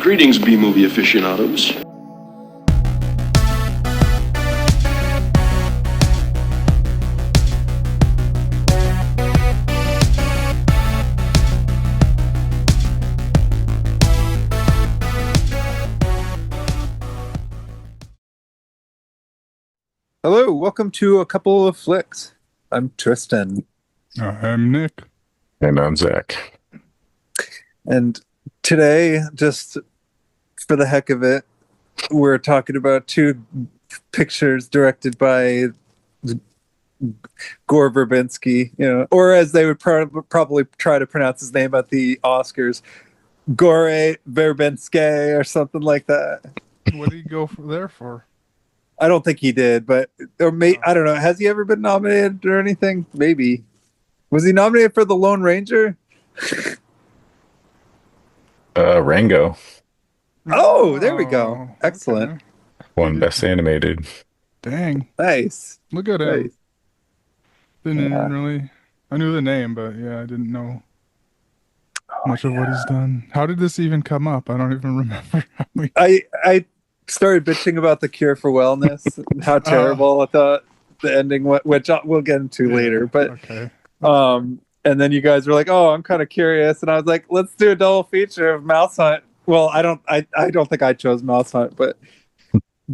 Greetings, B-movie aficionados. Hello, welcome to A Couple of Flicks. I'm Tristan. I'm Nick. And I'm Zach. And today, just for the heck of it, we're talking about two pictures directed by Gore Verbinski, or as they would probably try to pronounce his name at the Oscars, Gore Verbinsk-me or something like that. What did he go there for? I don't think he did, but I don't know. Has he ever been nominated or anything? Maybe. Was he nominated for The Lone Ranger? Rango. Oh, there we go. Excellent. Okay. Won Best Animated. Dang. Nice. Look at him. Nice. Didn't even really... I knew the name, but yeah, I didn't know much of what he's done. How did this even come up? I don't even remember. I started bitching about The Cure for Wellness and how terrible I thought the ending was, which we'll get into later. But okay. And then you guys were like, "Oh, I'm kind of curious," and I was like, "Let's do a double feature of Mousehunt." Well, I don't think I chose Mousehunt, but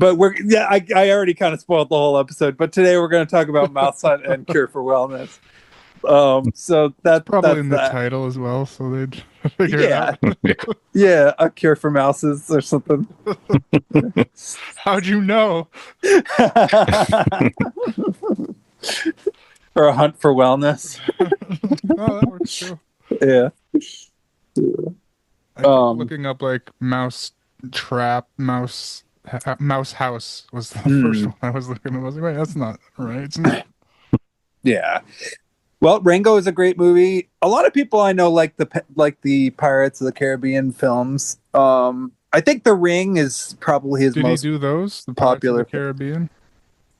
I already kind of spoiled the whole episode. But today we're going to talk about Mousehunt and Cure for Wellness. So that's probably in the title as well, so they'd figure it out. Yeah, A Cure for Mouses or something. How'd you know? Or A Hunt for Wellness. Oh, that works too. Yeah. Looking up like mouse trap, mouse house was the first one I was looking at. I was like, wait, that's not right. Yeah. Well, Rango is a great movie. A lot of people I know like the Pirates of the Caribbean films. I think The Ring is probably his most Did he do those? The popular Pirates of the Caribbean?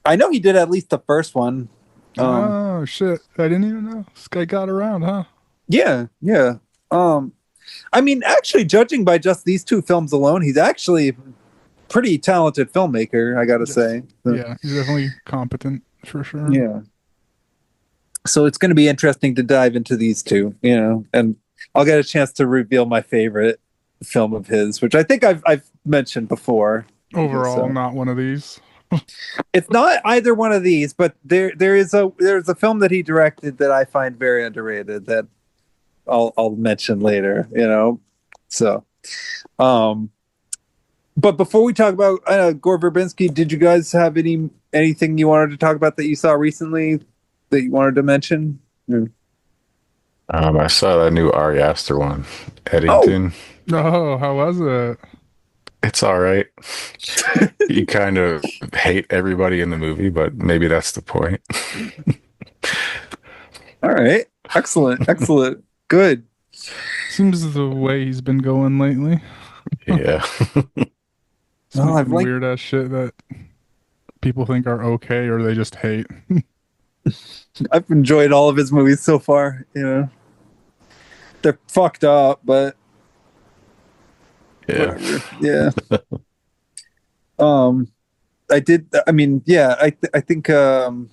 I know he did at least the first one. Oh shit! I didn't even know this guy got around, huh? Yeah. I mean, actually, judging by just these two films alone, he's actually a pretty talented filmmaker, I gotta say. So, yeah, he's definitely competent for sure. Yeah. So it's going to be interesting to dive into these two, and I'll get a chance to reveal my favorite film of his, which I think I've mentioned before. Overall, not one of these. It's not either one of these, but there's a film that he directed that I find very underrated that I'll mention later, So, but before we talk about Gore Verbinski, did you guys have anything you wanted to talk about that you saw recently that you wanted to mention? I saw that new Ari Aster one, Eddington. Oh, how was it? It's all right. You kind of hate everybody in the movie, but maybe that's the point. All right. Excellent. Good. Seems the way he's been going lately. Yeah. Some weird ass shit that people think are okay or they just hate. I've enjoyed all of his movies so far. They're fucked up, but yeah. whatever. Yeah. I think I've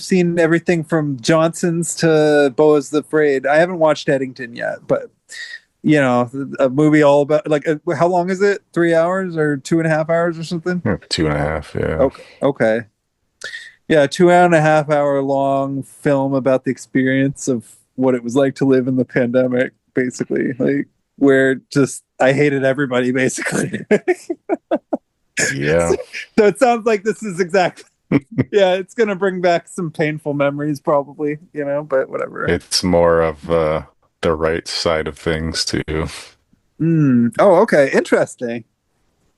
seen everything from Johnson's to Boaz the Afraid. I haven't watched Eddington yet, but a movie all about how long is it? 3 hours or 2.5 hours or something? 2.5, yeah. Okay. Yeah, 2.5 hour long film about the experience of what it was like to live in the pandemic, basically. Where just I hated everybody, basically. Yeah. So it sounds like this is exactly. Yeah, it's gonna bring back some painful memories, probably. But whatever. It's more of the right side of things too. Oh, okay. Interesting.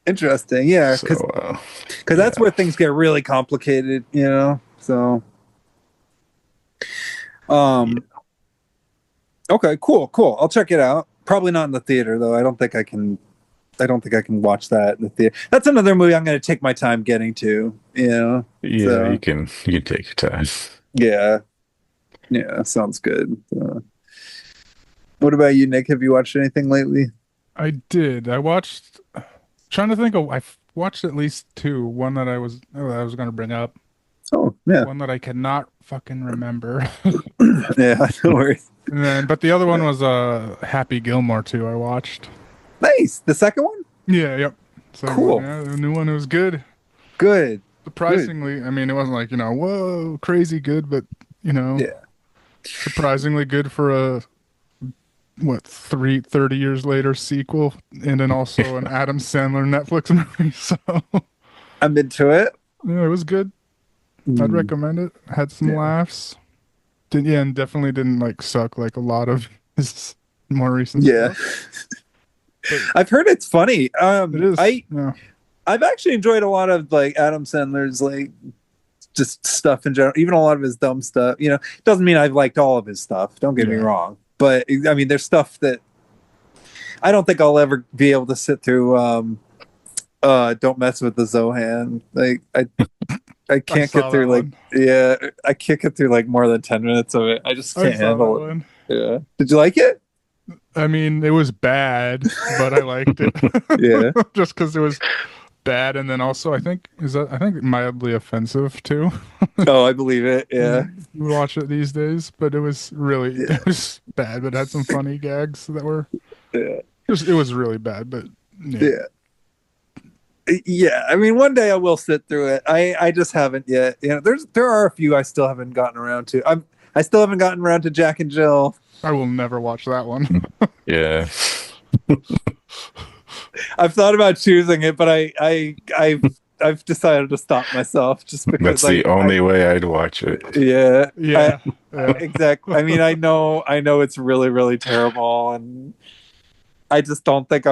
Yeah, because that's where things get really complicated. So. Okay. Cool. I'll check it out. Probably not in the theater though. I don't think I can watch that in the theater. That's another movie I'm going to take my time getting to. Yeah, so, you can take your time. Yeah, sounds good. What about you, Nick? Have you watched anything lately? I did. I watched. Trying to think of. Watched at least two. One that I was going to bring up. Oh, yeah. One that I cannot fucking remember. Yeah, no worries. And then, but the other one was Happy Gilmore too. I watched. Nice. The second one? Yeah. Yep. So Cool. yeah, the new one was good. Good. Surprisingly, I mean, it wasn't like, whoa, crazy good, but Yeah. surprisingly good for a what 30 years later sequel, and then also an Adam Sandler Netflix movie. So I'm into it. yeah, it was good. I'd recommend it. Had some laughs. And definitely didn't like suck like a lot of his more recent Yeah. stuff. I've heard it's funny. It is. I've actually enjoyed a lot of like Adam Sandler's like just stuff in general, even a lot of his dumb stuff. Doesn't mean I've liked all of his stuff. Don't get me wrong, but I mean, there's stuff that I don't think I'll ever be able to sit through. Don't mess with the Zohan. Like I can't get through like one. I can't get through like more than 10 minutes of it. I just can't handle it. One. Yeah. Did you like it? I mean, it was bad, but I liked it. Yeah. Just because it was bad, and then also I think mildly offensive too. Oh, I believe it. Yeah. You watch it these days, but it was really it was bad, but it had some funny gags that were it was really bad, but yeah. I mean, one day I will sit through it. I just haven't yet. There are a few I still haven't gotten around to. I still haven't gotten around to Jack and Jill. I will never watch that one. Yeah. I've thought about choosing it, but I've decided to stop myself just because that's the only way I'd watch it. Yeah. Exactly. I mean, I know it's really, really terrible, and I just don't think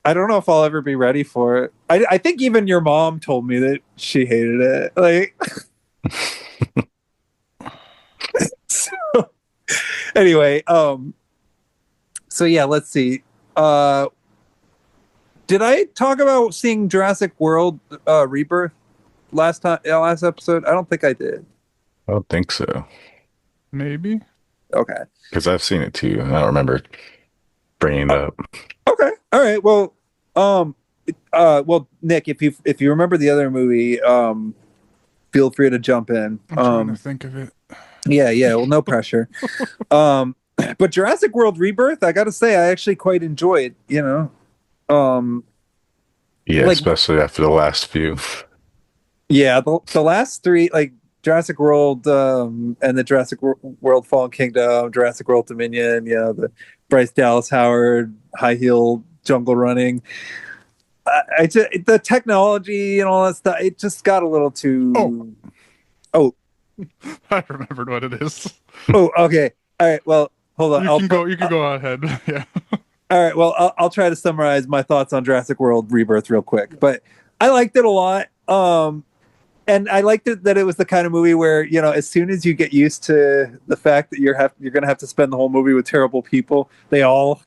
I don't know if I'll ever be ready for it. I think even your mom told me that she hated it. Like, so, anyway, so yeah, let's see. Did I talk about seeing Jurassic World Rebirth last episode? I don't think I did. I don't think so. Maybe. Okay. Because I've seen it too. I don't remember bringing it up. Okay. All right. Well, Nick, if you remember the other movie, feel free to jump in. I'm trying to think of it. Yeah. Well, no pressure. But Jurassic World Rebirth, I got to say, I actually quite enjoyed. Yeah, like, especially after the last few. Yeah, the last three, like Jurassic World, and the Jurassic World Fallen Kingdom, Jurassic World Dominion. The Bryce Dallas Howard high heel jungle running. The technology and all that stuff, it just got a little too. Oh. I remembered what it is. Oh, okay. All right. Well, hold on. You can go ahead. Yeah. All right. Well, I'll try to summarize my thoughts on Jurassic World Rebirth real quick. But I liked it a lot. And I liked it that it was the kind of movie where, as soon as you get used to the fact that you're going to have to spend the whole movie with terrible people, they all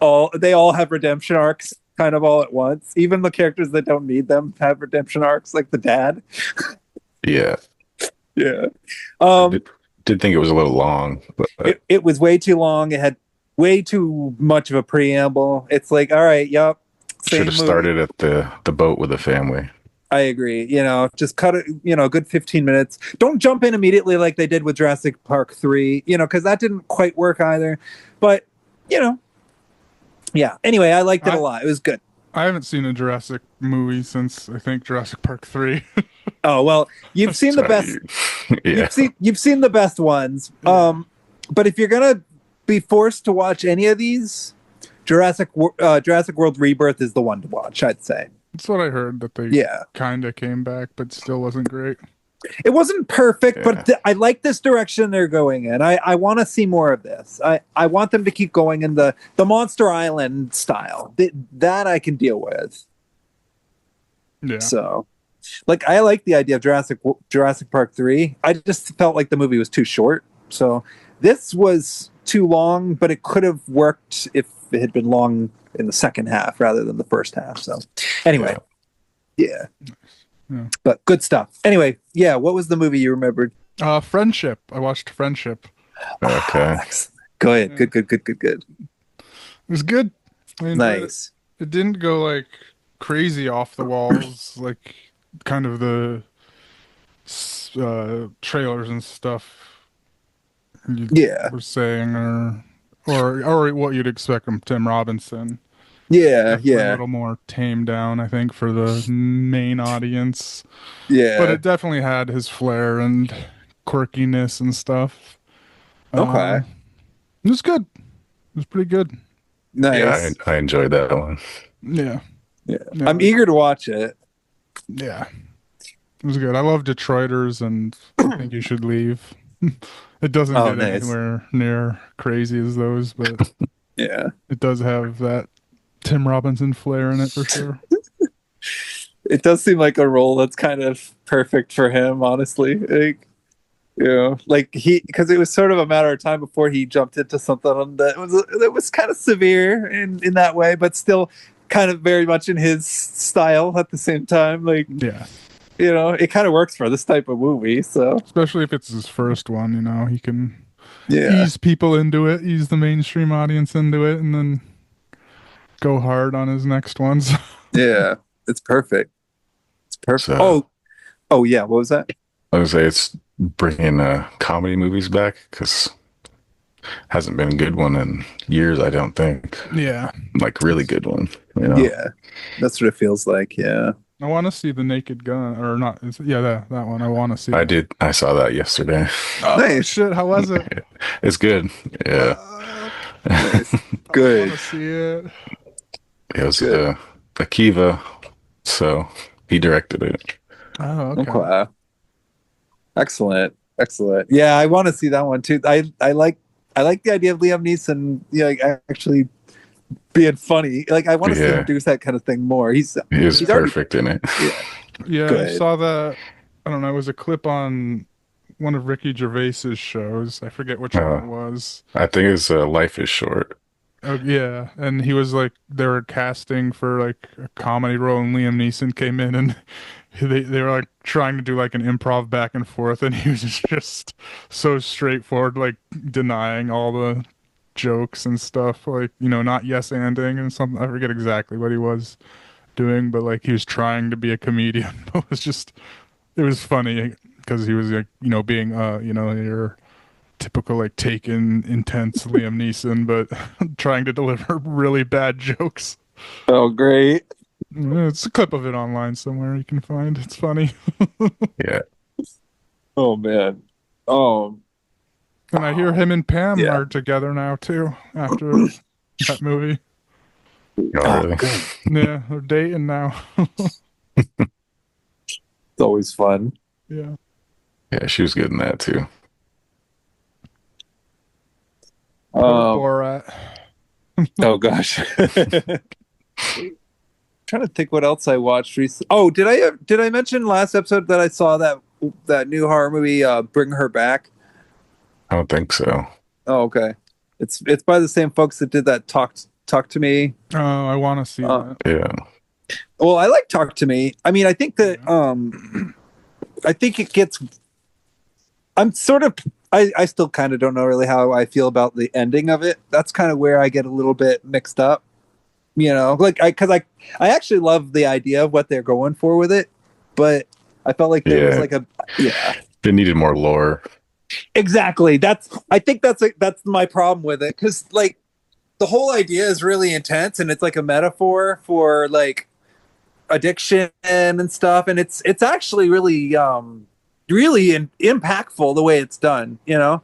have redemption arcs kind of all at once. Even the characters that don't need them have redemption arcs, like the dad. Yeah. Yeah. Did think it was a little long, but it was way too long. It had way too much of a preamble. It's like, all right, yep. Should have started at the boat with the family. I agree. Just cut it, a good 15 minutes. Don't jump in immediately like they did with Jurassic Park 3, because that didn't quite work either. But, yeah. Anyway, I liked it a lot. It was good. I haven't seen a Jurassic movie since, I think, Jurassic Park 3. Oh, well, you've seen the best. Yeah. You've seen the best ones. But if you're going to be forced to watch any of these, Jurassic World Rebirth is the one to watch, I'd say. That's what I heard, that they kind of came back, but still wasn't great. It wasn't perfect, but I like this direction they're going in. I want to see more of this. I want them to keep going in the Monster Island style. That I can deal with. Yeah. So, I like the idea of Jurassic Park 3. I just felt like the movie was too short. So this was too long, but it could have worked if it had been long in the second half rather than the first half. So anyway, yeah. But good stuff. Anyway, what was the movie you remembered? Friendship. I watched Friendship. Okay. Good. Good. It was good. I enjoyed it. Nice. It didn't go like crazy off the walls, like kind of the trailers and stuff you Yeah. were saying, or what you'd expect from Tim Robinson. Yeah. Definitely a Yeah. little more tamed down, I think, for the main audience. But Yeah. it definitely had his flair and quirkiness and stuff. Okay. It was good. It was pretty good. Yeah, Nice. I enjoyed that one. Yeah. Yeah. Yeah. I'm eager to watch it. Yeah. It was good. I love Detroiters and I think you should leave. It doesn't Oh, get nice. anywhere near crazy as those, but Yeah. it does have that Tim Robinson flair in it for sure. It does seem like a role that's kind of perfect for him, honestly. Like, you know, like because it was sort of a matter of time before he jumped into something that was kind of severe in that way, but still kind of very much in his style at the same time. Like, Yeah. you know, it kind of works for this type of movie. So Especially if it's his first one, you know, he can yeah, ease people into it, ease the mainstream audience into it, and then go hard on his next ones. yeah, it's perfect. It's perfect. So- Oh yeah. What was that? I would say it's bringing comedy movies back because hasn't been a good one in years. I don't think Yeah. like really good one. You know? Yeah, that's what it feels like. Yeah. I want to see The Naked Gun, or not. Yeah, that one. I want to see. I did. I saw that yesterday. Oh, Nice. shit. How was it? It's good. Yeah, Nice. I Good. want to see it. it was Good. Akiva, so he directed it. Oh, okay. Okay. Excellent. Excellent. Yeah, I want to see that one too. I like the idea of Liam Neeson, you know, like actually being funny. Like I want to see Yeah. him do that kind of thing more. He is He's already- perfect in it. Yeah, I Good. saw that. I don't know. It was a clip on one of Ricky Gervais's shows. I forget which one it was. I think it's Life is Short. Oh yeah, and he was like they were casting for like a comedy role, and Liam Neeson came in, and they were like trying to do like an improv back and forth, and he was just so straightforward, like denying all the jokes and stuff, like you know, not yes anding and something. I forget exactly what he was doing, but like he was trying to be a comedian, but it was funny because he was like you know being you know your typical like taken intense Liam Neeson, but trying to deliver really bad jokes. Oh, great. It's a clip of it online somewhere you can find. It's funny. Yeah, Oh man. Oh, And I hear him and Pam Yeah. are together now too after that movie. oh, really? good. Yeah, they're dating now. It's always fun. Yeah. Yeah, she was good in that too. Poor Um, Borat. oh gosh. Trying to think what else I watched recently. Oh, did I mention last episode that I saw that new horror movie, Bring Her Back? I don't think so. Oh, okay. It's by the same folks that did that Talk to Me. Oh, I want to see that. Yeah, Well, I like Talk to Me. I mean, I think that I think it gets. I'm sort of. I still kind of don't know really how I feel about the ending of it. That's kind of where I get a little bit mixed up. You know, like I actually love the idea of what they're going for with it, but I felt like there was Yeah. like they needed more lore. exactly. I think that's my problem with it, because like the whole idea is really intense and it's like a metaphor for like addiction and stuff, and it's actually really impactful the way it's done, you know.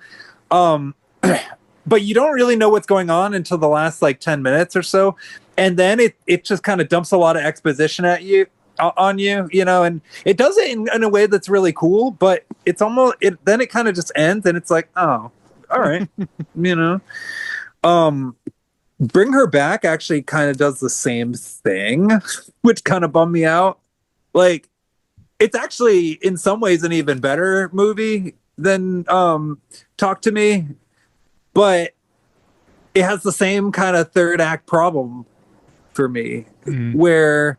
But you don't really know what's going on until the last like 10 minutes or so, and then it just kind of dumps a lot of exposition at you on you, you know, and it does it in a way that's really cool, but it's almost then it kind of just ends and it's like, oh, all right. You know. Bring Her Back actually kind of does the same thing, which kind of bummed me out. Like, it's actually in some ways an even better movie than Talk to Me, but it has the same kind of third act problem for me, where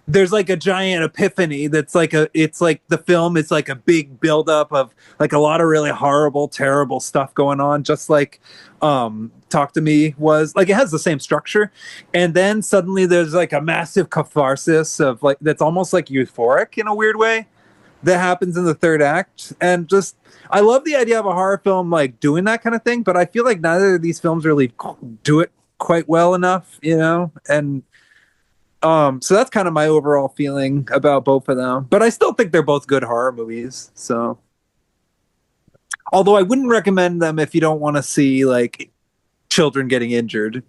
there's like a giant epiphany that's like it's like the film is like a big buildup of like a lot of really horrible, terrible stuff going on, just like Talk to Me was. Like, it has the same structure, and then suddenly there's like a massive catharsis of like that's almost like euphoric in a weird way that happens in the third act. And just I love the idea of a horror film like doing that kind of thing, but I feel like neither of these films really do it quite well enough, you know. And so that's kind of my overall feeling about both of them, but I still think they're both good horror movies. So although I wouldn't recommend them if you don't want to see like children getting injured.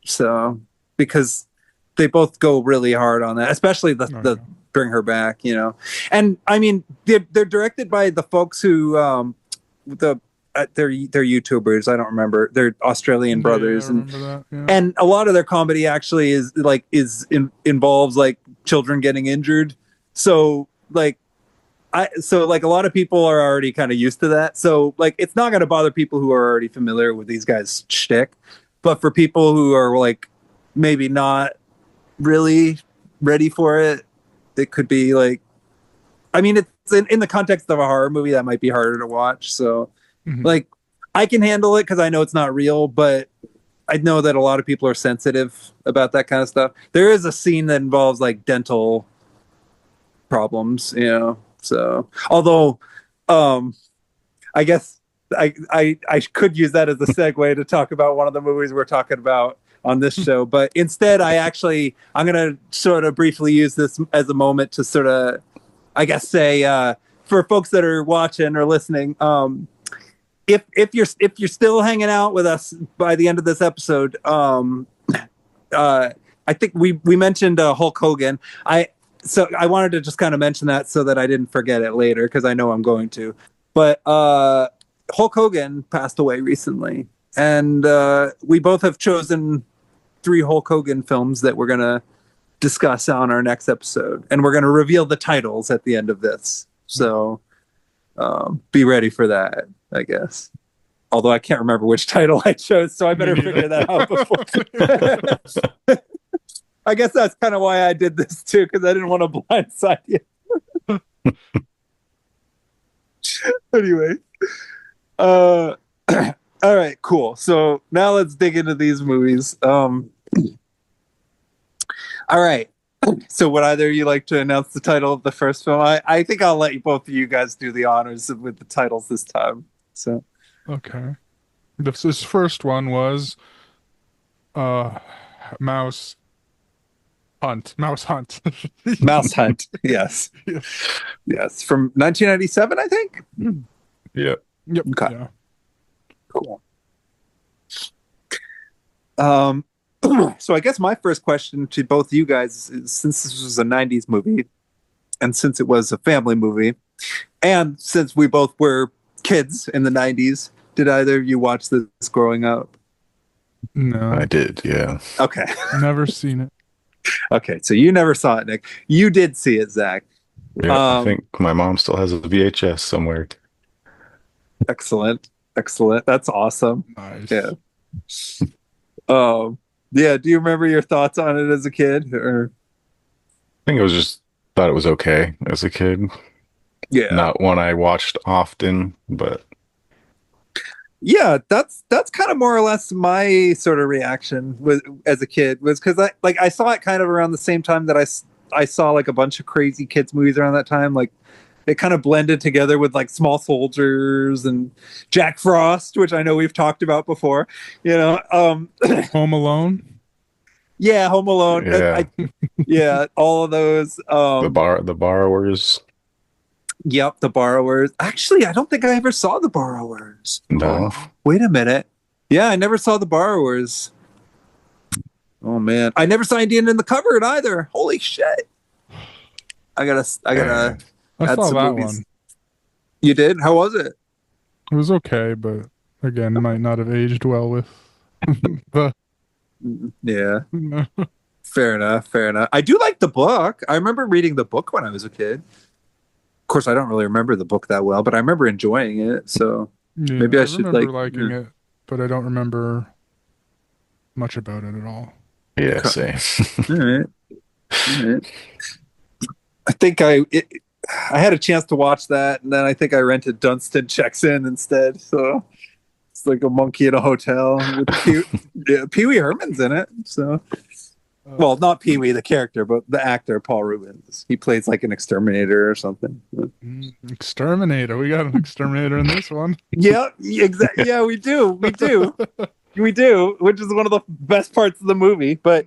So because they both go really hard on that, especially the Bring Her Back, you know. And I mean, they're directed by the folks who they're YouTubers. I don't remember. They're Australian brothers, I remember that, yeah. and a lot of their comedy actually involves like children getting injured. So like a lot of people are already kind of used to that. So like it's not going to bother people who are already familiar with these guys' shtick. But for people who are like maybe not really ready for it, it could be like, I mean, it's in the context of a horror movie that might be harder to watch. So like I can handle it because I know it's not real, but I know that a lot of people are sensitive about that kind of stuff. There is a scene that involves like dental problems, you know. So although I guess I could use that as a segue to talk about one of the movies we're talking about on this show, but instead I'm going to sort of briefly use this as a moment to sort of, I guess, say for folks that are watching or listening, if you're still hanging out with us by the end of this episode, I think we mentioned Hulk Hogan. So I wanted to just kind of mention that so that I didn't forget it later, because I know I'm going to. But Hulk Hogan passed away recently, and we both have chosen 3 Hulk Hogan films that we're going to discuss on our next episode, and we're going to reveal the titles at the end of this. So be ready for that, I guess. Although I can't remember which title I chose, so I better figure that out before. I guess that's kind of why I did this too, because I didn't want to blindside you. Anyway, all right, cool. So now let's dig into these movies. All right. So would either of you like to announce the title of the first film? I think I'll let both of you guys do the honors with the titles this time. So Okay. This first one was Mousehunt. Mousehunt. Mousehunt. Yes. Yes. From 1997, I think. Yep. Yep. Okay. Yeah. Cool. So I guess my first question to both of you guys is, since this was a 90s movie, and since it was a family movie, and since we both were kids in the 90s, did either of you watch this growing up? No. I did, yeah. Okay. Never seen it. Okay, so you never saw it, Nick. You did see it, Zach. Yeah, I think my mom still has a VHS somewhere. Excellent. That's awesome. Nice. Yeah. Yeah. Do you remember your thoughts on it as a kid? Or I think thought it was okay as a kid. yeah, Not one I watched often, but yeah. That's kind of more or less my sort of reaction as a kid, was because I saw it kind of around the same time that I saw like a bunch of crazy kids movies around that time. Like it kind of blended together with like Small Soldiers and Jack Frost, which I know we've talked about before. You know, Home Alone. yeah, Home Alone. yeah, Yeah, all of those. the Borrowers. Yep, The Borrowers. Actually, I don't think I ever saw The Borrowers. No, Wait a minute. Yeah, I never saw The Borrowers. Oh man, I never saw Indian in the Cupboard either. Holy shit! I gotta I add saw some that movies. one. You did? How was it? It was okay, but again, it might not have aged well with the. Yeah, fair enough. I do like the book. I remember reading the book when I was a kid. Of course, I don't really remember the book that well, but I remember enjoying it. So Yeah, maybe I should remember like liking it, but I don't remember much about it at all. yeah, same. All right. I think I had a chance to watch that, and then I think I rented Dunstan Checks In instead. So It's like a monkey in a hotel. With Pee Wee Herman's in it. So, well, not Pee Wee, the character, but the actor Paul Rubens. He plays like an exterminator or something. Exterminator. We got an exterminator in this one. Yeah, exactly. Yeah, we do. We do. We do, which is one of the best parts of the movie. But,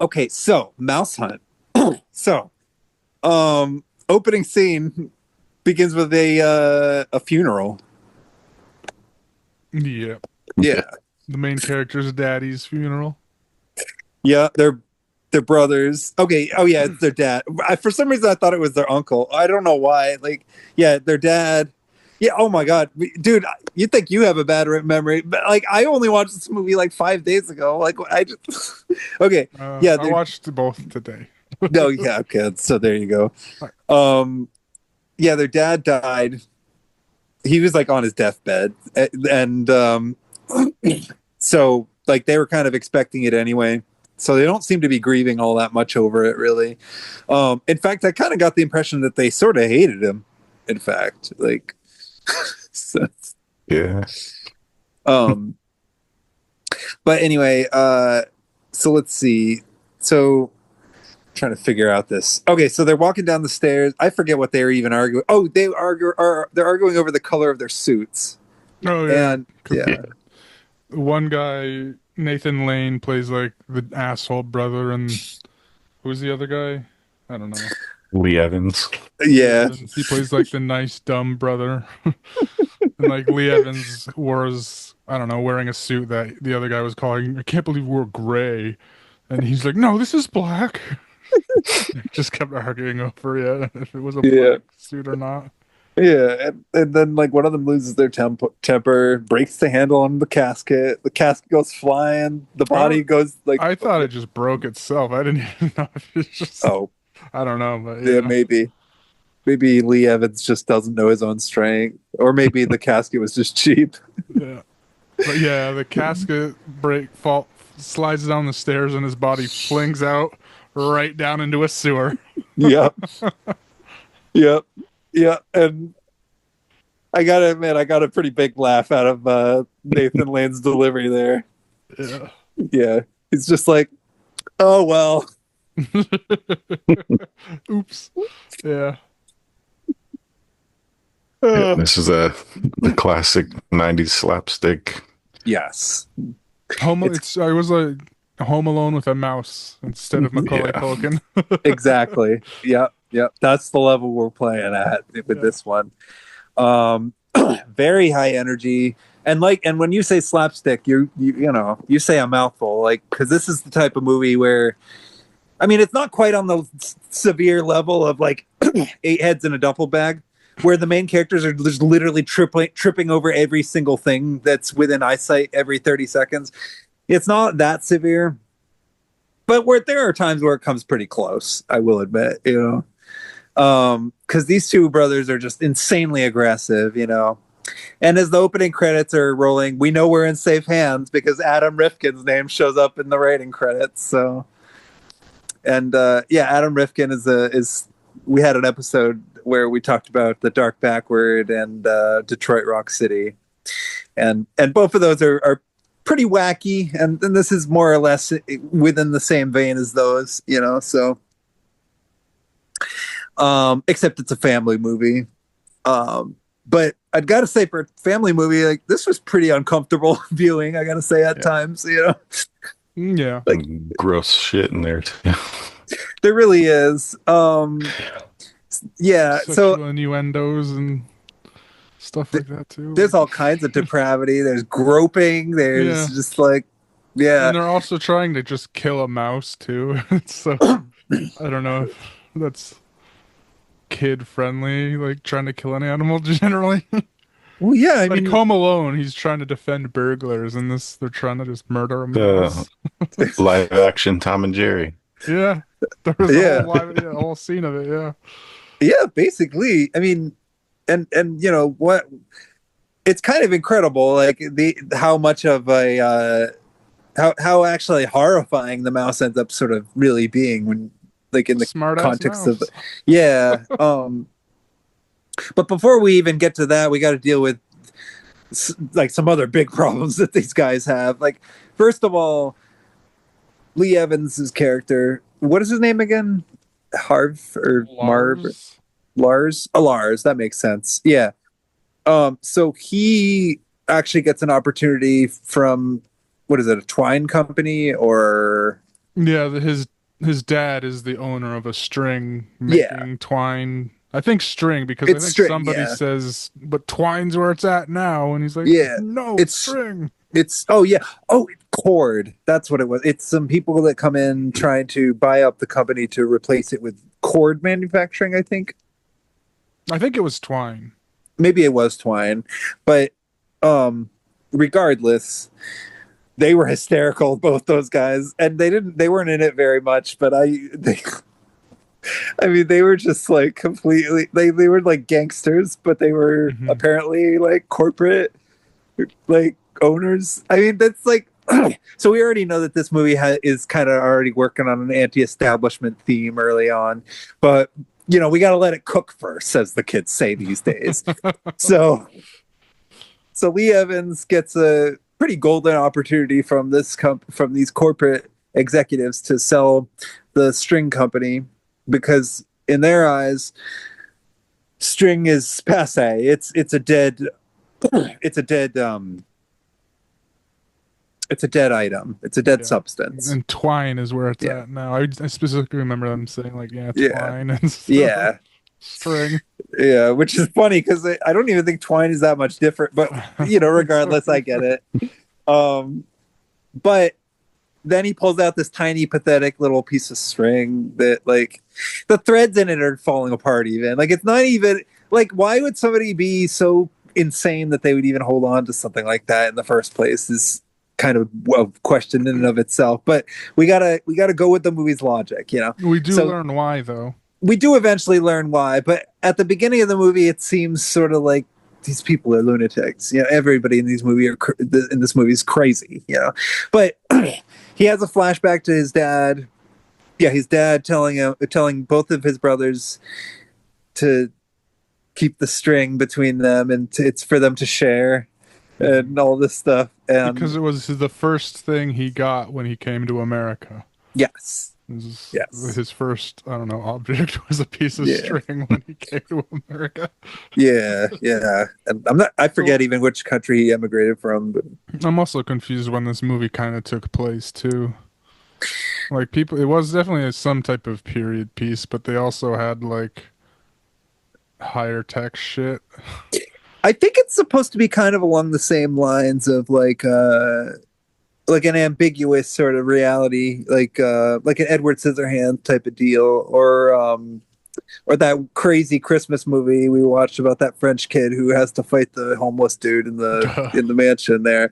okay, so Mousehunt. So, opening scene begins with a funeral. Yeah. Yeah. The main character's daddy's funeral. Yeah, they're brothers. Okay. Oh yeah, it's their dad. For some reason, I thought it was their uncle. I don't know why. Like, yeah, their dad. Yeah. Oh my god, dude, you think you have a bad memory? But like, I only watched this movie like 5 days ago. Like, I just. Okay. Yeah. I watched both today. No. Yeah. Okay. So there you go. Yeah, their dad died. He was like on his deathbed, and so like they were kind of expecting it anyway. So they don't seem to be grieving all that much over it, really. In fact, I kind of got the impression that they sort of hated him. In fact, like, so, Yeah. But anyway, so let's see. So trying to figure out this. Okay, so they're walking down the stairs. I forget what they were even arguing. Oh, they're arguing over the color of their suits. Oh yeah. And yeah. One guy, Nathan Lane, plays like the asshole brother, and who's the other guy? I don't know. Lee Evans. Yeah. He plays like the nice dumb brother. And like Lee Evans was, I don't know, wearing a suit that the other guy was calling, I can't believe we're gray. And he's like, no, this is black. Just kept arguing over if it was a black suit or not. Yeah, and then like one of them loses their temper, breaks the handle on the casket. The casket goes flying. The body goes like. I thought it just broke itself. I didn't even know if it's just. Oh, I don't know, but yeah, maybe Lee Evans just doesn't know his own strength, or maybe the casket was just cheap. Yeah, but yeah, the casket slides down the stairs, and his body flings out right down into a sewer. Yep. Yep. Yeah, and I gotta admit, I got a pretty big laugh out of Nathan Lane's delivery there. Yeah. Yeah, he's just like, oh well. Oops. Yeah. This is the classic 90s slapstick. Yes. I was like Home Alone with a mouse instead of Macaulay Culkin. Exactly. Yep. Yep. That's the level we're playing at with this one. Very high energy. And when you say slapstick, you say a mouthful, like, because this is the type of movie where, I mean, it's not quite on the severe level of like 8 heads in a duffel bag, where the main characters are just literally tripping over every single thing that's within eyesight every 30 seconds. It's not that severe, but there are times where it comes pretty close, I will admit, because these two brothers are just insanely aggressive, And as the opening credits are rolling, we know we're in safe hands because Adam Rifkin's name shows up in the writing credits. So, and Adam Rifkin is we had an episode where we talked about The Dark Backward and Detroit Rock City, and both of those are pretty wacky, and this is more or less within the same vein as those, So, except it's a family movie. But I'd got to say, for a family movie, like, this was pretty uncomfortable viewing. I got to say, at times, Yeah, like gross shit in there too. There really is. Yeah, sexual innuendos and stuff like that too. There's all kinds of depravity. There's groping. There's just like, and they're also trying to just kill a mouse too. So I don't know if that's kid friendly, like trying to kill an animal generally. Well, yeah, I like mean, Home Alone, he's trying to defend burglars, and they're trying to just murder a mouse. Live action Tom and Jerry. Yeah, there was a whole scene of it. Yeah, basically. I mean, and what? It's kind of incredible, like how much of a how actually horrifying the mouse ends up sort of really being when, like, in the context of but before we even get to that, we got to deal with like some other big problems that these guys have. Like, first of all, Lee Evans's character, what is his name again? Harv or Marv? Lars. Lars? Oh, Lars. That makes sense. Yeah. So he actually gets an opportunity from, what is it, a twine company or? Yeah, his dad is the owner of a string Yeah. making twine. I think string because It's I think string, somebody yeah. says, but twine's where it's at now, and he's like, Yeah. no, It's string. oh yeah, oh, cord. That's what it was. It's some people that come in trying to buy up the company to replace it with cord manufacturing, I think. I think it was twine. Maybe it was twine, but regardless, they were hysterical, both those guys, and they weren't in it very much, but I mean, they were just like completely, they were like gangsters, but they were apparently like corporate, like owners. I mean, that's like, so we already know that this movie is kind of already working on an anti-establishment theme early on, but you know, we got to let it cook first, as the kids say these days. so Lee Evans gets a pretty golden opportunity from from these corporate executives to sell the string company, because in their eyes, string is passe. It's a dead it's a dead item. It's a dead substance. And twine is where it's Yeah. at now. I specifically remember them saying like, yeah, Yeah. twine and stuff. Yeah. String. Yeah, which is funny because I don't even think twine is that much different, but you know, regardless, I get it. But then he pulls out this tiny, pathetic little piece of string that, like, the threads in it are falling apart. Even like, it's not even like, why would somebody be so insane that they would even hold on to something like that in the first place? Is kind of a question in and of itself. But we gotta go with the movie's logic, you know. We do learn why, though. We do eventually learn why, but at the beginning of the movie, it seems sort of like these people are lunatics. You know, everybody in this movie is crazy. You know, but he has a flashback to his dad. Yeah, his dad telling both of his brothers to keep the string between them, and it's for them to share, and all this stuff. And Because it was the first thing he got when he came to America. yes. Yes. His first, I don't know, object was a piece of string when he came to America. Yeah. And I forget even which country he emigrated from. But I'm also confused when this movie kind of took place, too. Like, it was definitely some type of period piece, but they also had, like, higher tech shit. I think it's supposed to be kind of along the same lines of like an ambiguous sort of reality, like an Edward Scissorhands type of deal, or that crazy Christmas movie we watched about that French kid who has to fight the homeless dude in the mansion there.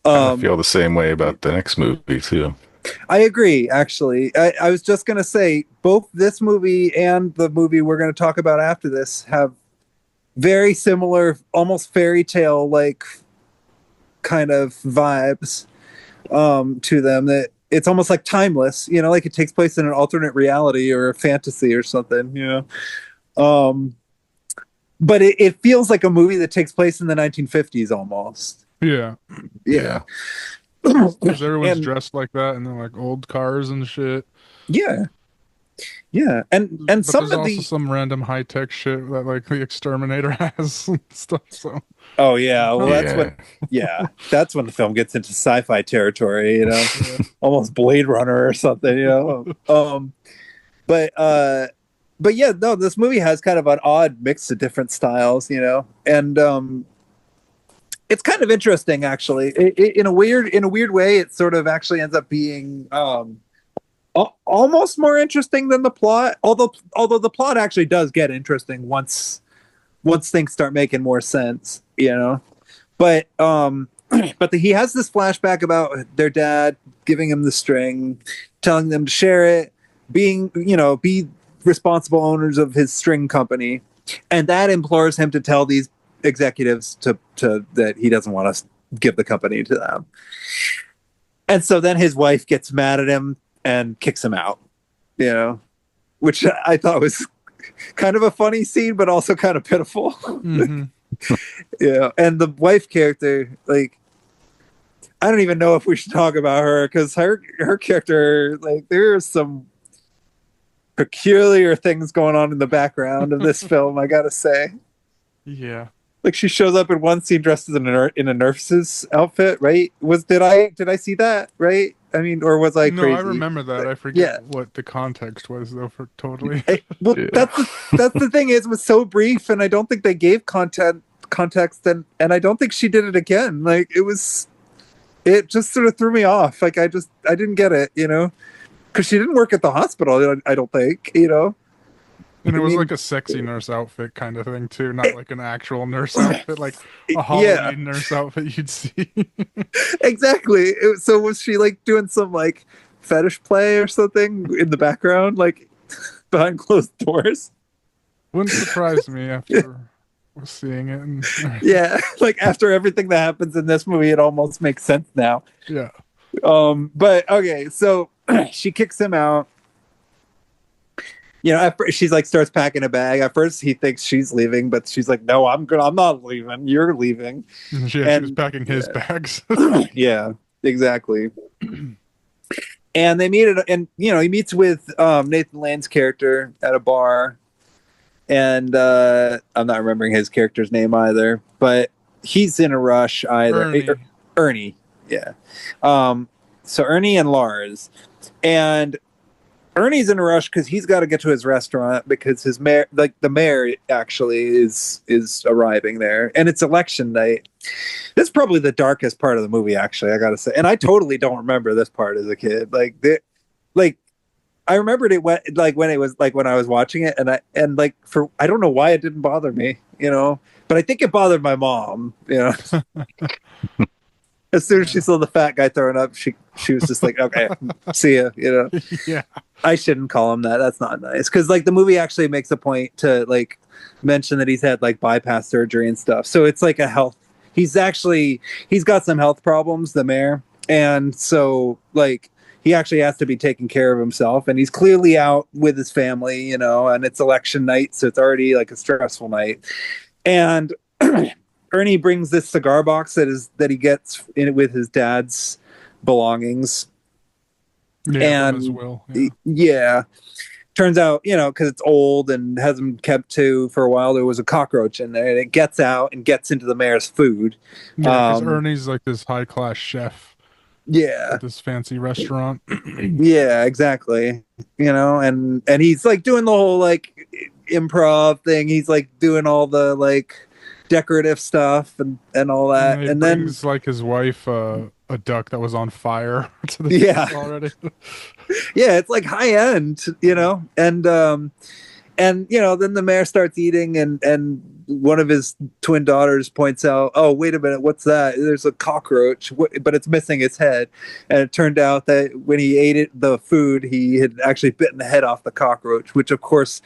I feel the same way about the next movie too. I agree, actually. I was just gonna say, both this movie and the movie we're gonna talk about after this have very similar, almost fairy tale like kind of vibes to them, that it's almost like timeless, you know, like it takes place in an alternate reality or a fantasy or something, you know. But it feels like a movie that takes place in the 1950s almost. Yeah. Because everyone's dressed like that, and they're like old cars and shit. Yeah, and But some there's of also some random high tech shit that like the Exterminator has and stuff. So oh yeah, well that's when the film gets into sci-fi territory, you know, almost Blade Runner or something, you know. But yeah, no, this movie has kind of an odd mix of different styles, you know, and it's kind of interesting actually. In a weird way, it sort of actually ends up being almost more interesting than the plot, although the plot actually does get interesting once things start making more sense, you know. But he has this flashback about their dad giving him the string, telling them to share it, be responsible owners of his string company, and that implores him to tell these executives to that he doesn't want to give the company to them. And so then his wife gets mad at him and kicks him out, you know, which I thought was kind of a funny scene, but also kind of pitiful. Yeah, and the wife character, like, I don't even know if we should talk about her because her character, like, there are some peculiar things going on in the background of this film. I gotta say, Yeah. like, she shows up in one scene dressed as in a nurse's outfit, right? Did I see that right? I mean, or was I No, crazy? I remember that. I forget Yeah. what the context was though. For totally. Well, Yeah. that's the thing is, it was so brief, and I don't think they gave context, and I don't think she did it again. Like, it just sort of threw me off. Like, I didn't get it, because she didn't work at the hospital. I don't think, And it I was mean- like a sexy nurse outfit kind of thing too, not like an actual nurse outfit, like a Yeah. Halloween nurse outfit you'd see. Exactly. So was she like doing some like fetish play or something in the background, like behind closed doors? Wouldn't surprise me after seeing it. And, Yeah, like after everything that happens in this movie, it almost makes sense now. yeah. But okay, so she kicks him out. At first, she's like starts packing a bag. At first, he thinks she's leaving, but she's like, "No, I'm good. I'm not leaving. You're leaving." Yeah, she was packing his bags. Yeah, exactly. And they meet and he meets with Nathan Lane's character at a bar, and I'm not remembering his character's name either, but he's in a rush either. Ernie, yeah. So Ernie and Lars, and Ernie's in a rush because he's got to get to his restaurant because his mayor, like the mayor, actually is arriving there, and it's election night. This is probably the darkest part of the movie, actually. I gotta say, and I totally don't remember this part as a kid. Like I remembered it when I was watching it, and I don't know why it didn't bother me, but I think it bothered my mom, As soon as she saw the fat guy throwing up, she was just like, okay, see ya, Yeah. I shouldn't call him that. That's not nice. Because like the movie actually makes a point to like mention that he's had like bypass surgery and stuff. So it's like he's got some health problems, the mayor. And so like he actually has to be taking care of himself, and he's clearly out with his family, and it's election night. So it's already like a stressful night. And Ernie brings this cigar box that he gets in it with his dad's belongings. Yeah, And from his will. yeah. Turns out, because it's old and hasn't been kept to for a while, there was a cockroach in there, and it gets out and gets into the mayor's food. Yeah, because Ernie's like this high class chef Yeah, at this fancy restaurant. yeah, exactly. And he's like doing the whole like improv thing. He's like doing all the like decorative stuff and all that. And he And then brings like his wife a duck that was on fire to the Yeah. already. yeah, it's like high end, and then the mayor starts eating, and one of his twin daughters points out, oh, wait a minute, what's that? There's a cockroach, but it's missing its head. And it turned out that when he ate the food, he had actually bitten the head off the cockroach, which of course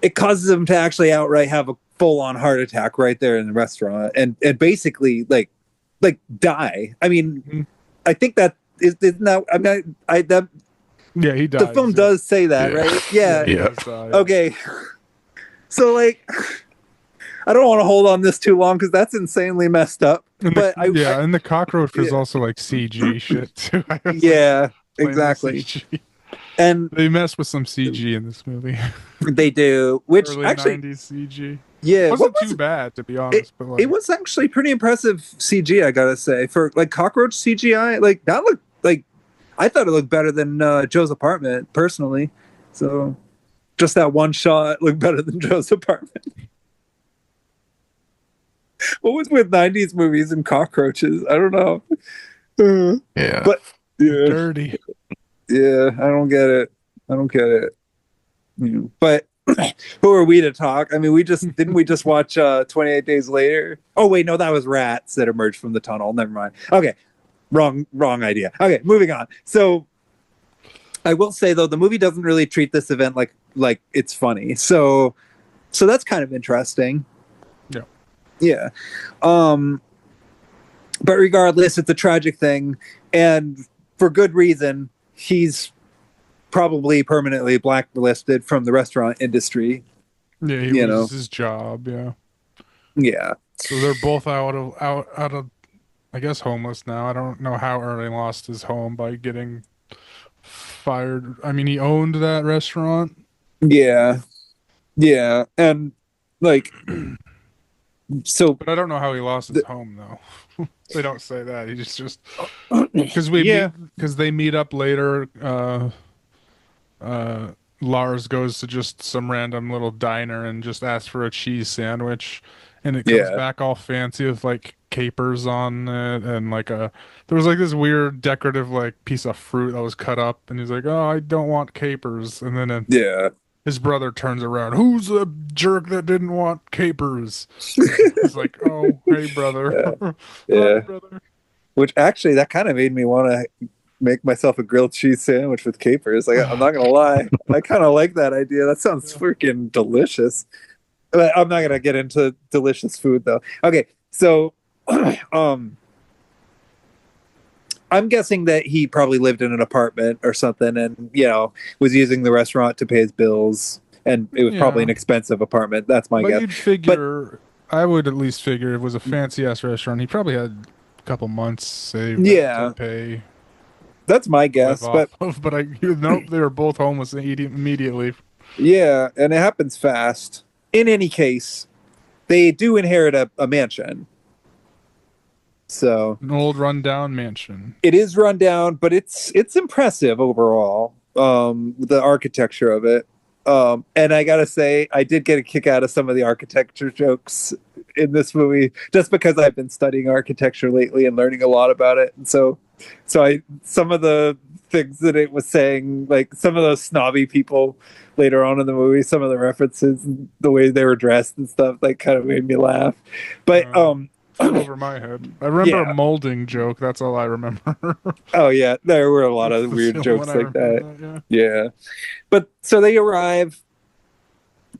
it causes him to actually outright have a full-on heart attack right there in the restaurant, and basically like die. I mean, I think that isn't that. I mean, Yeah, he dies. the film does say that, Yeah. right? Yeah. he Yeah. does die. Okay. So like, I don't want to hold on this too long because that's insanely messed up. And But and the cockroach was Yeah. also like CG shit too. I was, like, yeah, plain exactly. CG. And They mess with some CG in this movie. they do, which Early actually, 90s CG. yeah, It wasn't what was too bad to be honest, but like, it was actually pretty impressive CG, I gotta say, for like cockroach CGI. Like that looked like, I thought it looked better than Joe's apartment personally. So just that one shot looked better than Joe's apartment. What was with 90s movies and cockroaches? I don't know. Yeah. But yeah, dirty. yeah, I don't get it. But who are we to talk? I mean, we just watch 28 Days Later? Oh wait, no, that was rats that emerged from the tunnel. Never mind. Okay, wrong idea. Okay, moving on. So I will say though, the movie doesn't really treat this event like it's funny. So that's kind of interesting. Yeah. Yeah. But regardless, it's a tragic thing, and for good reason. He's probably permanently blacklisted from the restaurant industry. Yeah, he loses his job, yeah. Yeah. So they're both out of I guess homeless now. I don't know how Ernie lost his home by getting fired. I mean, he owned that restaurant. Yeah, yeah, and like so. But I don't know how he lost his home though. They don't say that. He just because Yeah, they meet up later. Uh, Lars goes to just some random little diner and just asks for a cheese sandwich, and it comes yeah, back all fancy with like capers on it and like a there was like this weird decorative like piece of fruit that was cut up, and he's like, "Oh, I don't want capers," and then yeah, his brother turns around, "Who's the jerk that didn't want capers?" He's like, "Oh, hey brother, yeah, hi yeah. brother." Which actually, that kind of made me want to make myself a grilled cheese sandwich with capers. Like, I'm not gonna lie, I kind of like that idea. That sounds Yeah. freaking delicious. But I'm not gonna get into delicious food though. Okay, so, um, I'm guessing that he probably lived in an apartment or something, and was using the restaurant to pay his bills, and it was probably an Yeah. expensive apartment. That's my But guess. you'd But figure, I would at least figure it was a fancy ass restaurant. He probably had a couple months saved up to yeah, pay that's my to live guess. But off of. But nope, they were both homeless immediately. yeah, and it happens fast. In any case, they do inherit a mansion. So An old rundown mansion. it is run down, but it's impressive overall. The architecture of it. And I gotta say, I did get a kick out of some of the architecture jokes in this movie, just because I've been studying architecture lately and learning a lot about it. And so I some of the things that it was saying, like some of those snobby people later on in the movie, some of the references, and the way they were dressed and stuff, like kind of made me laugh. But Uh, Flew over my head. I remember a yeah. molding joke. That's all I remember. Oh yeah, there were a lot That's of the weird only one jokes I like remember. that. That, Yeah. But so they arrive,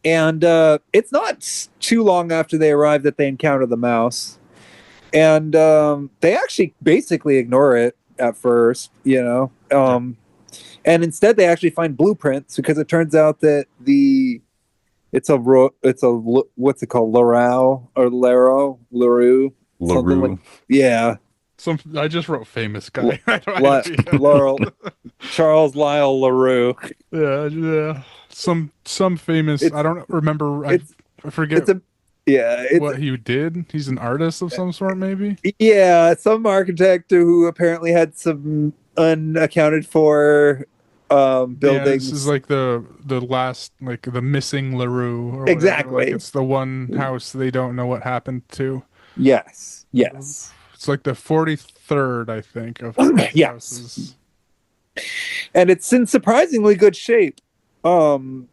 and it's not too long after they arrive that they encounter the mouse, and they actually basically ignore it at first, yeah. and instead they actually find blueprints, because it turns out that what's it called, Larue, something like, LaRue. yeah, I just wrote famous L- guy. I don't Laurel Charles Lyle Larue. Yeah, yeah. Some famous. I It's don't remember. it's I forget it's a yeah it's what he did. He's an artist of some sort, maybe. Yeah, some architect who apparently had some unaccounted for Yeah, this is buildings. like the last like the missing LaRue or whatever. Like Exactly. it's the one house they don't know what happened to. Yes. Yes. It's like the 43rd, I think, of his Yes. houses. And it's in surprisingly good shape. Um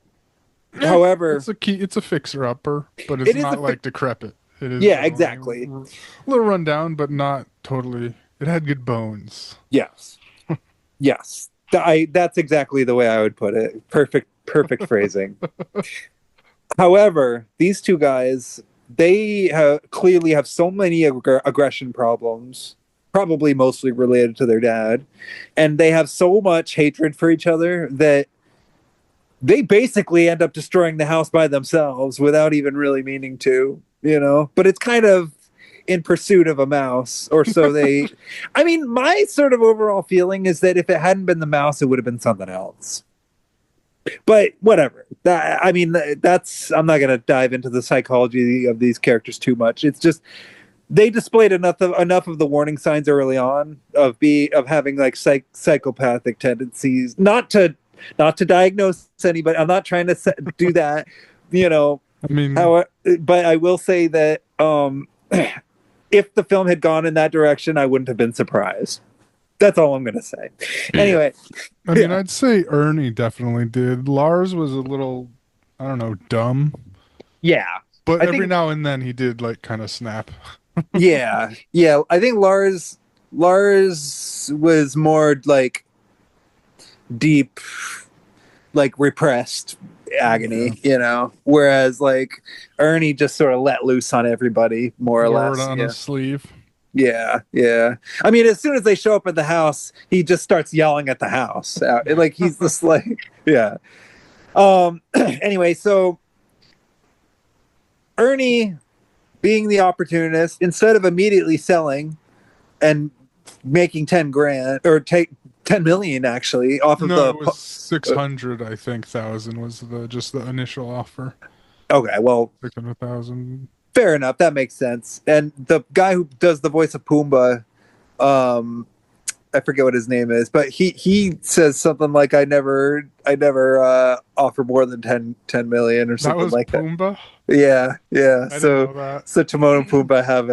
Yeah, However, it's a fixer upper, but it's it is not like decrepit. It is yeah, definitely exactly. a little run down, but not totally. It had good bones. Yes. Yes. That's exactly the way I would put it. Perfect phrasing. However, these two guys, they clearly have so many aggression problems, probably mostly related to their dad, and they have so much hatred for each other that they basically end up destroying the house by themselves without even really meaning to, But it's kind of in pursuit of a mouse, or so they. I mean, my sort of overall feeling is that if it hadn't been the mouse, it would have been something else. But whatever. I mean, that's. I'm not going to dive into the psychology of these characters too much. It's just they displayed enough of the warning signs early on of having like psychopathic tendencies. Not to diagnose anybody. I'm not trying to do that. You know I mean, how. But I will say that if the film had gone in that direction, I wouldn't have been surprised. That's all I'm going to say. Yeah. Anyway, I mean, yeah, I'd say Ernie definitely did. Lars was a little, I don't know, dumb, yeah. but I every think now and then he did like kind of snap. yeah. I think Lars was more like deep, like repressed Yeah. agony, whereas like Ernie just sort of let loose on everybody, more or Wore it less. on Yeah. his sleeve. Yeah. I mean, as soon as they show up at the house, he just starts yelling at the house. Like he's just like, yeah. Anyway, so Ernie being the opportunist, instead of immediately selling and making 10 grand or take 10 million actually off of No, the it was 600, I think, thousand was the initial offer. okay, well, 600,000. fair enough, that makes sense. And the guy who does the voice of Pumbaa, I forget what his name is, but he says something like I never offer more than 10 million or That something was like that. Pumbaa? Yeah, yeah. I didn't So know that. Timon and Pumbaa have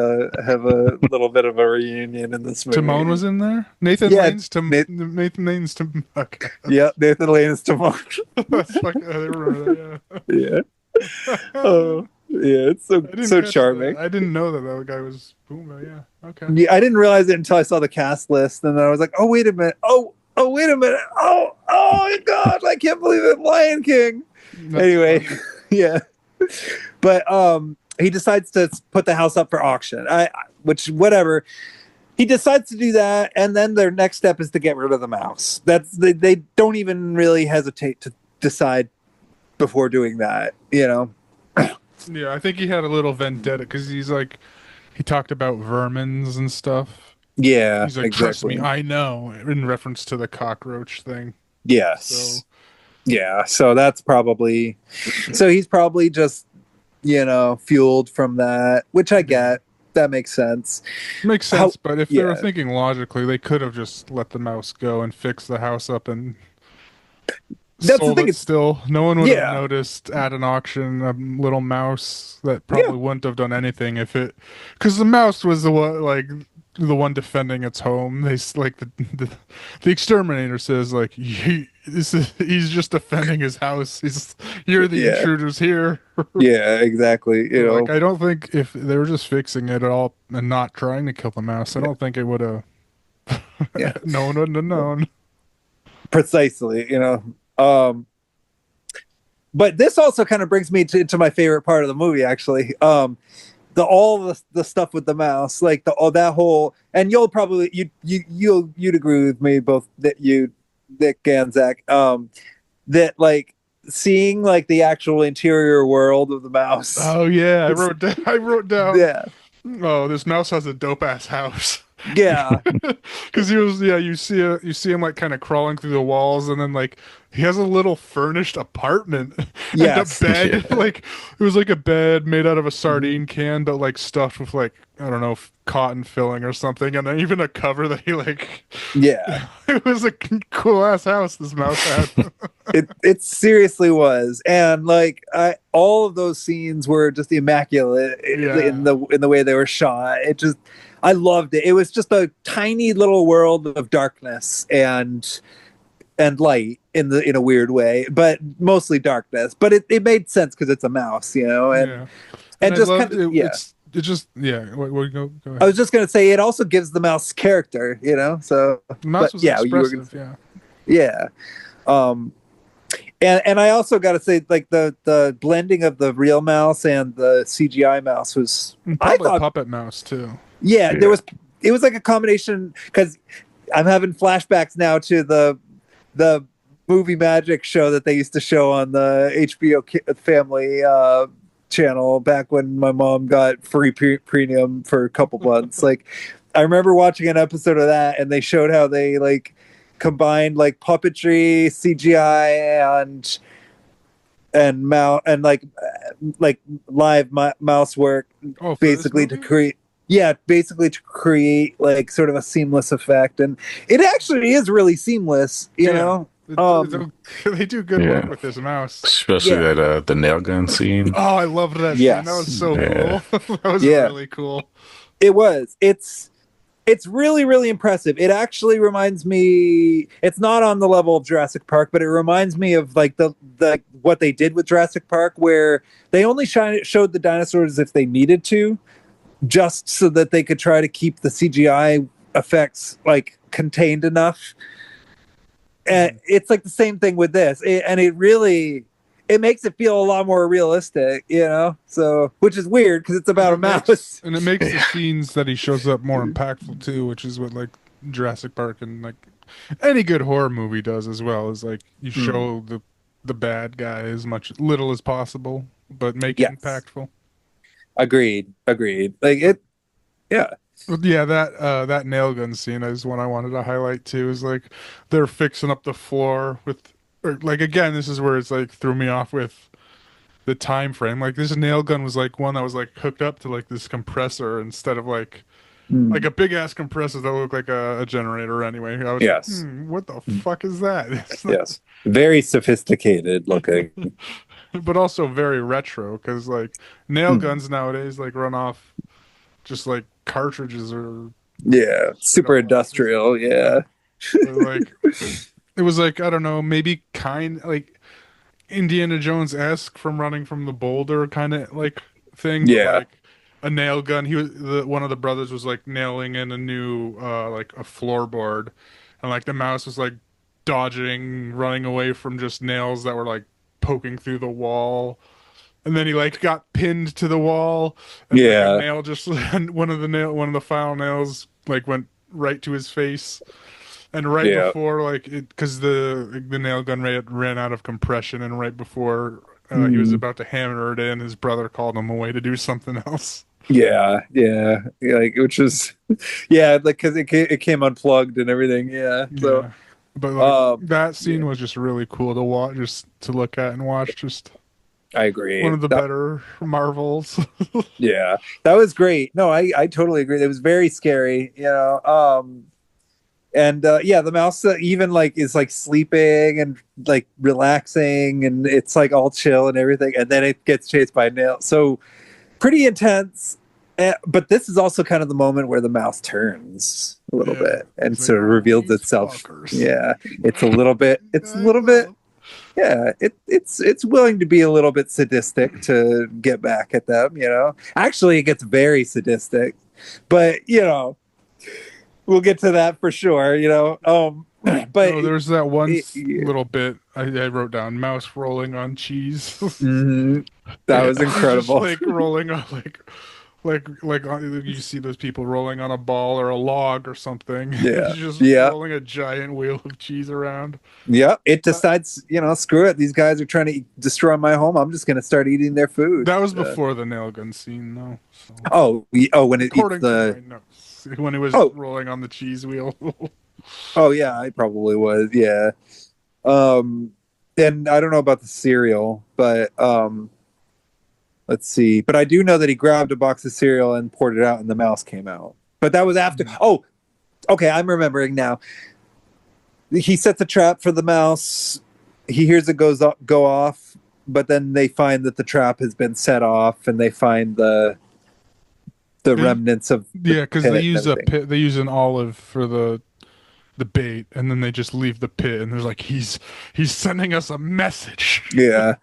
a little bit of a reunion in this movie. Timon was in there? Nathan Yeah, Lane's Nathan Lane's okay. Yeah, Nathan Lane is Timon. That's fucking, I remember that, Yeah. yeah. Oh, yeah, it's I didn't so catch charming. that. I didn't know that guy was Pumbaa, yeah. Okay. Yeah, I didn't realize it until I saw the cast list, and then I was like, "Oh, wait a minute! Oh, wait a minute! Oh, my God! I can't believe it! Lion King." That's Anyway, funny. yeah, but he decides to put the house up for auction. Which whatever. He decides to do that, and then their next step is to get rid of the mouse. They don't even really hesitate to decide before doing that. You know. Yeah, I think he had a little vendetta because he talked about vermins and stuff. Yeah, He's like, trust me, I know, in reference to the cockroach thing. Yes. So Yeah, so that's probably so he's probably just fueled from that, which I get. That makes sense. makes sense, but if they were yeah. thinking logically, they could have just let the mouse go and fixed the house up and That's the sold thing, it it's- still. No one would Yeah. have noticed at an auction a little mouse that probably wouldn't have done anything if it, because the mouse was the one defending its home. The exterminator says he's just defending his house. You're the Yeah. intruders here. Yeah, exactly. I don't think if they were just fixing it at all and not trying to kill the mouse, I don't think it would have. Yeah. No one would have known. Precisely. But this also kind of brings me to my favorite part of the movie, actually. All the stuff with the mouse, like that whole, and you'll probably you'd agree with me both that Nick and Zach, that like seeing like the actual interior world of the mouse. Oh yeah, I wrote down. Yeah, Oh, this mouse has a dope ass house. yeah, Because you see him like kind of crawling through the walls, and then like he has a little furnished apartment Yes. and a bed. Yeah. Like it was like a bed made out of a sardine can, but like stuffed with like I don't know cotton filling or something, and then even a cover that he like. yeah. It was a cool ass house this mouse had. It seriously was, and like all of those scenes were just immaculate in the way they were shot. I loved it. It was just a tiny little world of darkness and light in a weird way, but mostly darkness. But it made sense because it's a mouse, and Yeah. and I just loved kind of It just Go ahead. I was just gonna say it also gives the mouse character, So The mouse but was yeah, you were expressive. yeah. And I also got to say, like the blending of the real mouse and the CGI mouse was, I Probably thought, puppet mouse too. yeah, Yeah. it was like a combination because I'm having flashbacks now to the movie magic show that they used to show on the HBO Family channel back when my mom got free premium for a couple months. Like, I remember watching an episode of that, and they showed how they like combined like puppetry, CGI, and mouse and like live mouse work, Oh, for basically this to movie? create like sort of a seamless effect, and it actually is really seamless, Yeah. Um, They do good Yeah. work with this mouse. Especially Yeah. that the nail gun scene. Oh, I loved that Yes. scene. That was so Yeah. cool. That was Yeah. really cool. It was. It's really, really impressive. It actually reminds me. It's not on the level of Jurassic Park, but it reminds me of like the what they did with Jurassic Park, where they only showed the dinosaurs if they needed to, just so that they could try to keep the CGI effects like contained enough. And it's like the same thing with this, it makes it feel a lot more realistic, So, which is weird because it's about a mouse. And it makes the scenes that he shows up more impactful too, which is what like Jurassic Park and like any good horror movie does as well, is like you show the bad guy as little as possible, but make it Yes. impactful. Agreed. Like it. Yeah. Yeah, that nail gun scene is one I wanted to highlight too. Is like they're fixing up the floor with, or like again, this is where it's like threw me off with the time frame. Like this nail gun was like one that was like hooked up to like this compressor instead of like Mm. a big ass compressor that looked like a generator anyway. I was like, Yes. what the fuck is that? It's not, Yes. Very sophisticated looking. but also very retro because like nail Mm. guns nowadays like run off just like cartridges or Yeah. you Super know industrial. Yeah. but, like it was like I don't know maybe kind like Indiana Jones-esque from running from the boulder kind of like thing, but Yeah. like a nail gun. He was one of the brothers was like nailing in a new like a floorboard, and like the mouse was like dodging, running away from just nails that were like poking through the wall. And then he like got pinned to the wall, and like a Yeah. nail just and one of the final nails like went right to his face. And right Yeah. before, like, because the nail gun ran out of compression, and right before he was Mm. about to hammer it in, his brother called him away to do something else. Yeah. Yeah. Like which is, yeah, like because it came unplugged and everything. Yeah. So, Yeah, but like um, that yeah, scene was just really cool to watch, just to look at and watch. Just I one agree. of the That, better Marvels. yeah, that was great. No, I totally agree. It was very scary. And yeah, the mouse even like is like sleeping and like relaxing, and it's like all chill and everything, and then it gets chased by a nail. So pretty intense. But this is also kind of the moment where the mouse turns a little Yeah, bit and it's like, sort of oh, reveals these itself. fuckers. Yeah, it's a little bit. It's a little bit. Yeah, it's willing to be a little bit sadistic to get back at them. Actually, it gets very sadistic, but we'll get to that for sure. But Oh, there's that one yeah. little bit I wrote down: mouse rolling on cheese. Mhm. That was He's just incredible. like rolling on you see those people rolling on a ball or a log or something. Yeah, He's just yeah, rolling a giant wheel of cheese around. yeah. It Uh, decides, screw it. These guys are trying to destroy my home. I'm just gonna start eating their food. that was before the nail gun scene, though. So, When it eats according to the my notes, when it was oh rolling on the cheese wheel. oh yeah, I probably was, yeah. Um, and I don't know about the cereal, but let's see. But I do know that he grabbed a box of cereal and poured it out, and the mouse came out. But that was after. Oh, okay, I'm remembering now. He sets a trap for the mouse. He hears it go off, but then they find that the trap has been set off, and they find the They, remnants of the yeah, because pit they and use a everything. pit. They use an olive for the bait, and then they just leave the pit, and there's like he's sending us a message. Yeah,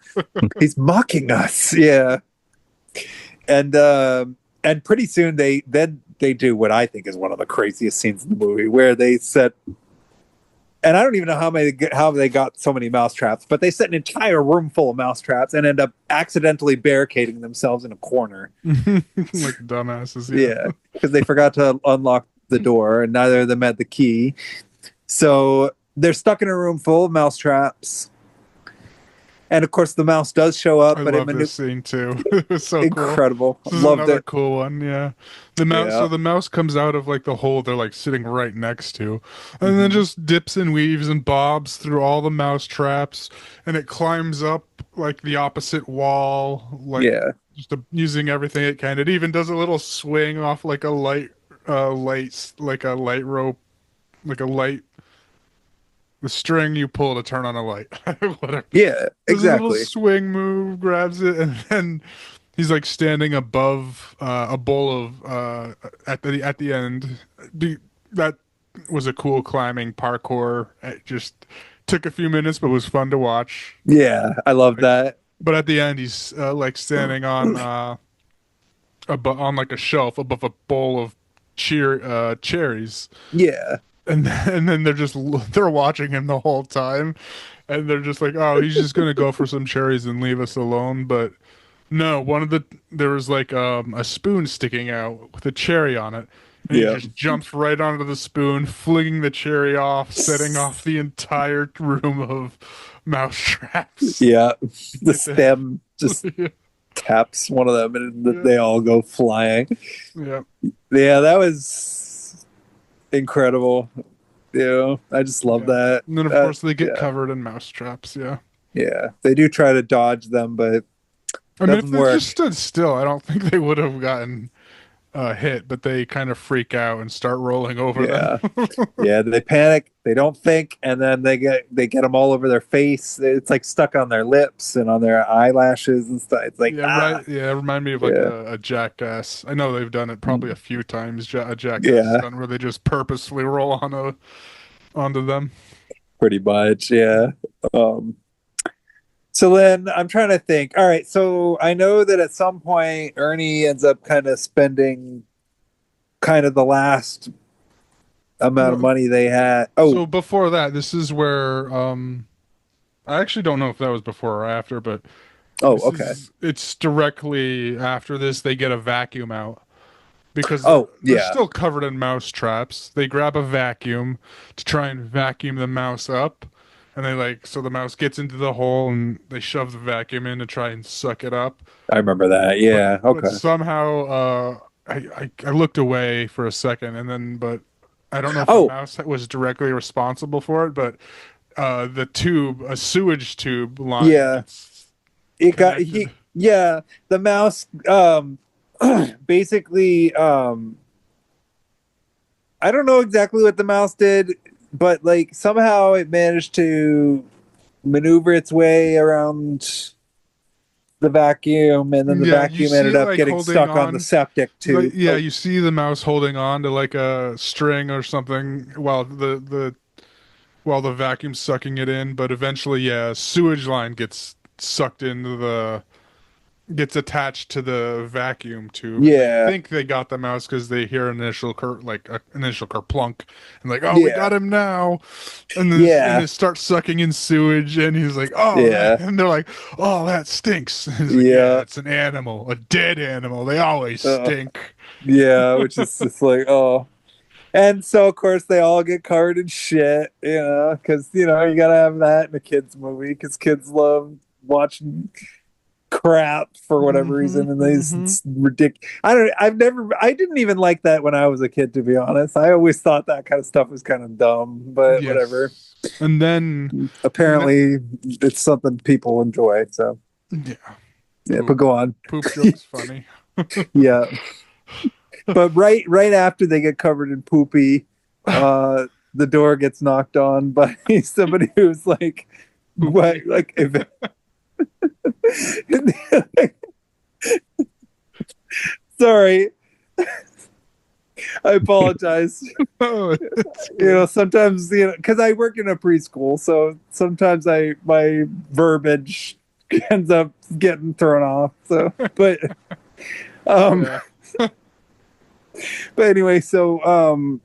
he's mocking us. Yeah, and pretty soon they do what I think is one of the craziest scenes in the movie, where they set. And I don't even know how they got so many mouse traps, but they set an entire room full of mouse traps and end up accidentally barricading themselves in a corner. Like dumbasses, yeah. Yeah, because they forgot to unlock the door, and neither of them had the key. So they're stuck in a room full of mouse traps. And of course, the mouse does show up, I but love this scene too. It was so cool. incredible. This is Loved another it. cool one, yeah. The mouse, Yeah. so the mouse comes out of like the hole they're like sitting right next to, and then Mhm. just dips and weaves and bobs through all the mouse traps, and it climbs up like the opposite wall, like Yeah. just using everything it can. It even does a little swing off like a like a light rope, like a light, the string you pull to turn on a light, whatever. Yeah. Does a little Exactly. swing move, grabs it, and then he's like standing above a bowl of at the end. That was a cool climbing parkour. It just took a few minutes, but was fun to watch. Yeah. I love Like, that. but at the end, he's like standing on on like a shelf above a bowl of cherries, Yeah. and then they're watching him the whole time, and they're just like, oh, he's just gonna go for some cherries and leave us alone. But no, there was like a spoon sticking out with a cherry on it, and he Yeah. just jumps right onto the spoon, flinging the cherry off, setting off the entire room of mouse traps. Yeah. The stem just taps one of them, and they all go flying. Yeah. Yeah, that was incredible. I just love that. And then of course they get yeah. covered in mouse traps. Yeah. Yeah, they do try to dodge them, but I mean, if doesn't they work. just stood still, I don't think they would have gotten hit, but they kind of freak out and start rolling over Yeah. them. Yeah, they panic, they don't think, and then they get them all over their face. It's like stuck on their lips and on their eyelashes and stuff. It's like right. Yeah, remind me of like Yeah. a jackass. I know they've done it probably a few times. A jackass Yeah. stunt where they just purposefully roll onto them. pretty much. Yeah. Um, so then I'm trying to think. All right, so I know that at some point Ernie ends up kind of spending kind of the last amount of money they had. Oh, So before that, this is where I actually don't know if that was before or after, but okay. it's directly after this they get a vacuum out because Oh, they're yeah. still covered in mouse traps. They grab a vacuum to try and vacuum the mouse up, and so the mouse gets into the hole and they shove the vacuum in to try and suck it up. I remember that. Yeah. But Okay. somehow I looked away for a second but I don't know if the Oh, mouse was directly responsible for it, but the tube, a sewage tube line yeah. gets It got connected. yeah, the mouse basically I don't know exactly what the mouse did, but like somehow it managed to maneuver its way around the vacuum, and then the Yeah, you vacuum see ended it up like getting holding stuck on the on. septic tube. Yeah, you see the mouse holding on to like a string or something while the vacuum's sucking it in, but eventually, yeah, a sewage line gets attached to the vacuum tube. They Yeah. think they got the mouse because they hear initial kerplunk, and like, oh, we Yeah. got him now, and then Yeah. it starts sucking in sewage, and he's like, oh, Yeah. and they're like, oh, that stinks. And he's like, Yeah. yeah, it's an animal, a dead animal. They always stink. Yeah, which is just like, oh. And so, of course, they all get covered in shit, because, you gotta have that in a kid's movie, because kids love watching crap for whatever reason. And it's ridiculous. I didn't even like that when I was a kid, to be honest. I always thought that kind of stuff was kind of dumb, but Yes. whatever. And then Apparently, it's something people enjoy, so. yeah, Yeah, but go on. poop joke's funny. Yeah. But right after they get covered in poopy, the door gets knocked on by somebody who's like, what, like, sorry, I apologize. Oh, Sometimes because I work in a preschool, so sometimes my verbiage ends up getting thrown off. So, but yeah. but anyway, so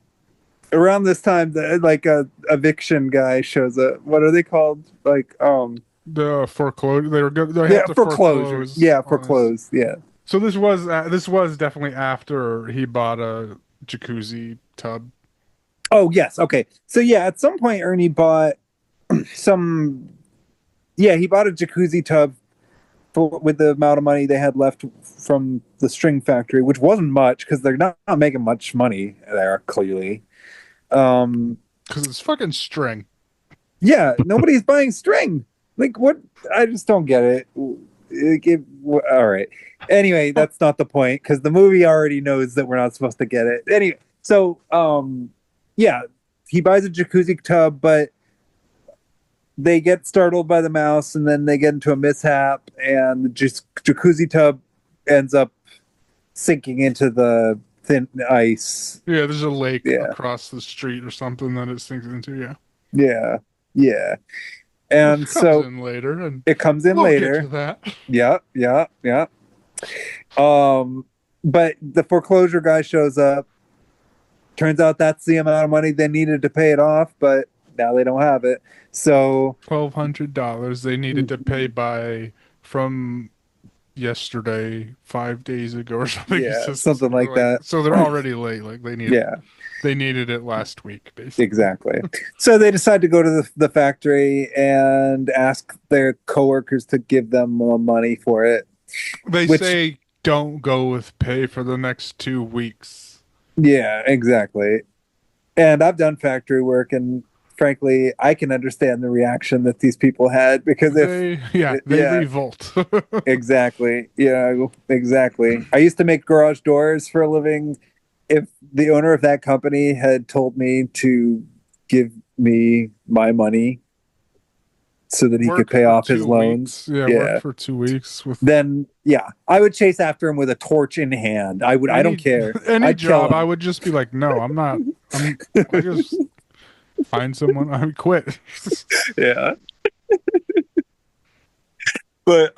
around this time, like a eviction guy shows up. What are they called? Like The foreclosure. They have yeah, to foreclosure. foreclose. Yeah, on this. foreclose. Yeah. So this was definitely after he bought a jacuzzi tub. Oh yes. Okay. So yeah, at some point Ernie bought some. Yeah, he bought a jacuzzi tub with the amount of money they had left from the string factory, which wasn't much because they're not making much money there, clearly. Because it's fucking string. Yeah, nobody's buying string. Like, what? I just don't get it. All right. Anyway, that's not the point because the movie already knows that we're not supposed to get it. Anyway, so yeah, he buys a jacuzzi tub, but they get startled by the mouse, and then they get into a mishap, and the jacuzzi tub ends up sinking into the thin ice. Yeah, there's a lake across the street or something that it sinks into. Yeah. Yeah, yeah. And It comes so in later, and it comes in we'll later. get to that. Yeah. But the foreclosure guy shows up. Turns out that's the amount of money they needed to pay it off, but now they don't have it. So $1,200 they needed to pay from yesterday, 5 days ago or something. yeah, something like that. So they're already late. Like they needed it last week, basically. Exactly. So they decide to go to the factory and ask their coworkers to give them more money for it. They Which- say don't go with pay for the next 2 weeks. Yeah, exactly. And I've done factory work, and frankly, I can understand the reaction that these people had because They yeah, revolt. exactly. Yeah, exactly. I used to make garage doors for a living. If the owner of that company had told me to give me my money so that he could Work pay for off his 2 loans, weeks. Yeah, work for 2 weeks with then yeah, I would chase after him with a torch in hand. I would. I don't care. Any I'd kill job, him. I would just be like, no, I'm not. I just find someone. I would quit. Yeah. But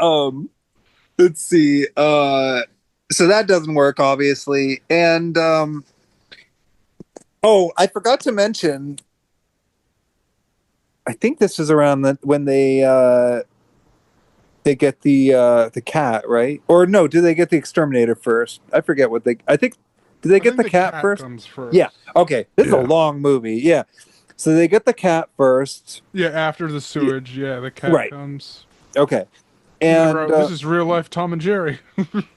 let's see. So that doesn't work, obviously. And oh, I forgot to mention, I think this is around when they get the cat, right? Or no, do they get the exterminator first? I forget what they I think do they I get think the cat first? comes first. Yeah. Okay. This is a Yeah. long movie. Yeah. So they get the cat first. Yeah, after the sewage. Yeah, the cat Right. comes. Okay. And This is real life Tom and Jerry.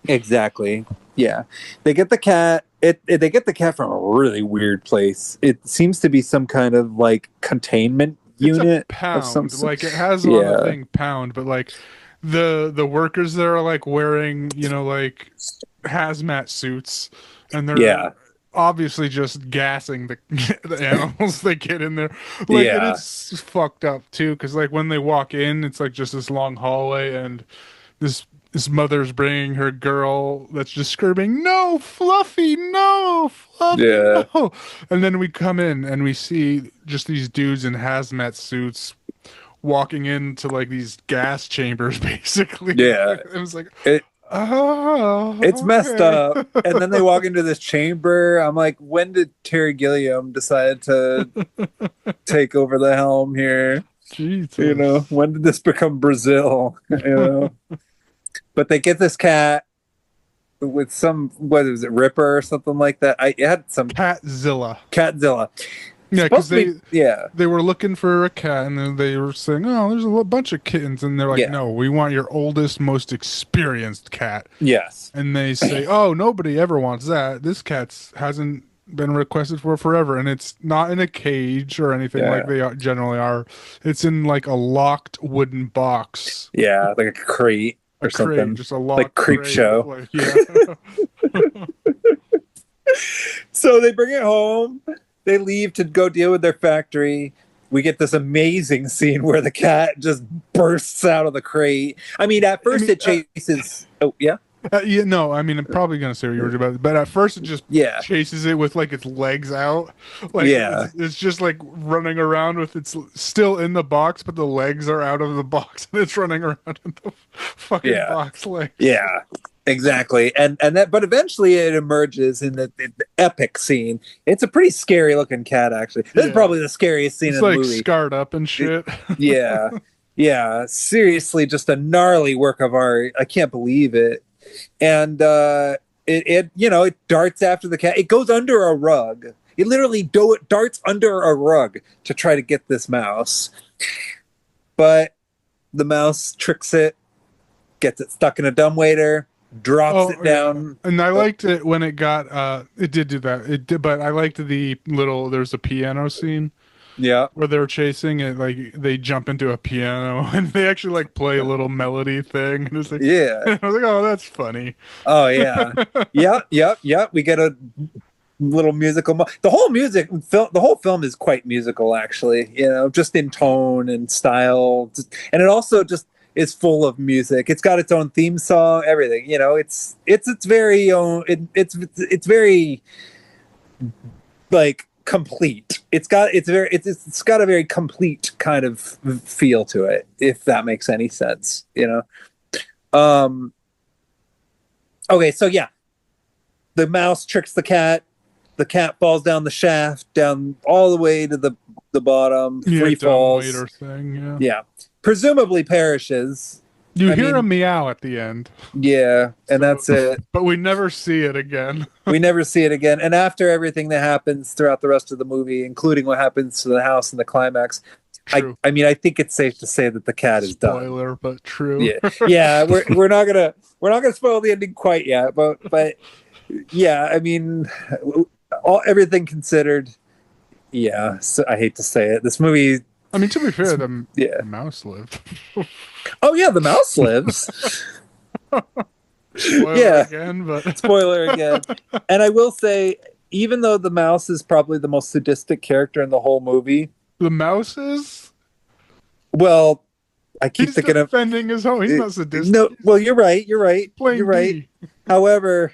exactly. Yeah. They get the cat. They get the cat from a really weird place. It seems to be some kind of like containment It's a unit pound. of some sort. Like it has on Yeah. the thing pound, but like the workers there are like wearing, like hazmat suits, and they're Yeah. obviously just gassing the the animals they get in there. Like and Yeah. it's fucked up too, because like when they walk in, it's like just this long hallway, and this mother's bringing her girl that's just screaming, "No, Fluffy, no, Fluffy, Yeah. no!" And then we come in and we see just these dudes in hazmat suits walking into like these gas chambers, basically. Yeah. It was like, It oh, it's messed okay. up. And then they walk into this chamber. I'm like, when did Terry Gilliam decide to take over the helm here? Jesus. When did this become Brazil? But they get this cat with some, what is it, Ripper or something like that. I had some Catzilla. Catzilla. Yeah, because Supposed to be- yeah, they were looking for a cat, and then they were saying, "Oh, there's a bunch of kittens," and they're like, Yeah. "No, we want your oldest, most experienced cat." yes, And they say, "Oh, nobody ever wants that. This cat's hasn't been requested for forever, and it's not in a cage or anything Yeah. like they generally are. It's in like a locked wooden box, yeah, like a crate a or crate, something. just a locked Like Creep crate, Show. like, yeah." So they bring it home. They leave to go deal with their factory. We get this amazing scene where the cat just bursts out of the crate. I mean, at first it chases. Oh yeah, Yeah, no, I mean, I'm probably gonna say what you were about, but at first it just yeah, chases it with like its legs out, like Yeah. it's just like running around with its still in the box, but the legs are out of the box, and it's running around in the fucking Yeah. box legs. yeah, exactly. And that, but eventually it emerges in the epic scene. It's a pretty scary looking cat, actually. This is Yeah. probably the scariest scene It's in the like movie. scarred up and shit. Yeah, yeah, seriously, just a gnarly work of art. I can't believe it. And it darts after the cat. It goes under a rug. It literally darts under a rug to try to get this mouse. But the mouse tricks it, gets it stuck in a dumbwaiter, drops it down. Yeah. And I liked it when it got it did do that. It did, but I liked there's a piano scene Yeah. where they're chasing it, like they jump into a piano and they actually like play a little melody thing, and it's like, Yeah. I was like, oh, that's funny. Oh yeah. Yep. We get a little musical. The whole film is quite musical, actually. Just in tone and style, and it also just is full of music. It's got its own theme song, everything. It's very own. It's very like complete. It's got a very complete kind of feel to it, if that makes any sense. Okay, so yeah, the mouse tricks the cat. The cat falls down the shaft, down all the way to the bottom. Free falls. Dumbwaiter thing, yeah. Yeah, presumably perishes. You I hear mean- a meow at the end, Yeah, and that's it. but we never see it again. We never see it again. And after everything that happens throughout the rest of the movie, including what happens to the house in the climax, True. I mean, I think it's safe to say that the cat is done. Spoiler, but true. Yeah. We're not gonna spoil the ending quite yet, but yeah, I mean, everything considered, yeah. So I hate to say it. This movie. I mean, to be fair, the Yeah. mouse lived. Oh yeah, the mouse lives. Spoiler Yeah. again, but Spoiler again. And I will say, even though the mouse is probably the most sadistic character in the whole movie, the mouse is. well, I keep He's thinking of defending his home. He's not sadistic. no. Well, you're right. You're right. Plain You're right. B. However,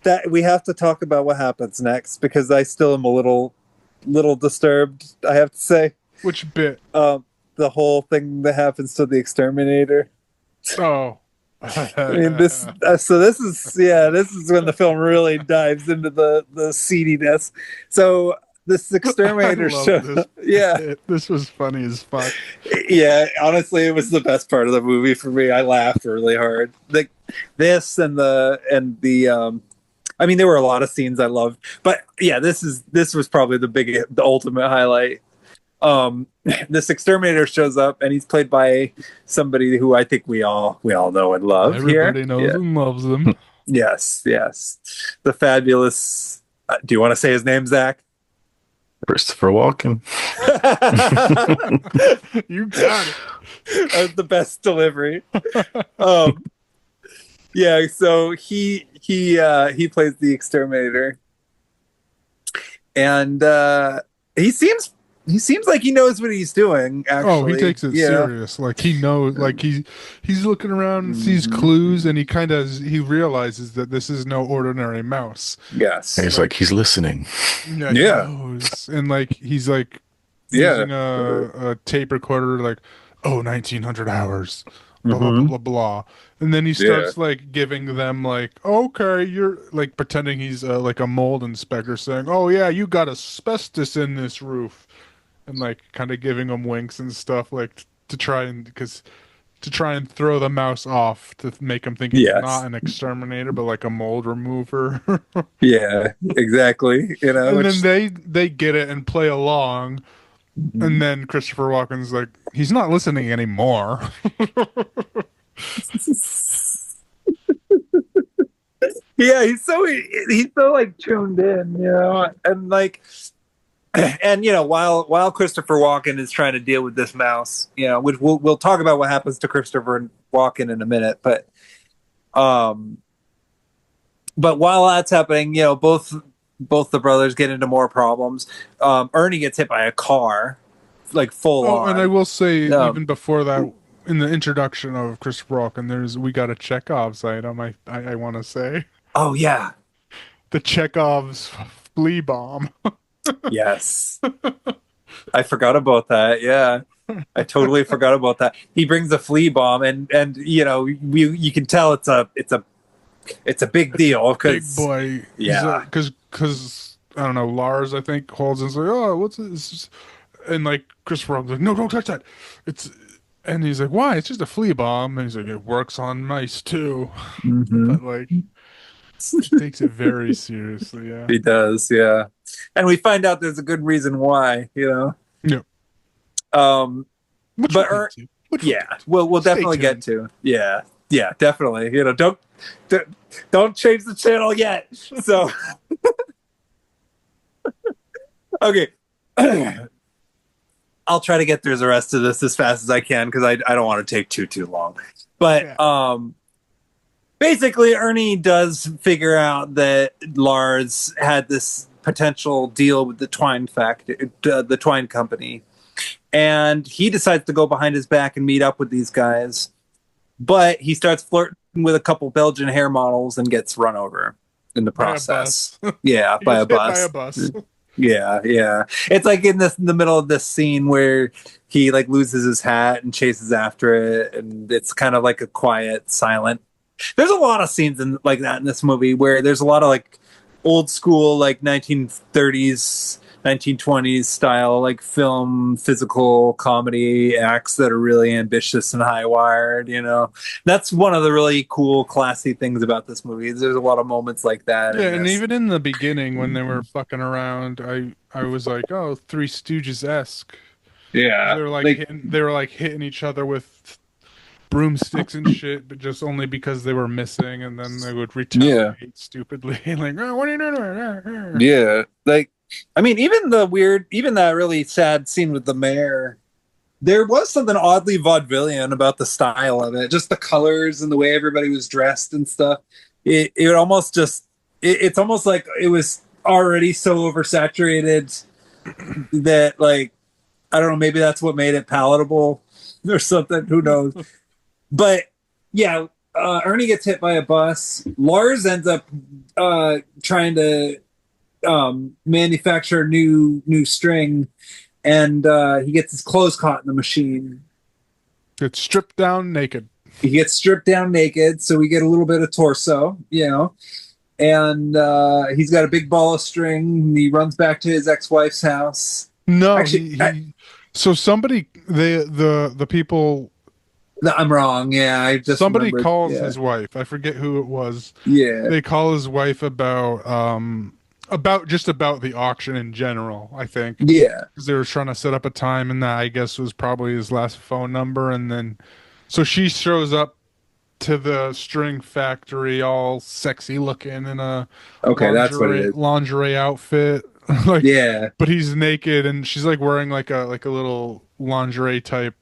that we have to talk about what happens next because I still am a little disturbed. I have to say, Which bit? the whole thing that happens to the exterminator. Oh. I mean, this is when the film really dives into the seediness. So this exterminator I love show, this yeah, bit. This was funny as fuck. yeah. Honestly, it was the best part of the movie for me. I laughed really hard. Like this and the. I mean, there were a lot of scenes I loved, but yeah, this was probably the ultimate highlight. This exterminator shows up and he's played by somebody who I think we all know and love. Everybody knows and loves him. Yes, the fabulous. Do you want to say his name, Zach? Christopher Walken. You got it. That was the best delivery. Yeah, so he plays the exterminator, and he seems like he knows what he's doing. Actually, Oh, he takes it serious. Like he knows. Like he's looking around and sees clues, and he realizes that this is no ordinary mouse. Yes, And he's listening. Yeah, he knows. And like he's like using a tape recorder. Like 1900 hours. Blah, blah, blah, blah, blah. And then he starts like giving them like, okay, you're like pretending he's like a mold inspector saying, oh yeah, you got asbestos in this roof. And like kind of giving them winks and stuff like to try and throw the mouse off to make him think he's not an exterminator, but like a mold remover. Yeah, exactly. You know, and then they get it and play along. And then Christopher Walken's like, he's not listening anymore. Yeah, he's so like tuned in, you know, and like, and you know, while Christopher Walken is trying to deal with this mouse, you know, which we'll talk about what happens to Christopher Walken in a minute, but while that's happening, you know, both the brothers get into more problems. Ernie gets hit by a car, like full on. And I will say, even before that, in the introduction of Christopher Walken, we got a Chekhov's item. I want to say. Oh yeah, the Chekhov's flea bomb. Yes, I forgot about that. Yeah, I totally forgot about that. He brings a flea bomb, and you know, you can tell it's a big deal because big boy. Yeah, because I don't know, Lars I think holds and says, oh, what's this? And like Christopher Robin's like, no, don't touch that. And he's like, why? It's just a flea bomb. And he's like, it works on mice too. But like, he takes it very seriously. Yeah, he does. Yeah, and we find out there's a good reason why. You know. Yeah. We'll definitely get to. Yeah, definitely. You know, don't change the channel yet. So, okay. I'll try to get through the rest of this as fast as I can because I don't want to take too long. But basically, Ernie does figure out that Lars had this potential deal with the Twine the Twine Company, and he decides to go behind his back and meet up with these guys. But he starts flirting with a couple Belgian hair models and gets run over in the process. Yeah, by a bus. Yeah. It's like in the middle of this scene where he like loses his hat and chases after it, and it's kind of like a quiet, silent. There's a lot of scenes like that in this movie where there's a lot of like old school, like 1930s, 1920s style, like film, physical comedy acts that are really ambitious and high wired. You know, that's one of the really cool, classy things about this movie. There's a lot of moments like that. Yeah, and even in the beginning when they were fucking around, I was like, oh, Three Stooges-esque. Yeah. They were like hitting each other with broomsticks and shit, but just only because they were missing, and then they would retaliate stupidly, like, "Oh, what are you doing?" Yeah. Like, I mean, even that really sad scene with the mayor, there was something oddly vaudevillian about the style of it, just the colors and the way everybody was dressed and stuff. It almost just, it's almost like it was already so oversaturated that, like, I don't know, maybe that's what made it palatable or something. Who knows? But yeah, Ernie gets hit by a bus. Lars ends up trying to manufacture new string, and he gets his clothes caught in the machine. It's stripped down naked. He gets stripped down naked, so we get a little bit of torso, and he's got a big ball of string. And he runs back to his ex-wife's house. No, Actually, so somebody, the people. I'm wrong. Yeah, I just somebody remembered. calls Yeah. his wife. I forget who it was. Yeah, They call his wife about the auction in general, I think. yeah, Because they were trying to set up a time, and that, I guess, was probably his last phone number. And then, so she shows up to the string factory all sexy looking in a okay, that's what it is. lingerie outfit. Like, Yeah, but he's naked, and she's like wearing like a little lingerie type.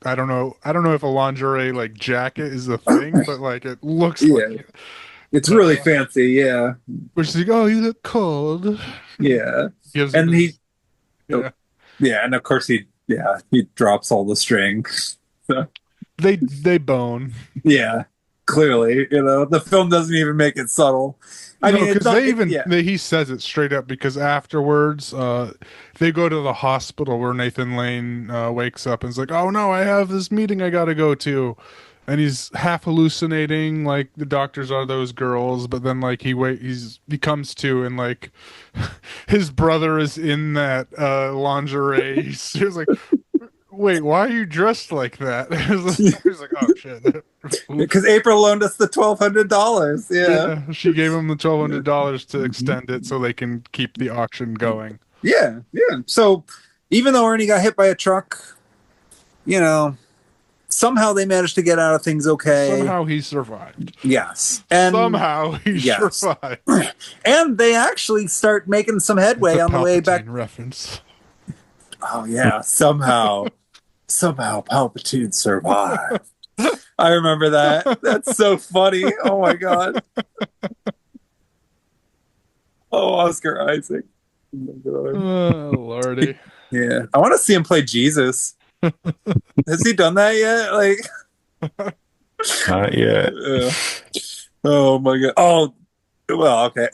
I don't know if a lingerie like jacket is a thing, but like it looks yeah, like it. it's really fancy. Yeah, But she's like, "Oh, you look cold." yeah, Gives and him he, his- yeah. yeah, and of course he drops all the string. So, They bone. yeah, clearly, the film doesn't even make it subtle. I mean, it's because not, they even yeah, he says it straight up, because afterwards they go to the hospital where Nathan Lane wakes up and is like, "Oh no, I have this meeting I gotta go to," and he's half hallucinating like the doctors are those girls, but then like he comes to, and like his brother is in that lingerie. He's like, "Wait, why are you dressed like that?" He's like, "Oh shit." because April loaned us the $1,200. Yeah, Yeah, she gave him the $1,200 to extend it so they can keep the auction going. yeah, yeah. So even though Ernie got hit by a truck, somehow they managed to get out of things okay. Somehow he survived. Yes, and Somehow he yes. survived. and they actually start making some headway on the way back. Reference. Oh yeah, somehow Palpatine survived. I remember that. That's so funny. Oh my god. Oh, Oscar Isaac. Oh my god. Oh lordy. Yeah, I want to see him play Jesus. Has he done that yet? Like, Not yet. oh my god. Oh, well, okay.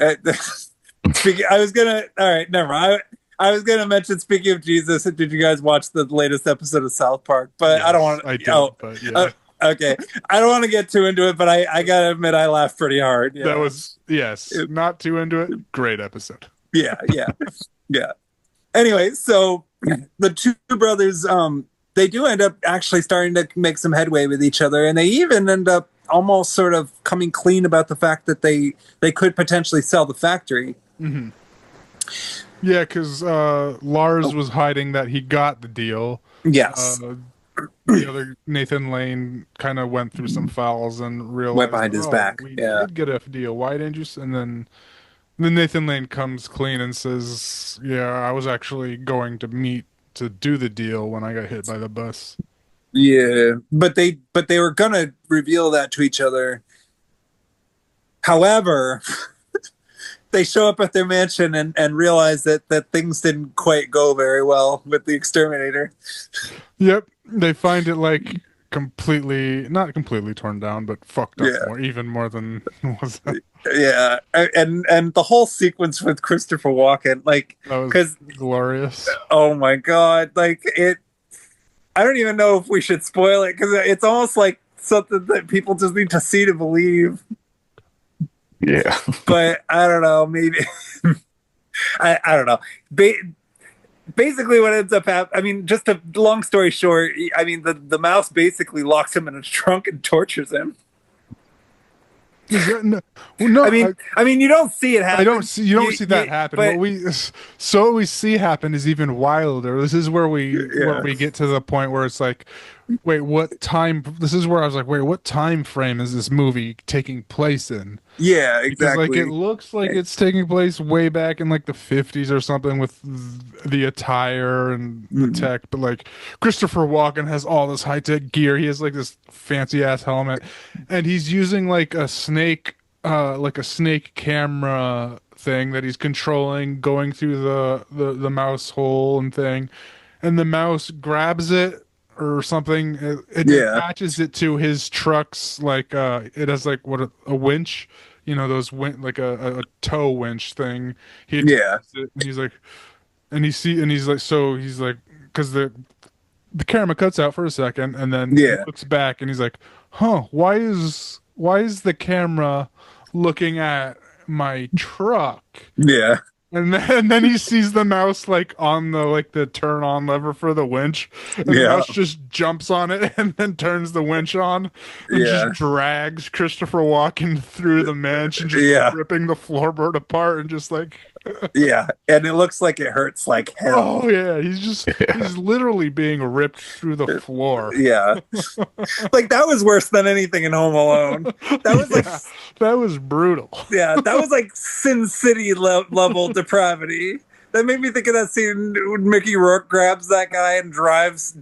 Speaking, I was gonna. All right, never mind. I was gonna mention. Speaking of Jesus, did you guys watch the latest episode of South Park? But Yes, I don't want. I did, but yeah. Okay, I don't want to get too into it, but I gotta admit I laughed pretty hard. Yeah. That was not too into it. Great episode. Yeah. Anyway, so the two brothers, they do end up actually starting to make some headway with each other, and they even end up almost sort of coming clean about the fact that they could potentially sell the factory. Mm-hmm. Yeah, because Lars was hiding that he got the deal. Yes. The other Nathan Lane kind of went through some files and realized, went behind his back. We Yeah. did get a deal. Why didn't you? And then Nathan Lane comes clean and says, "Yeah, I was actually going to meet to do the deal when I got hit by the bus." Yeah, but they were gonna reveal that to each other. However, they show up at their mansion and realize that things didn't quite go very well with the exterminator. Yep, they find it like not completely torn down, but fucked up even more than was. Yeah, and the whole sequence with Christopher Walken, like, That was because glorious. oh my god, like it. I don't even know if we should spoil it because it's almost like something that people just need to see to believe. Yeah. But I don't know, maybe I don't know. Basically, what ends up happening, I mean, just a long story short, I mean, the mouse basically locks him in a trunk and tortures him. Is that, no, well, no, I mean, you don't see it happen. I don't see you don't see that happen. but- What we see happen is even wilder. This is where Yeah. we get to the point where it's like, wait, what time? This is where I was like, wait, what time frame is this movie taking place in? Yeah, Because exactly. like it looks like it's taking place way back in like the 50s or something with the attire and the tech, but like Christopher Walken has all this high-tech gear. He has like this fancy ass helmet, and he's using like a snake camera thing that he's controlling going through the mouse hole and thing, and the mouse grabs it or something. It attaches it to his truck's like it has like a winch, those like a tow winch thing. He attaches it, and he's like, because the camera cuts out for a second, and then he looks back, and he's like, huh, why is the camera looking at my truck? Yeah. And then he sees the mouse like on the turn on lever for the winch, and the mouse just jumps on it and then turns the winch on and just drags Christopher Walken through the mansion, just ripping the floorboard apart and just like and it looks like it hurts like hell. oh yeah, he's literally being ripped through the floor. Like that was worse than anything in Home Alone. That was like that was brutal. that was like Sin City level depravity. That made me think of that scene when Mickey Rourke grabs that guy and drags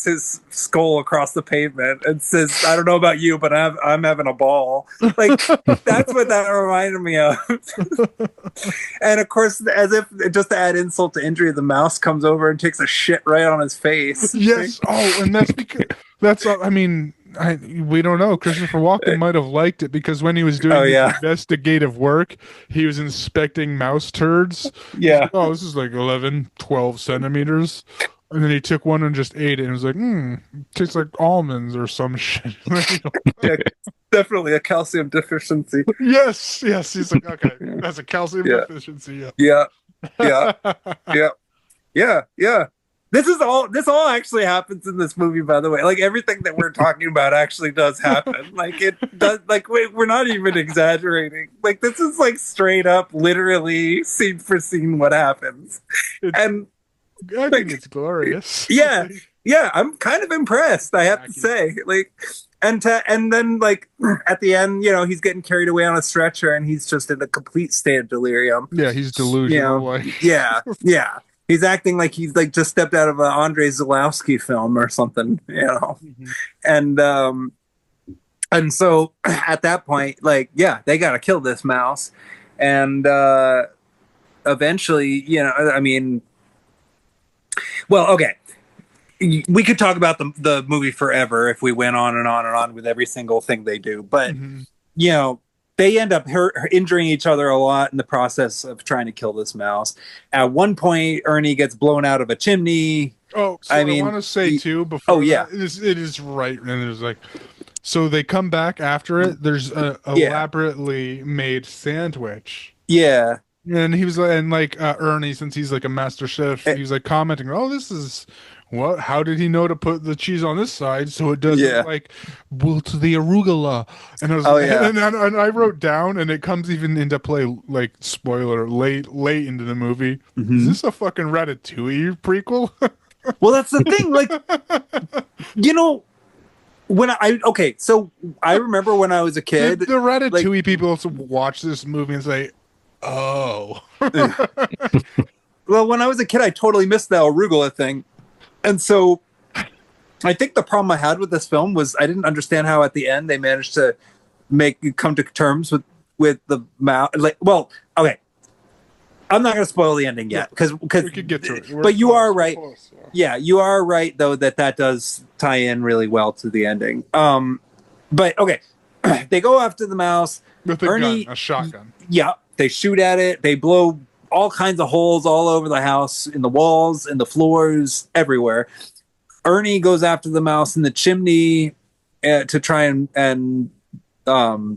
his skull across the pavement and says, "I don't know about you, but I'm having a ball." Like that's what that reminded me of. And of course, as if just to add insult to injury, the mouse comes over and takes a shit right on his face. Yes. Oh, and that's because I mean. We don't know. Christopher Walken might have liked it because when he was doing investigative work, he was inspecting mouse turds. Yeah. Oh, this is like 11, 12 centimeters. And then he took one and just ate it and was like, tastes like almonds or some shit. Definitely a calcium deficiency. Yes. He's like, okay, that's a calcium deficiency. Yeah. This all actually happens in this movie, by the way. Like everything that we're talking about actually does happen. Like it does. Like we're not even exaggerating. Like this is like straight up, literally scene for scene what happens. I think it's glorious. Yeah. I'm kind of impressed. I have to say, like, and then like at the end, he's getting carried away on a stretcher, and he's just in a complete state of delirium. Yeah, he's delusional. Yeah. He's acting like he's like just stepped out of an Andrei Zulawski film or something, And so at that point, like, they got to kill this mouse, and eventually, I mean, well, okay, we could talk about the movie forever if we went on and on and on with every single thing they do, but they end up injuring each other a lot in the process of trying to kill this mouse. At one point, Ernie gets blown out of a chimney. Oh, so I want to say too before. It is right, and there's like, so they come back after it. There's a elaborately made sandwich. Yeah, and he was like Ernie, since he's like a master chef, he was like commenting, "Oh, this is." What? How did he know to put the cheese on this side so it doesn't like wilt the arugula? And I was and I wrote down, and it comes even into play, like spoiler, late into the movie. Is this a fucking Ratatouille prequel? Well, that's the thing. Like, so I remember when I was a kid, the Ratatouille people also watch this movie and say, "Oh." Well, when I was a kid, I totally missed the arugula thing. And so I think the problem I had with this film was I didn't understand how at the end they managed to come to terms with the mouse. Like, well, okay, I'm not going to spoil the ending yet because we could get to it. But you are right. You are right though that does tie in really well to the ending. But okay, they go after the mouse with a shotgun. Yeah, they shoot at it. They blow all kinds of holes all over the house, in the walls, in the floors, everywhere. Ernie goes after the mouse in the chimney to try and I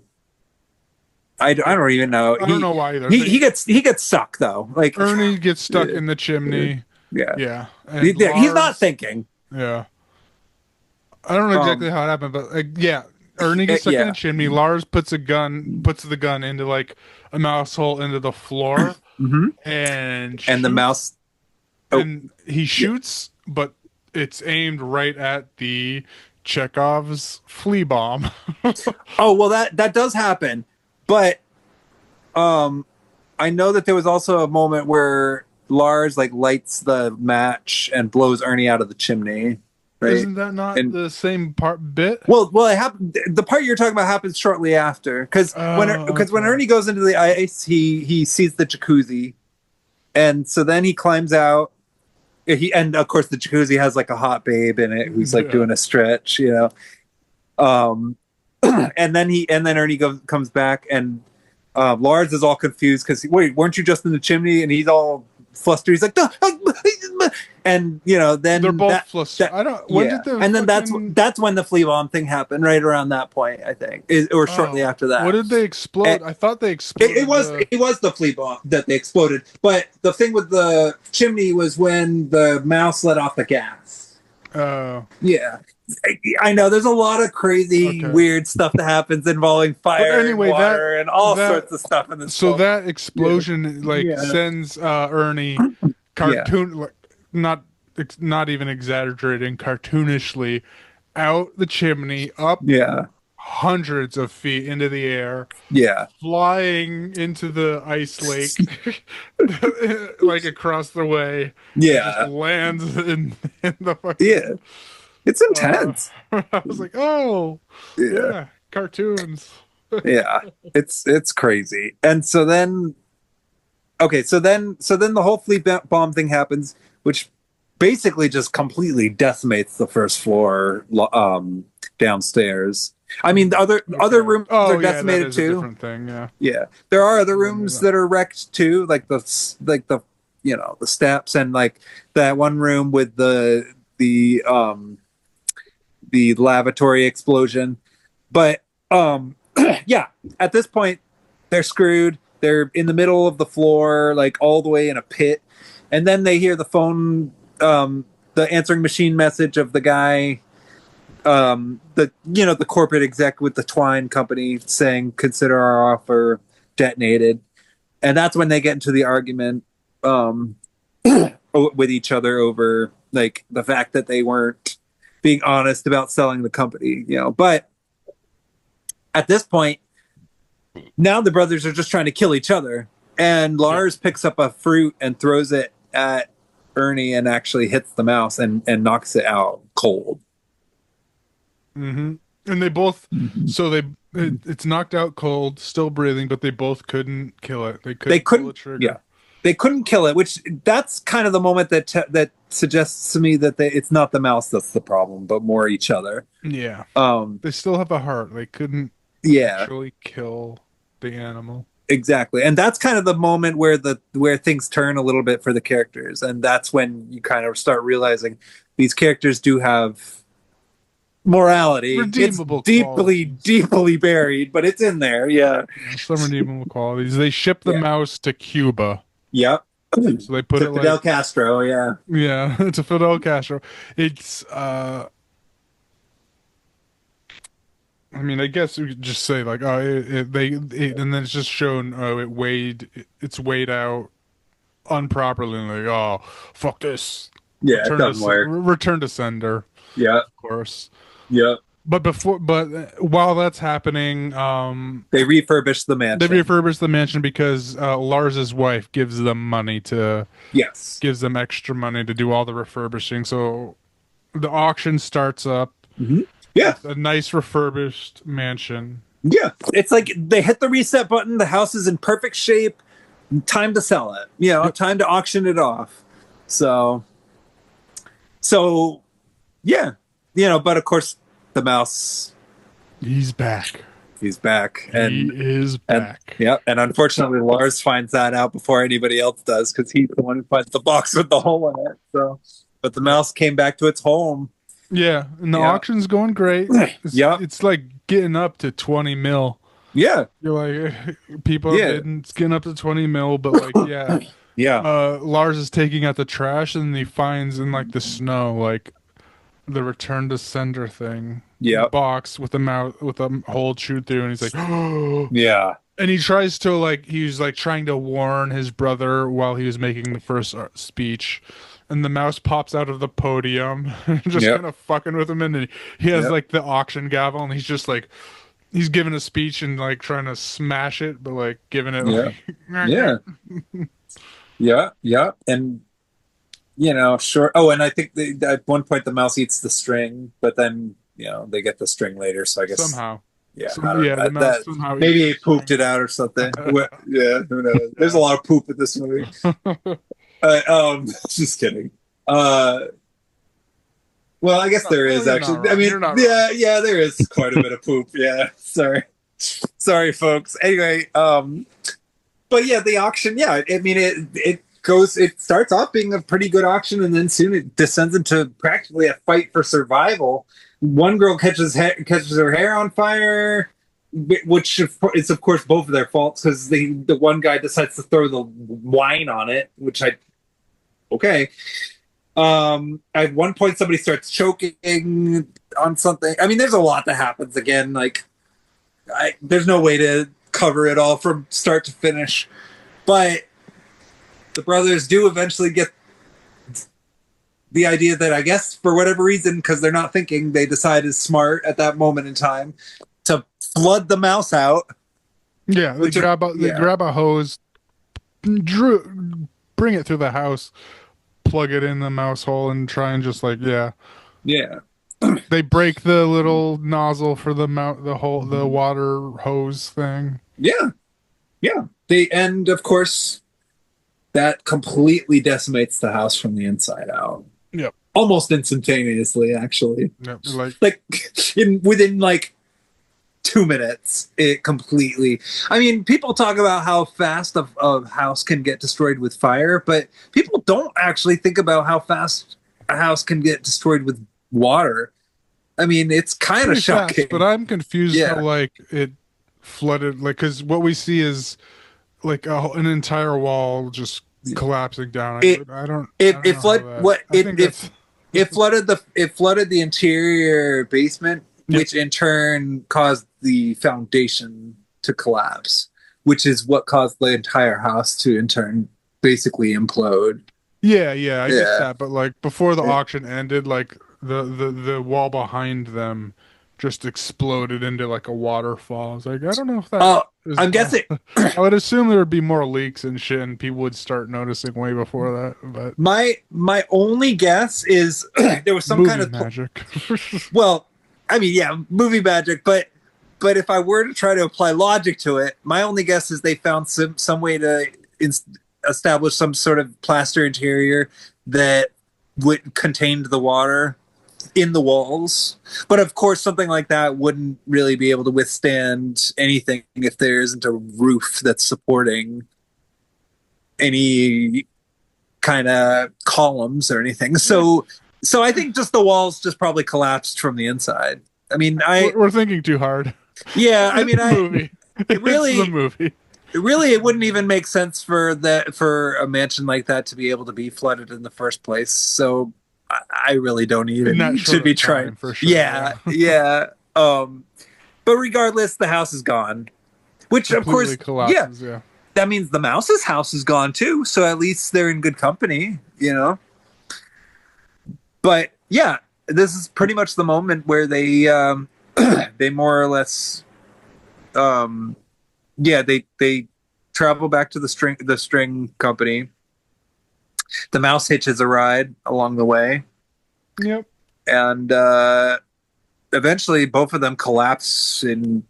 don't even know. I don't know why either. He gets stuck though. Like Ernie gets stuck in the chimney. Yeah. He's not thinking. Yeah. I don't know exactly how it happened, but Ernie gets stuck in Yeah. a chimney. Lars puts the gun into like a mouse hole into the floor Hmm. and And the shoots, mouse. Oh, and he shoots, but it's aimed right at the Chekhov's flea bomb. oh well, that does happen, but I know that there was also a moment where Lars like lights the match and blows Ernie out of the chimney. Right? Isn't that not And the same bit? well, it happened. The part you're talking about happens shortly after, because when Okay. Ernie goes into the ice, he sees the jacuzzi, and so then he climbs out. And of course the jacuzzi has like a hot babe in it who's like doing a stretch, you know. And then Ernie comes back, and Lars is all confused because wait, weren't you just in the chimney? And he's all flustered. He's like, "Duh, and you know, then They're both flustered. I don't. When did the and then fucking- that's when the flea bomb thing happened, right around that point, I think, or shortly after that. What did they explode? I thought they exploded. It was the flea bomb that they exploded, but the thing with the chimney was when the mouse let off the gas. Oh. Yeah, I know. There's a lot of crazy, weird stuff that happens involving fire, anyway, and water, and all that- sorts of stuff in this. So film. that explosion sends Ernie cartoon like not even exaggerating, cartoonishly out the chimney, up hundreds of feet into the air, flying into the ice lake, like across the way. Just lands in the fucking. It's intense. I was like, oh, yeah, cartoons. It's crazy. And so then, so then the whole flea bomb thing happens, which basically just completely decimates the first floor downstairs. I mean, the other rooms are decimated that is too. A different thing, There are other rooms that are wrecked too, like the steps, and like that one room with the lavatory explosion. But at this point they're screwed. They're in the middle of the floor, like all the way in a pit, and then they hear the phone, the answering machine message of the guy, the corporate exec with the twine company saying, "Consider our offer detonated," and that's when they get into the argument with each other over like the fact that they weren't being honest about selling the company, you know. But at this point, now the brothers are just trying to kill each other, and Lars picks up a fruit and throws it at Ernie and actually hits the mouse and knocks it out cold. Mm-hmm. And they both, it's knocked out cold, still breathing, but they both couldn't kill it. They couldn't pull the trigger. Yeah, they couldn't kill it, which that's kind of the moment that suggests to me that it's not the mouse that's the problem, but more each other. Yeah. They still have a heart. They couldn't actually kill the animal. Exactly. And that's kind of the moment where things turn a little bit for the characters, and that's when you kind of start realizing these characters do have morality. Redeemable it's deeply buried, but it's in there. Some redeemable qualities. They ship the mouse to Cuba. Yep. So they put it Fidel Castro. Yeah, it's a Fidel Castro. It's I mean, I guess we could just say like, and then it's just shown, it's weighed out improperly, and like, oh, fuck this. Yeah, it doesn't work. Return to sender. Yeah, of course. Yeah. But while that's happening, they refurbish the mansion. They refurbish the mansion because Lars's wife gives them money gives them extra money to do all the refurbishing. So the auction starts up. Mm-hmm. Yeah. A nice refurbished mansion. Yeah. It's like they hit the reset button. The house is in perfect shape. Time to sell it. You know, time to auction it off. So yeah. You know, but of course the mouse. He's back. And he is back. And unfortunately Lars finds that out before anybody else does, because he's the one who finds the box with the hole in it. So, but the mouse came back to its home. Yeah, and the auction's going great. It's like getting up to 20 mil. Yeah. You're like, people are it's getting up to 20 mil, but like, Lars is taking out the trash, and he finds in like the snow, like the return to sender thing. Yeah. box with a mouth with a hole chewed through, and he's like, Yeah. and he tries to like he's like trying to warn his brother while he was making the first speech, and the mouse pops out of the podium, just Yep. kind of fucking with him, and then he has Yep. like the auction gavel, and he's just like he's giving a speech and like trying to smash it, but like giving it Yeah. like Yeah. Yeah. Yeah. And sure. Oh, and I think at one point the mouse eats the string, but then they get the string later. So I guess somehow. yeah, The mouse somehow maybe he eats pooped it out or something. Yeah, who knows? There's a lot of poop in this movie. Just kidding. Well, I guess there is actually. I mean, yeah, there is quite a bit of poop. Yeah, sorry, folks. Anyway, but yeah, the auction. Yeah, I mean, it starts off being a pretty good auction, and then soon it descends into practically a fight for survival. One girl catches her hair on fire, which is of course both of their faults, because the one guy decides to throw the wine on it, which okay. At one point somebody starts choking on something. I mean, there's a lot that happens. Again, like there's no way to cover it all from start to finish, but the brothers do eventually get the idea that, I guess, for whatever reason, because they're not thinking, they decide is smart at that moment in time to flood the mouse out. Yeah, they grab a hose, bring it through the house, plug it in the mouse hole, and try and just like they break the little nozzle for the water hose thing. Yeah. And of course that completely decimates the house from the inside out. Yep. Almost instantaneously, actually. Yep. Like within like 2 minutes, it completely. I mean, people talk about how fast a house can get destroyed with fire, but people don't actually think about how fast a house can get destroyed with water. I mean, it's kind of shocking. But I'm confused how like it flooded, like, because what we see is like an entire wall just collapsing down. It flooded the interior basement, which in turn caused the foundation to collapse, which is what caused the entire house to in turn basically implode. I get that, but like before the auction ended, like the wall behind them just exploded into like a waterfall. I was like, I don't know if that. I'm guessing. I would assume there would be more leaks and shit, and people would start noticing way before that. But my only guess is there was some movie kind of magic. Well, I mean, yeah, movie magic, but if I were to try to apply logic to it, my only guess is they found some way to establish some sort of plaster interior that would contained the water in the walls. But of course, something like that wouldn't really be able to withstand anything if there isn't a roof that's supporting any kind of columns or anything. So I think just the walls just probably collapsed from the inside. I mean, we're thinking too hard. Yeah, I mean, it really, it wouldn't even make sense for a mansion like that to be able to be flooded in the first place. So I really don't even need to be trying. For sure, yeah. But regardless, the house is gone, which completely of course collapses, yeah. That means the mouse's house is gone too. So at least they're in good company, But yeah, this is pretty much the moment where they they more or less they travel back to the string company. The mouse hitches a ride along the way. Yep. And eventually both of them collapse in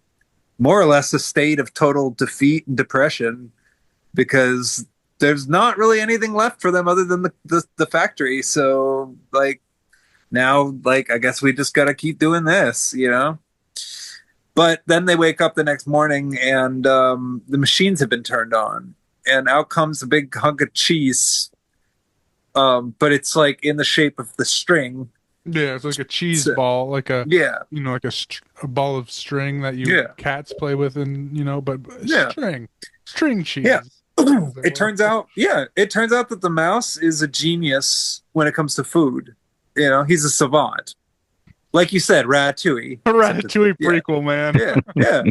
more or less a state of total defeat and depression, because there's not really anything left for them other than the factory. So now I guess we just got to keep doing this, But then they wake up the next morning and the machines have been turned on, and out comes a big hunk of cheese. But it's like in the shape of the string. Yeah, it's like a cheese ball, like a like a ball of string that cats play with, and but string cheese. Yeah, it turns out that the mouse is a genius when it comes to food. He's a savant. like you said, Ratatouille. A Except it's- Ratatouille yeah, prequel, man. yeah, yeah.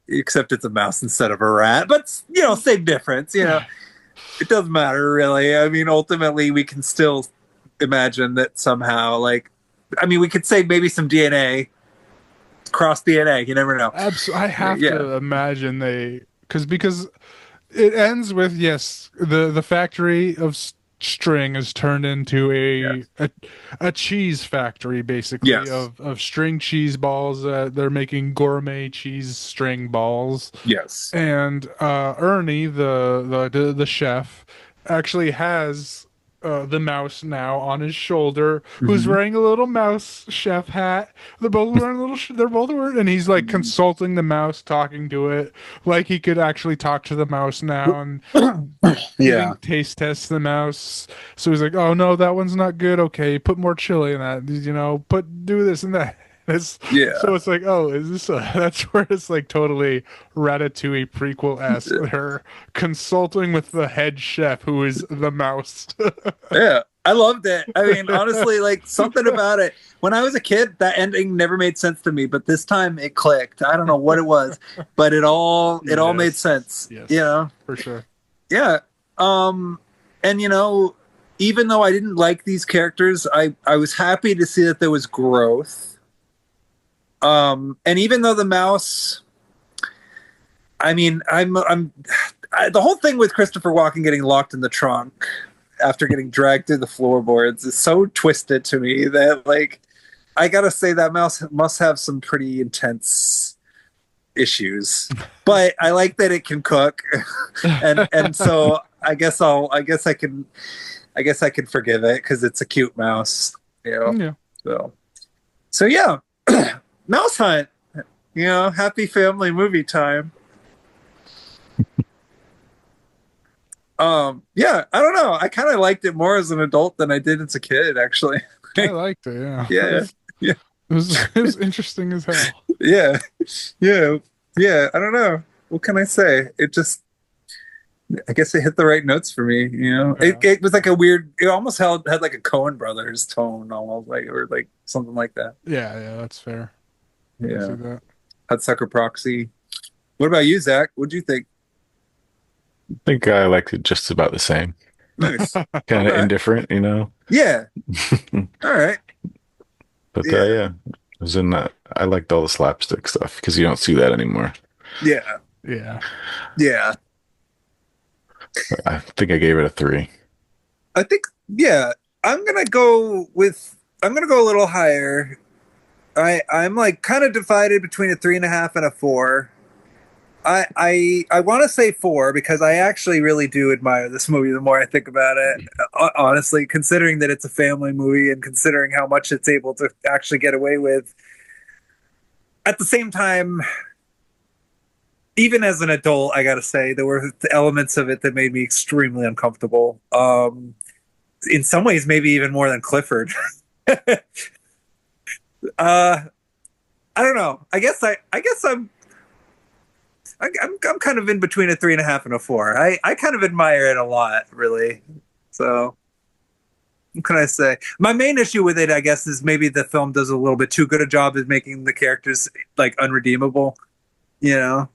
Except it's a mouse instead of a rat, but same difference. It doesn't matter really. I mean, ultimately, we can still imagine that somehow, like, I mean, we could say maybe some DNA, cross DNA. You never know. I have Yeah. to imagine because it ends with, yes, the factory of string is turned into a cheese factory, basically, Yes. of string cheese balls. They're making gourmet cheese string balls. Yes. And Ernie, the chef, actually has the mouse now on his shoulder, who's Mhm. wearing a little mouse chef hat. They're both wearing they're both wearing, and he's like consulting the mouse, talking to it, like he could actually talk to the mouse now, and Yeah. giving taste tests to the mouse. So he's like, "Oh no, that one's not good. Okay, put more chili in that. Do this and that." Yeah. So it's like, oh, is this that's where it's like totally Ratatouille prequel-esque. They're consulting with the head chef who is the mouse. Yeah. I loved it. I mean, honestly, like something about it. When I was a kid, that ending never made sense to me, but this time it clicked. I don't know what it was, but it all Yes. made sense. Yes. For sure. Yeah. And even though I didn't like these characters, I was happy to see that there was growth. And even though the mouse, I mean, the whole thing with Christopher Walken getting locked in the trunk after getting dragged through the floorboards is so twisted to me that, like, I gotta say that mouse must have some pretty intense issues. But I like that it can cook, and so I guess I can forgive it because it's a cute mouse. Yeah. So yeah. Mousehunt, happy family movie time. Yeah, I don't know. I kind of liked it more as an adult than I did as a kid, actually. I liked it. Yeah. Yeah, yeah, It was interesting as hell. yeah, yeah. I don't know. What can I say? I guess it hit the right notes for me. It was like a weird. It almost had like a Coen Brothers tone, almost or like something like that. Yeah, that's fair. I can Yeah. see that. Hudsucker Proxy. What about you, Zach? What'd you think? I think I liked it just about the same. Nice. Kind of Alright. indifferent, Yeah. All right. But Yeah. yeah, it was in that. I liked all the slapstick stuff because you don't see that anymore. Yeah. Yeah. Yeah. I think I gave it a 3. I think, yeah, I'm gonna go a little higher. I'm like kind of divided between a 3.5 and a 4. I want to say 4 because I actually really do admire this movie the more I think about it. Honestly, considering that it's a family movie and considering how much it's able to actually get away with. At the same time, even as an adult, I gotta say there were elements of it that made me extremely uncomfortable. In some ways, maybe even more than Clifford. I don't know. I guess I'm kind of in between a 3.5 and a 4. I kind of admire it a lot, really. So what can I say? My main issue with it, I guess, is maybe the film does a little bit too good a job at making the characters like unredeemable. Just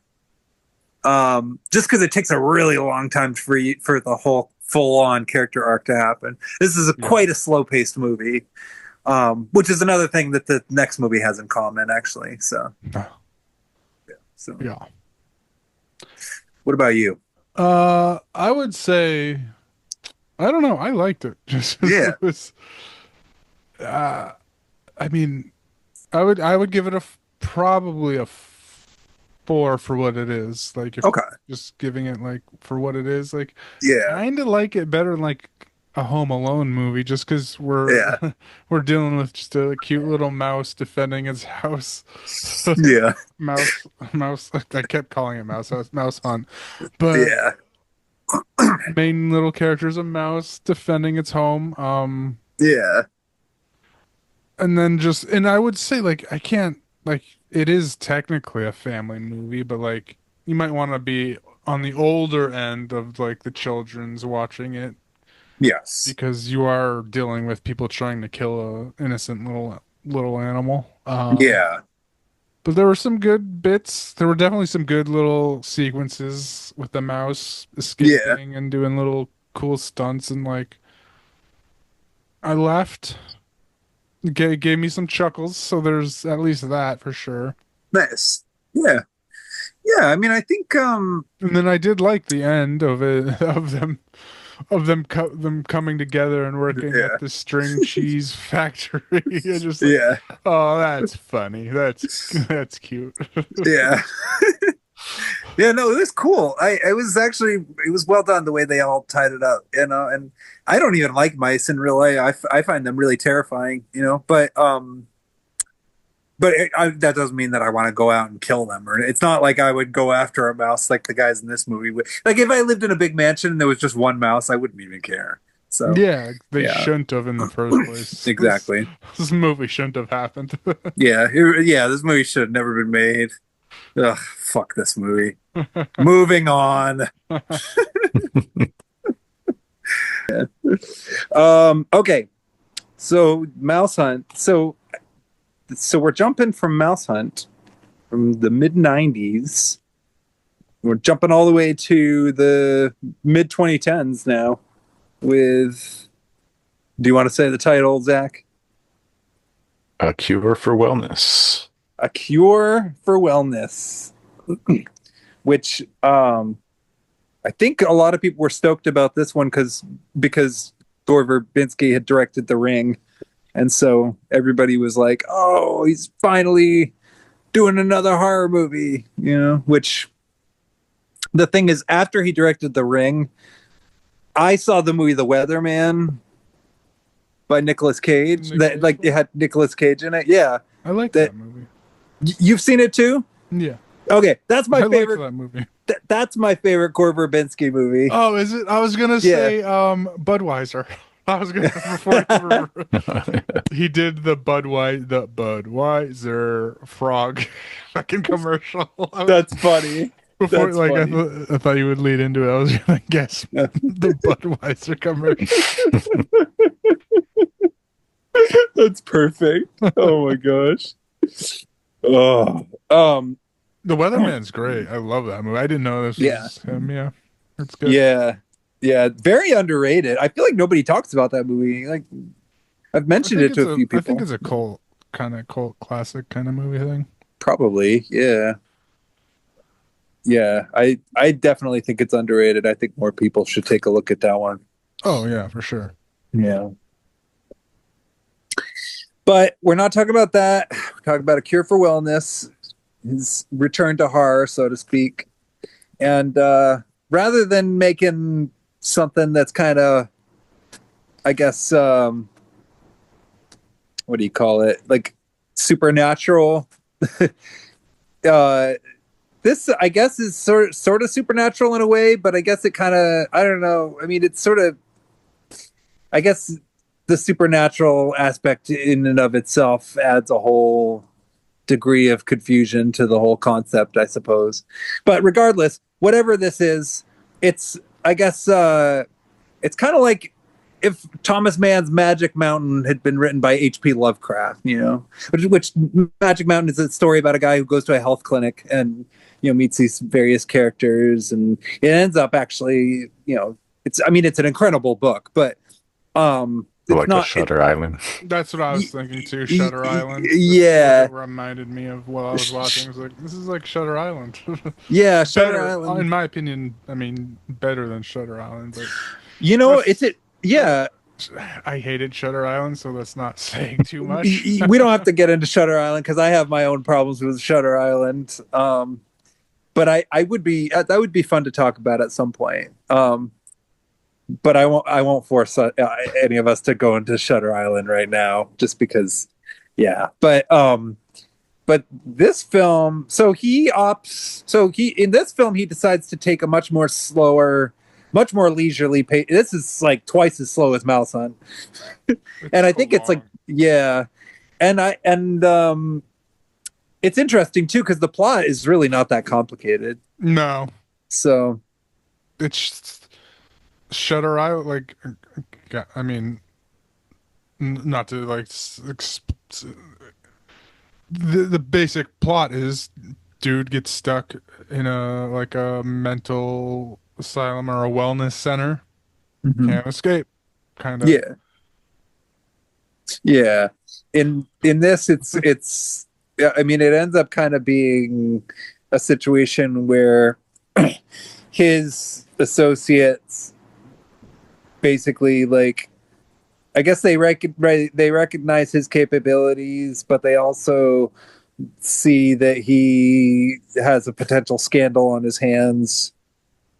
because it takes a really long time for the whole full-on character arc to happen. This is quite a slow-paced movie, which is another thing that the next movie has in common, actually. So, Yeah. What about you? I would say, I don't know. I liked it. Just Yeah. It was, I mean, I would give it probably a 4 for what it is. Like, if Okay. just giving it like for what it is, like, Yeah. kind of like it better than like a Home Alone movie, just because Yeah. we're dealing with just a cute little mouse defending its house. Yeah. mouse. I kept calling it Mouse Hunt, but Yeah. main little character is a mouse defending its home. Yeah. And then and I would say, like, I can't, like, it is technically a family movie, but like you might want to be on the older end of like the children's watching it, Yes. because you are dealing with people trying to kill a innocent little little animal. Yeah. But there were some good bits. There were definitely some good little sequences with the mouse Yeah. escaping and doing little cool stunts, and like I laughed. Gave me some chuckles, so there's at least that for sure. Nice. Yeah. Yeah. I mean, I think, And then I did like the end of it, them coming together and working yeah. at the string cheese factory. It's just like, Yeah. oh, that's funny. That's cute. Yeah. Yeah, no, it was cool. I was actually, it was well done the way they all tied it up, you know. And I don't even like mice in real life. I find them really terrifying, you know. But that doesn't mean that I want to go out and kill them. Or it's not like I would go after a mouse like the guys in this movie would. Like if I lived in a big mansion and there was just one mouse, I wouldn't even care. So Yeah, they yeah, shouldn't have in the first place. exactly. This movie shouldn't have happened. Yeah, yeah. This movie should have never been made. Ugh, fuck this movie. Moving on. Okay. So Mousehunt. So we're jumping from Mousehunt from the mid 90s. We're jumping all the way to the mid 2010s now with, do you want to say the title, Zach? A Cure for Wellness. A Cure for Wellness. Which I think a lot of people were stoked about this one because Gore Verbinski had directed The Ring. And so everybody was like, oh, he's finally doing another horror movie, you know, which the thing is, after he directed The Ring, I saw the movie The Weatherman by Nicolas Cage. That like it had Nicolas Cage in it. Yeah. I like that movie. You've seen it too? Yeah. Okay, that's my I favorite. liked that movie. That's my favorite Gore Verbinski movie. Oh, is it? I was gonna say Budweiser. I was gonna before he did the Budweiser frog fucking commercial. That's funny. Before That's like funny. I thought you would lead into it. I was gonna guess the Budweiser commercial. That's perfect. Oh my gosh. Oh. The Weatherman's great. I love that movie. I didn't know this was him. Yeah, it's good. Yeah. Yeah. Very underrated. I feel like nobody talks about that movie. Like I've mentioned it to a few people. I think it's a cult classic kind of movie thing. Probably. Yeah. Yeah. I definitely think it's underrated. I think more people should take a look at that one. Oh yeah, for sure. Yeah. But we're not talking about that. We're talking about A Cure for Wellness, his return to horror, so to speak. And rather than making something that's kind of, I guess, what do you call it? Like supernatural. This, I guess, is sort of supernatural in a way, but I guess it kind of, I don't know. I mean, it's sort of, I guess the supernatural aspect in and of itself adds a whole degree of confusion to the whole concept, I suppose. But regardless, whatever this is, it's, I guess, it's kind of like if Thomas Mann's Magic Mountain had been written by H.P. Lovecraft, you know, which Magic Mountain is a story about a guy who goes to a health clinic and, you know, meets these various characters, and it ends up actually, you know, it's an incredible book, but it's like not a Shutter Island. That's what I was thinking too. Shutter Island. Yeah. It reminded me of what I was watching. I was like, this is like Shutter Island. Yeah, Shutter Better, Island. in my opinion, I mean, better than Shutter Island. But You know, yeah. I hated Shutter Island, so that's not saying too much. We don't have to get into Shutter Island because I have my own problems with Shutter Island. But I would be, that would be fun to talk about at some point. But I won't force any of us to go into Shutter Island right now, just because, yeah. But this film, in this film he decides to take a much more slower, much more leisurely pace. This is like twice as slow as Mousehunt, and I think it's like, yeah, and it's interesting too because the plot is really not that complicated. No, so it's Shutter Island. Like, I mean, not to like the basic plot is dude gets stuck in a mental asylum or a wellness center, Mhm. can't escape, kind of. Yeah. Yeah. In this, it's yeah, I mean, it ends up kind of being a situation where his associates basically like I guess they recognize his capabilities, but they also see that he has a potential scandal on his hands.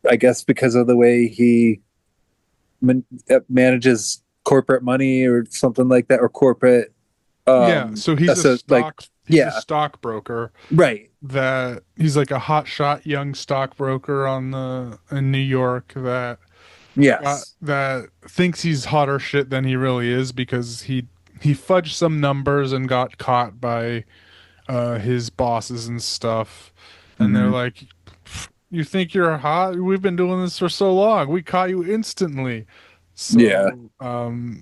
I guess because of the way he manages corporate money or something like that, or corporate. Yeah, so So like, he's a yeah, stockbroker right. that he's like a hotshot young stockbroker in New York Yes. that thinks he's hotter shit than he really is because he fudged some numbers and got caught by his bosses and stuff, and they're Hmm. like, "You think you're hot? We've been doing this for so long. We caught you instantly." Yeah. So,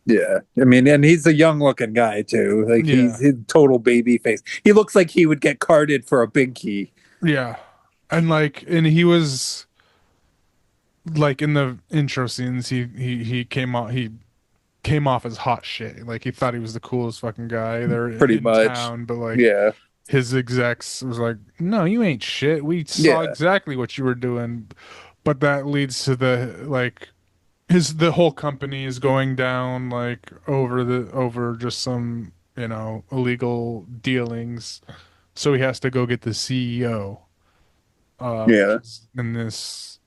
Yeah. I mean, and he's a young looking guy too. Like yeah, he's total baby face. He looks like he would get carded for a big key. yeah, and he was like in the intro scenes, he came off as hot shit. Like he thought he was the coolest fucking guy there Pretty in much. town, but like Yeah. his execs was like, "No, you ain't shit. We saw Yeah. exactly what you were doing." But that leads to the whole company is going down like over just some, illegal dealings. So he has to go get the CEO, which Yeah. is in this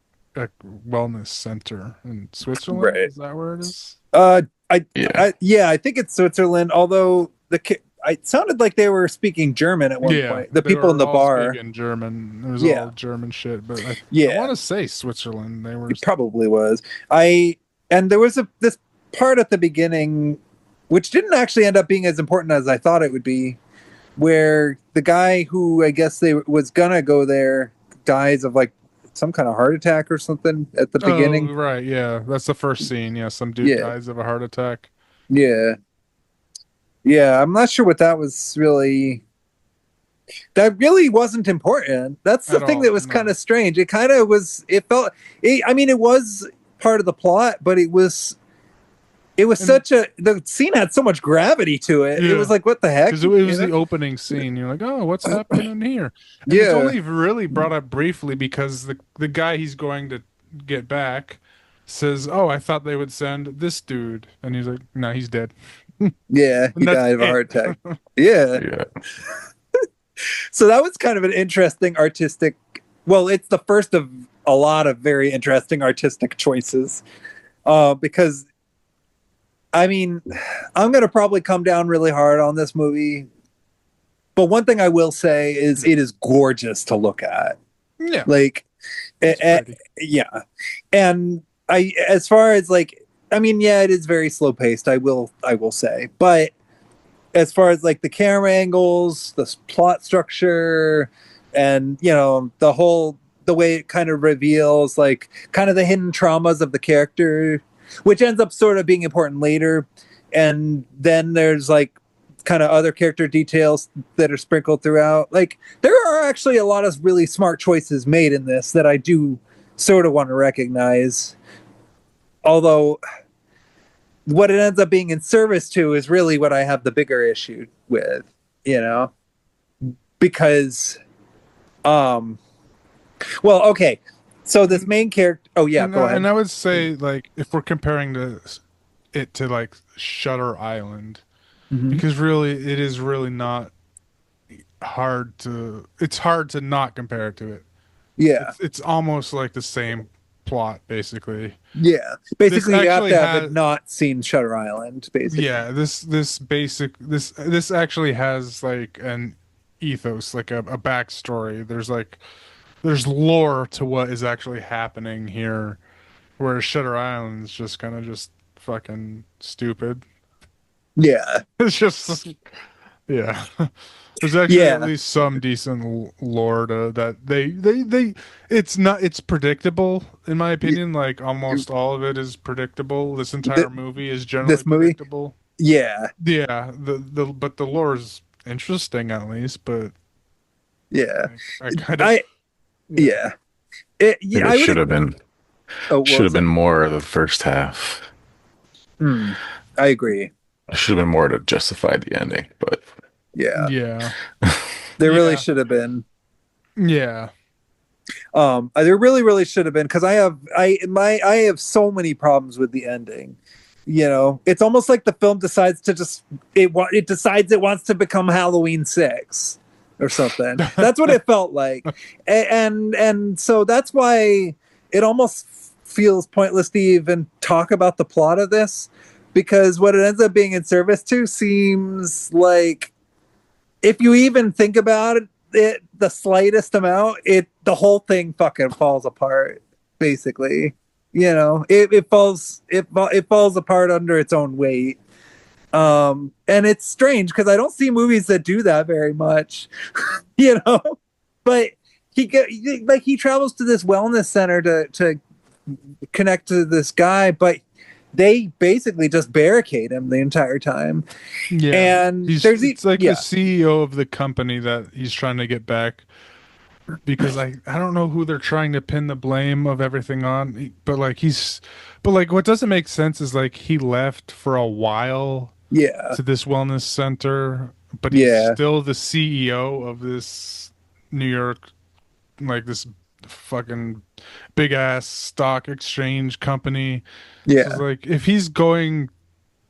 wellness center in Switzerland. Right. Is that where it is? Uh, I, Yeah. yeah, I think it's Switzerland. Although it sounded like they were speaking German at one Yeah, point. The they people in were the all bar. speaking German. It was all Yeah, German shit, but I yeah, want to say Switzerland. They were. it probably was. And there was this part at the beginning, which didn't actually end up being as important as I thought it would be, where the guy who I guess they was gonna go there dies of like some kind of heart attack or something at the Oh, beginning. right, yeah, that's the first scene. Yeah, some dude Yeah, dies of a heart attack. yeah, yeah. I'm not sure what that was really. That really wasn't important. That's the At thing that all. was kind No. of strange. It kind of was. It felt. I mean, it was part of the plot, but it was. It was And such a. The scene had so much gravity to it. It was yeah, like, what the heck? because it You was know? the opening scene. You're like, oh, what's happening here? And it's Yeah, only really brought up briefly because the guy he's going to get back says, "Oh, I thought they would send this dude," and he's like, "No, he's dead." yeah. He And that's died of a it. heart attack. Yeah. Yeah. So that was kind of an interesting artistic. Well, it's the first of a lot of very interesting artistic choices. Because I mean, I'm gonna probably come down really hard on this movie, but one thing I will say is it is gorgeous to look at. Yeah, Like, it's pretty. yeah, and as far as like, I mean, yeah, it is very slow paced. I will say, but as far as like the camera angles, the plot structure, and the way it kind of reveals like kind of the hidden traumas of the character, which ends up sort of being important later, and then there's like kind of other character details that are sprinkled throughout. Like there are actually a lot of really smart choices made in this that I do sort of want to recognize. Although what it ends up being in service to is really what I have the bigger issue with, you know, because, um, well, okay, so this main character. Oh yeah, go And ahead. I would say like if we're comparing it to like Shutter Island, Mhm. because really it is really not it's hard to not compare it to it. Yeah, It's almost like the same plot basically. yeah. This Basically, you have actually to have it has not seen Shutter Island. Basically, yeah, this actually has like an ethos, like a backstory. There's lore to what is actually happening here, whereas Shutter Island is just kind of just fucking stupid. yeah, It's just yeah. There's actually at yeah. least some decent lore to that they it's predictable in my Y- opinion. Like almost all of it is predictable. This th- entire movie is generally this movie. predictable. Yeah, Yeah, but the lore is interesting at least, but yeah, I kind of I yeah. I think I it would. Oh, what should have was it? been more of the first half. Hmm, I agree. It should have been more to justify the ending, but Yeah, yeah, there really yeah, should have been. yeah, There really should have been, because I have so many problems with the ending. It's almost like the film decides to just it decides it wants to become Halloween 6 or something. That's what it felt like, and so that's why it almost feels pointless to even talk about the plot of this, because what it ends up being in service to seems like, if you even think about it the slightest amount, the whole thing fucking falls apart. Basically, it falls apart under its own weight. And it's strange because I don't see movies that do that very much. you know, but he travels to this wellness center to connect to this guy, but they basically just barricade him the entire time. yeah. And It's like the yeah. CEO of the company that he's trying to get back because I don't know who they're trying to pin the blame of everything on, but like what doesn't make sense is like he left for a while Yeah, to this wellness center, but he's yeah, still the CEO of this New York, like this fucking big ass stock exchange company. So it's yeah, like if he's going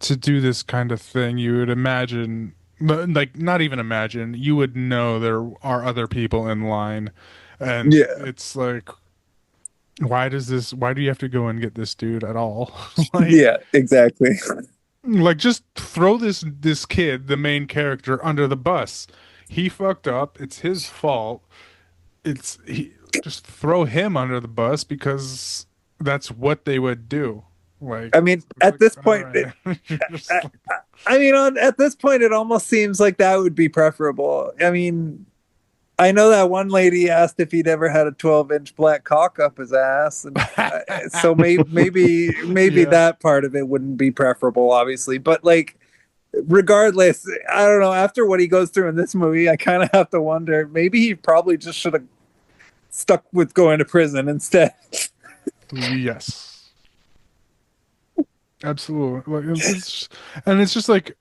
to do this kind of thing, you would imagine, but like not even imagine, you would know there are other people in line, and yeah, it's like, why do you have to go and get this dude at all? like, yeah, exactly. like just throw this kid, the main character, under the bus. He fucked up. It's his fault. Just throw him under the bus because that's what they would do. Like, I mean, it's at like, this all point, right. You're just I, like, I mean, at this point, it almost seems like that would be preferable. I mean, I know that one lady asked if he'd ever had a 12-inch black cock up his ass, and so maybe yeah. that part of it wouldn't be preferable, obviously. But like, regardless, I don't know. After what he goes through in this movie, I kind of have to wonder. Maybe he probably just should have stuck with going to prison instead. Yes. Absolutely. And it's just like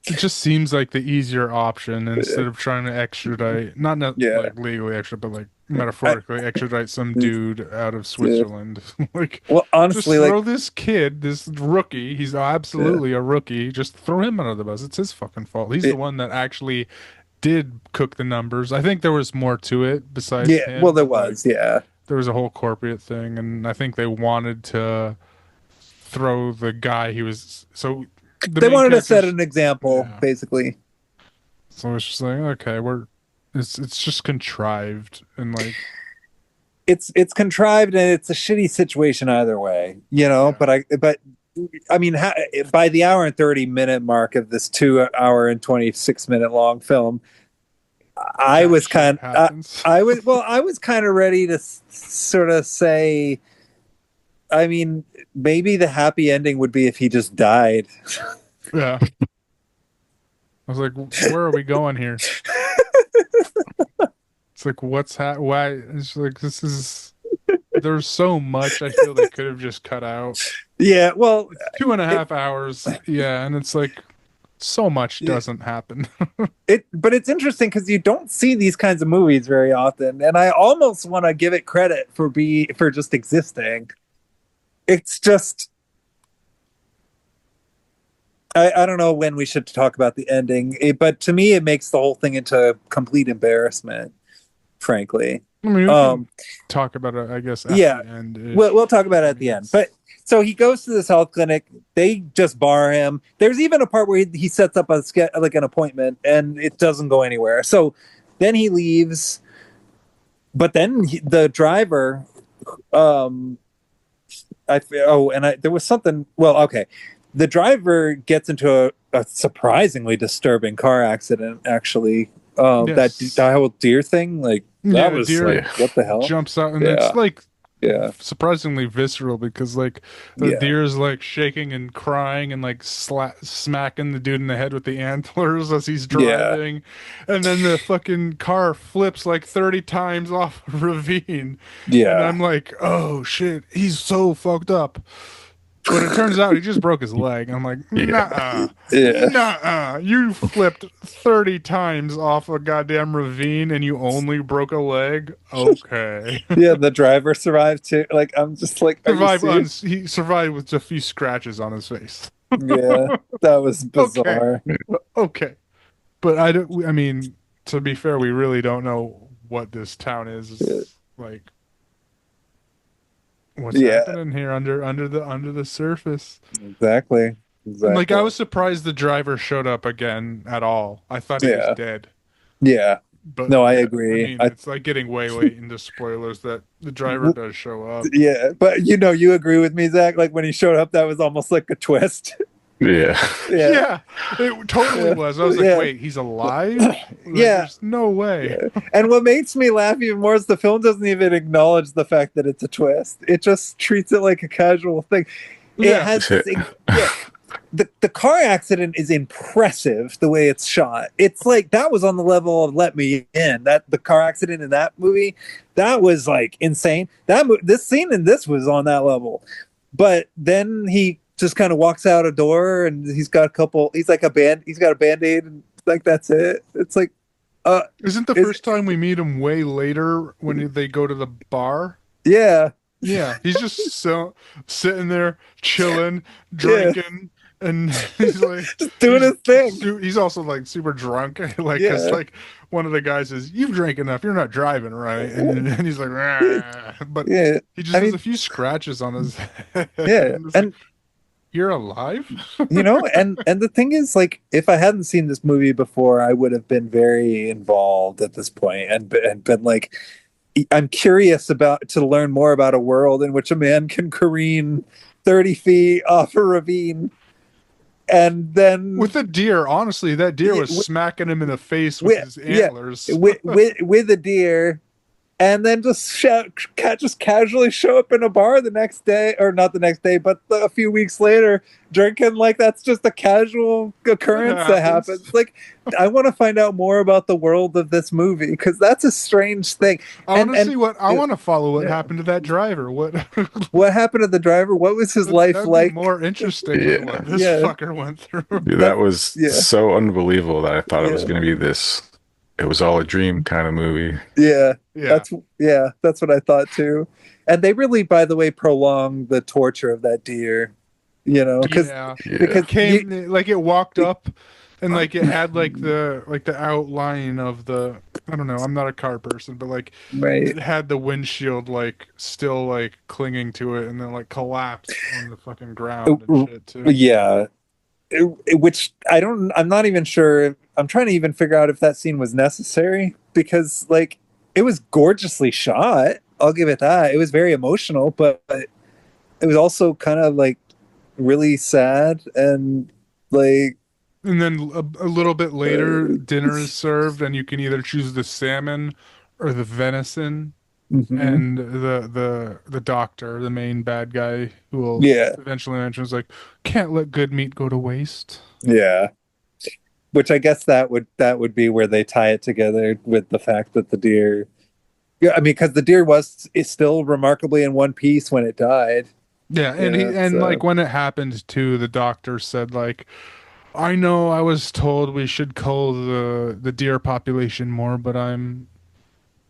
it just seems like the easier option instead of trying to extradite, not Yeah. like legally extradite, but like I, metaphorically extradite some dude out of yeah. Switzerland. Like, Well, just honestly, like, throw this kid, this rookie, he's yeah, absolutely a rookie, just throw him under the bus. It's his fucking fault. He's the it, one that actually did cook the numbers. I think there was more to it besides yeah. Well, there him. Like, was, yeah. there was a whole corporate thing, and I think they wanted to throw the guy he was so the They main wanted to set characters. an example, Yeah. basically. So it's just like, okay, it's just contrived and like It's contrived, and it's a shitty situation either way, yeah. but I mean, by the hour and 30 minute mark of this 2 hour and 26 minute long film, I That was shit kind happens. I was kind of ready to sort of say, I mean, maybe the happy ending would be if he just died. Yeah. I was like, where are we going here? It's like why it's like this is there's so much I feel they could have just cut out. Yeah, well, It's 2.5 hours. Yeah, and it's like so much yeah, doesn't happen. but it's interesting because you don't see these kinds of movies very often, and I almost want to give it credit for just existing. It's just, I don't know when we should talk about the ending, but to me it makes the whole thing into complete embarrassment, frankly. I mean, we can um talk about it, I guess, at yeah, the end. we'll talk about it I at mean, the end. But so he goes to this health clinic, they just bar him. There's even a part where he sets up like an appointment, and it doesn't go anywhere. So then he leaves, but then the driver, um there was something. Well, okay, the driver gets into a surprisingly disturbing car accident. Actually, that yes. whole deer thing, like, that Yeah, was deer like, yeah. what the hell? jumps out, and it's Yeah, like Yeah. surprisingly visceral because like the Yeah. deer's like shaking and crying and like smacking the dude in the head with the antlers as he's Yeah. driving, and then the fucking car flips like 30 times off a ravine, and Yeah. I'm like, oh shit, he's so fucked up. But it turns out he just broke his leg. I'm like, Yeah. nah, Yeah. nah, you flipped 30 times off a goddamn ravine and you only broke a leg? Okay. Yeah. The driver survived too. Like, I'm just like, are you serious? He survived with a few scratches on his face. Yeah. That was Okay. bizarre. Okay. But I don't, I mean, to be fair, we really don't know what this town is. Yeah. Like, what's Yeah. happening here under the surface? Exactly. And like, Exactly. I was surprised the driver showed up again at all. I thought he was Yeah. dead. Yeah. But No, I I agree. mean, it's like getting way late into spoilers that the driver does show up. Yeah, but you agree with me, Zach. Like when he showed up, that was almost like a twist. Yeah. Yeah, Yeah, it totally Yeah. was. I was like, Yeah. wait, he's alive? Like, Yeah. there's no way. Yeah. And what makes me laugh even more is the film doesn't even acknowledge the fact that it's a twist. It just treats it like a casual thing. It Yeah. has yeah. The car accident is impressive the way it's shot. It's like that was on the level of Let Me In. That the car accident in that movie, that was like insane. This scene in this was on that level. But then he just kind of walks out a door and he's got a band-aid and like that's it. It's like Isn't the first time we meet him way later when they go to the bar? yeah. Yeah, he's just sitting there chilling, drinking, and he's like Just doing his thing. He's also like super drunk, like Yeah. because like one of the guys says, "You've drank enough. You're not driving, right?" And he's like, "Rah." But Yeah. he just has a few scratches on his head. Yeah. It's And like, you're alive? and the thing is, like, if I hadn't seen this movie before, I would have been very involved at this point and been like, I'm curious to learn more about a world in which a man can careen 30 feet off a ravine. And then With a deer, honestly, that deer Yeah, was smacking him in the face with his antlers. with a deer, and then just casually show up in a bar the next day, or not the next day, but a few weeks later, drinking like that's just a casual occurrence that happens. Like, I want to find out more about the world of this movie because that's a strange thing. I want to see I yeah. want to follow what Yeah. happened to that driver. What happened to the driver? What was his life that'd be like? more interesting Yeah. than what this Yeah. fucker went through. Dude, that was Yeah. so unbelievable that I thought it was Yeah. going to be this. It was all a dream kind of movie. Yeah, Yeah. that's what I thought too. And they really, by the way, prolonged the torture of that deer. Because Yeah. Yeah. because Came like it walked up and like it had like the outline of the I don't know, I'm not a car person, but like right. it had the windshield like still like clinging to it and then like collapsed on the fucking ground and shit too. Yeah. Which I'm not even sure. I'm trying to even figure out if that scene was necessary because, like, it was gorgeously shot. I'll give it that. It was very emotional, but it was also kind of like really sad and like. And then a little bit later, dinner is served, and you can either choose the salmon or the venison. Mhm. And the doctor, the main bad guy, who will Yeah. eventually mention, is like, can't let good meat go to waste. Yeah. Which I guess that would be where they tie it together with the fact that the deer. Yeah, I mean, because the deer is still remarkably in one piece when it died. Yeah, and Yeah, so- like when it happened too, the doctor said like, I know I was told we should cull the deer population more, but I'm.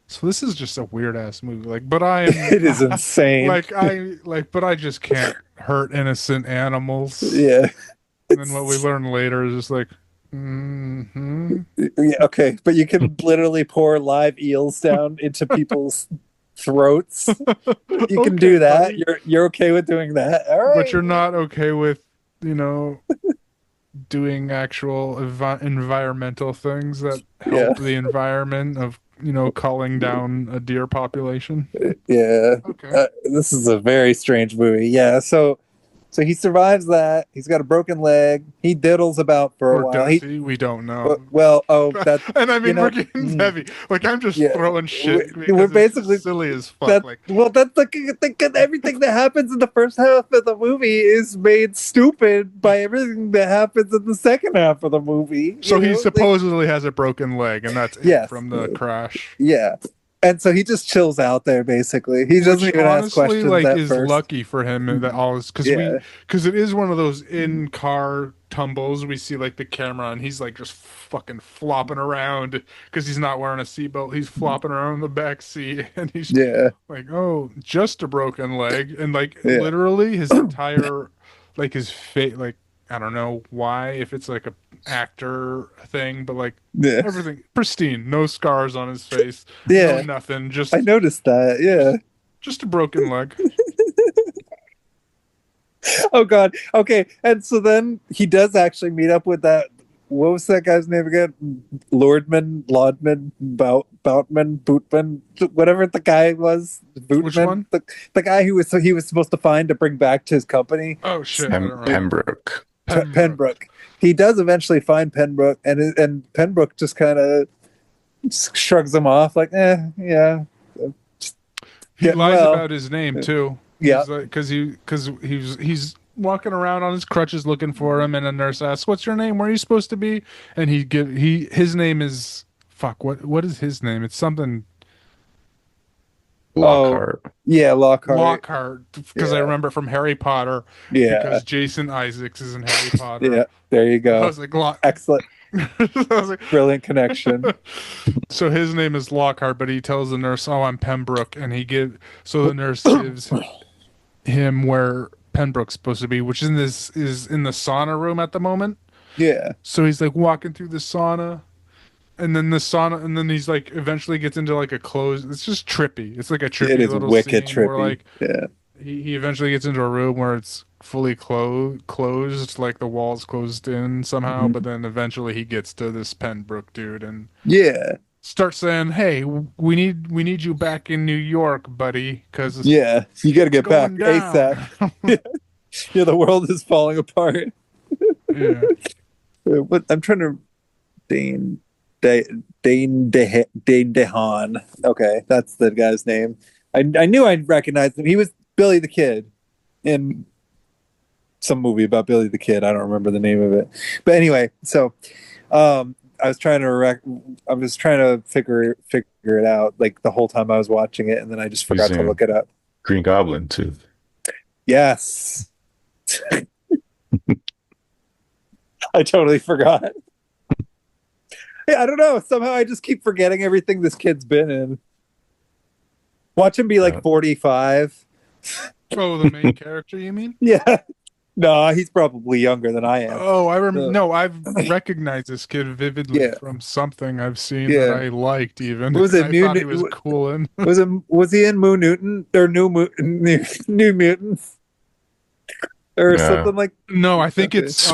So this is just a weird ass movie. Like, but I'm. It is insane. But I just can't hurt innocent animals. Yeah. And then what we learn later is just like, Yeah, okay, but you can literally pour live eels down into people's throats. You can do that. buddy. You're okay with doing that. All right. But you're not okay with, doing actual environmental things that help the environment of, culling down a deer population. Yeah. Okay. This is a very strange movie. Yeah. So So he survives that. He's got a broken leg. He diddles about for a Or while. does he? We don't know. Well, that And I mean, you know, we're getting heavy. Like, I'm just yeah, throwing shit we're because basically it's silly as fuck. that. Like, Well, that's everything that happens in the first half of the movie is made stupid by everything that happens in the second half of the movie. so he Like, supposedly has a broken leg, and that's it yes, from the crash. yeah. And so he just chills out there. Basically, he doesn't Which even ask honestly, questions like, at is first. lucky for him that all is Yeah. because it is one of those in-car tumbles. We see like the camera, and he's like just fucking flopping around because he's not wearing a seatbelt. He's flopping around in the back seat, and he's Yeah, like, "Oh, just a broken leg," and like yeah, literally his entire like his face, like I don't know why if it's like a actor thing, but like yeah, everything pristine, no scars on his face, no yeah. nothing, just I noticed that. Yeah. just a broken leg. Oh God. Okay. And so then he does actually meet up with that. What was that guy's name again? Laudman, Bootman, whatever the guy was. Bootman, Which one? The guy who he was supposed to find to bring back to his company. Oh shit! I don't remember. Pembroke. Pembroke. He does eventually find Pembroke, and Pembroke just kind of shrugs him off, like, yeah. He lies well. about his name too. Yeah. because he's walking around on his crutches looking for him, and a nurse asks, "What's your name? Where are you supposed to be?" And his name is fuck. What is his name? It's something Lockhart. Yeah, Lockhart. Lockhart, because I Yeah. remember from Harry Potter. Yeah. Because Jason Isaacs is in Harry Potter. Yeah. There you I go. was like, Excellent. I was like, Brilliant connection. so his name is Lockhart, but he tells the nurse, "Oh, I'm Pembroke," and so the nurse gives him where Pembroke's supposed to be, which is in the sauna room at the moment. Yeah. So he's like walking through the sauna, and then he's like eventually gets into like a closed. It's just trippy. It's like a trippy It is little wicked scene where trippy. like Yeah. he eventually gets into a room where it's fully closed, like the walls closed in somehow. Mhm. But then eventually he gets to this Pembroke dude and Yeah. starts saying, "Hey, we need you back in New York, buddy, because Yeah. You got to get back going down." ASAP. Yeah, the world is falling apart. Yeah. What I'm trying to Dane DeHaan. Okay, that's the guy's name. I knew I'd recognize him. He was Billy the Kid in some movie about Billy the Kid. I don't remember the name of it. But anyway, so I was trying to figure it out like the whole time I was watching it, and then I just forgot to look it up. Green Goblin too. Yes. I totally forgot. Yeah, I don't know. Somehow I just keep forgetting everything this kid's been in. Watch him be like 45. Oh, the main character, you mean? Yeah. No, he's probably younger than I am. Oh, I remember. No, I've recognized this kid vividly Yeah. from something I've seen Yeah. that I liked. Even Was it I New- thought he was cool in. Was he in New Mutants? Or Yeah. something like No, I think Okay. it's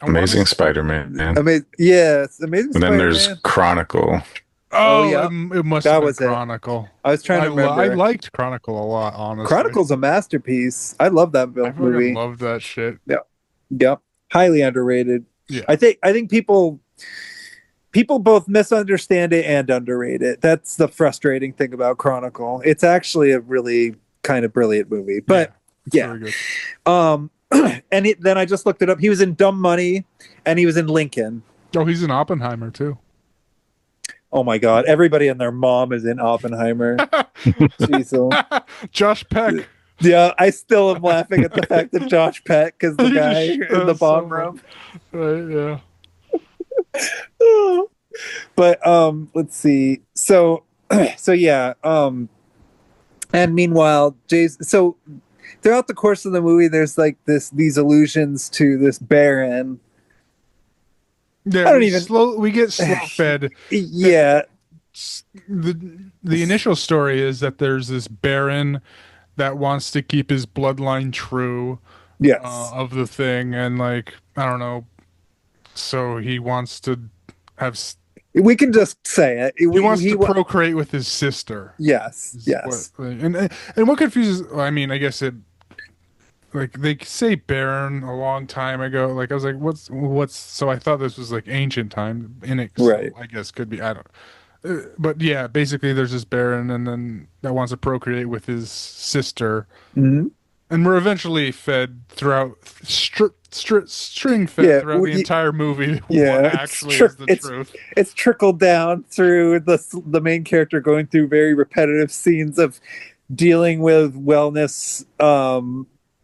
Amazing Spider-Man. Amazing. Yes, Amazing And then there's Spider-Man. Chronicle. Oh, yeah. it must That have been was it. Chronicle. I was trying to remember. I liked Chronicle a lot, honestly. Chronicle's a masterpiece. I love that I fucking movie. loved that shit. Yep. Highly underrated. Yeah. I think people both misunderstand it and underrate it. That's the frustrating thing about Chronicle. It's actually a really kind of brilliant movie. But yeah. Very good. And then I just looked it up. He was in Dumb Money and he was in Lincoln. Oh, he's in Oppenheimer too. Oh my God. Everybody and their mom is in Oppenheimer. Jeez. Josh Peck. Yeah, I still am laughing at the fact that Josh Peck is the guy in the bomb room. Right, yeah. But let's see. So yeah, and meanwhile, Jason, so throughout the course of the movie there's like these allusions to this Baron. Yeah, I don't even we get slow fed. Yeah. The initial story is that there's this Baron that wants to keep his bloodline true. Yes. Of the thing, and like I don't know, so he wants to have. We can just say it. He wants to procreate with his sister. Yes. Yes. And what confuses? I mean, I guess it. like they say Baron a long time ago. Like I was like, what's? So I thought this was like ancient time in it. So Right. I guess could be. I don't. But yeah, basically there's this Baron, and then that wants to procreate with his sister, Mhm. and we're eventually fed throughout string fed Yeah, throughout the entire movie. yeah, What it's actually tr- is the it's truth? it's trickled down through the main character going through very repetitive scenes of dealing with wellness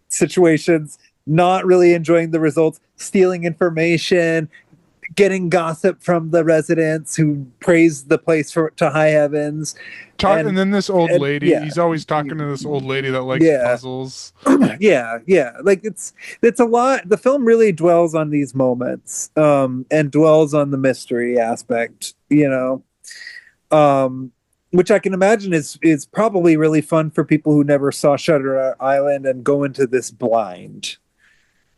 situations, not really enjoying the results, stealing information, getting gossip from the residents who praise the place to high heavens, And then this old and lady, yeah, he's always talking to this old lady that likes yeah, puzzles. yeah. Like it's a lot. The film really dwells on these moments, and dwells on the mystery aspect. Which I can imagine is probably really fun for people who never saw Shutter Island and go into this blind.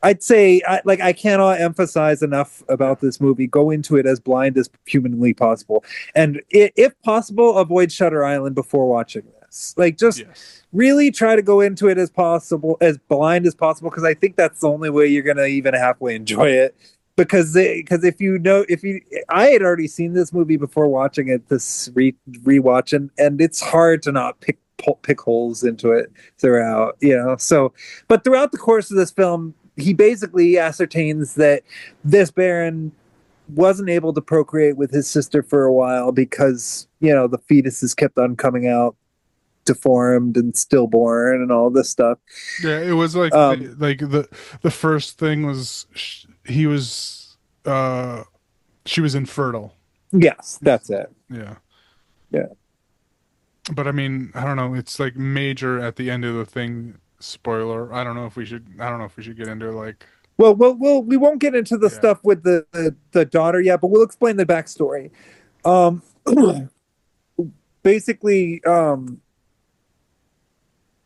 I'd say I cannot emphasize enough about this movie. Go into it as blind as humanly possible, and if possible, avoid Shutter Island before watching this. Like, just Yes. really try to go into it as blind as possible, because I think that's the only way you're gonna even halfway enjoy it. Because I had already seen this movie before watching it this rewatch, and it's hard to not pick holes into it throughout. So, but throughout the course of this film, he basically ascertains that this Baron wasn't able to procreate with his sister for a while because the fetuses kept on coming out deformed and stillborn and all this stuff. Yeah, it was like the first thing was he was she was infertile. Yes, that's it. Yeah. Yeah. But I mean, I don't know. It's like major at the end of the thing. Spoiler. I don't know if we should get into like. Well, we won't get into the Yeah. stuff with the daughter yet, but we'll explain the backstory. Basically,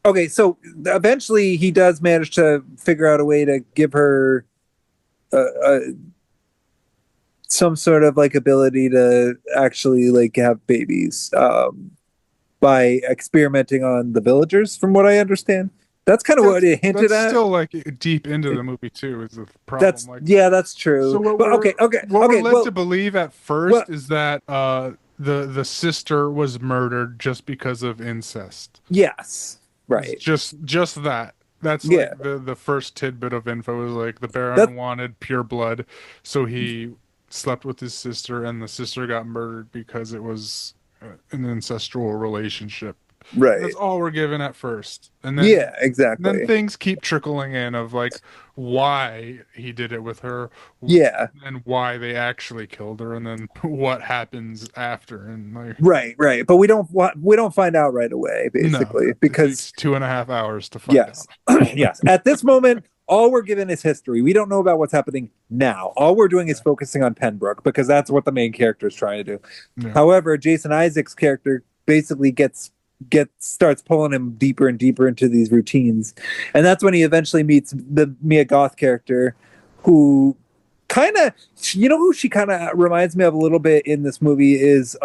okay, so eventually he does manage to figure out a way to give her some sort of like ability to actually like have babies, by experimenting on the villagers, from what I understand. That's kind of what it hinted That's at. still like deep into the movie too. Is the problem? That's true. So what But we're led well, to believe at first is that the sister was murdered just because of incest. yes, right. It's just that. That's Yeah. like the first tidbit of info is like the Baron wanted pure blood, so he slept with his sister, and the sister got murdered because it was an ancestral relationship. Right. That's all we're given at first, and then Yeah, exactly. then things keep trickling in of like why he did it with her, Yeah. and why they actually killed her, and then what happens after, and like Right. But we don't find out right away, basically, no, because it takes 2.5 hours to find yes, out. yes. At this moment, all we're given is history. We don't know about what's happening now. All we're doing is focusing on Pembroke because that's what the main character is trying to do. Yeah. However, Jason Isaacs' character basically starts pulling him deeper and deeper into these routines, and that's when he eventually meets the Mia Goth character, who kind of, who she kind of reminds me of a little bit in this movie is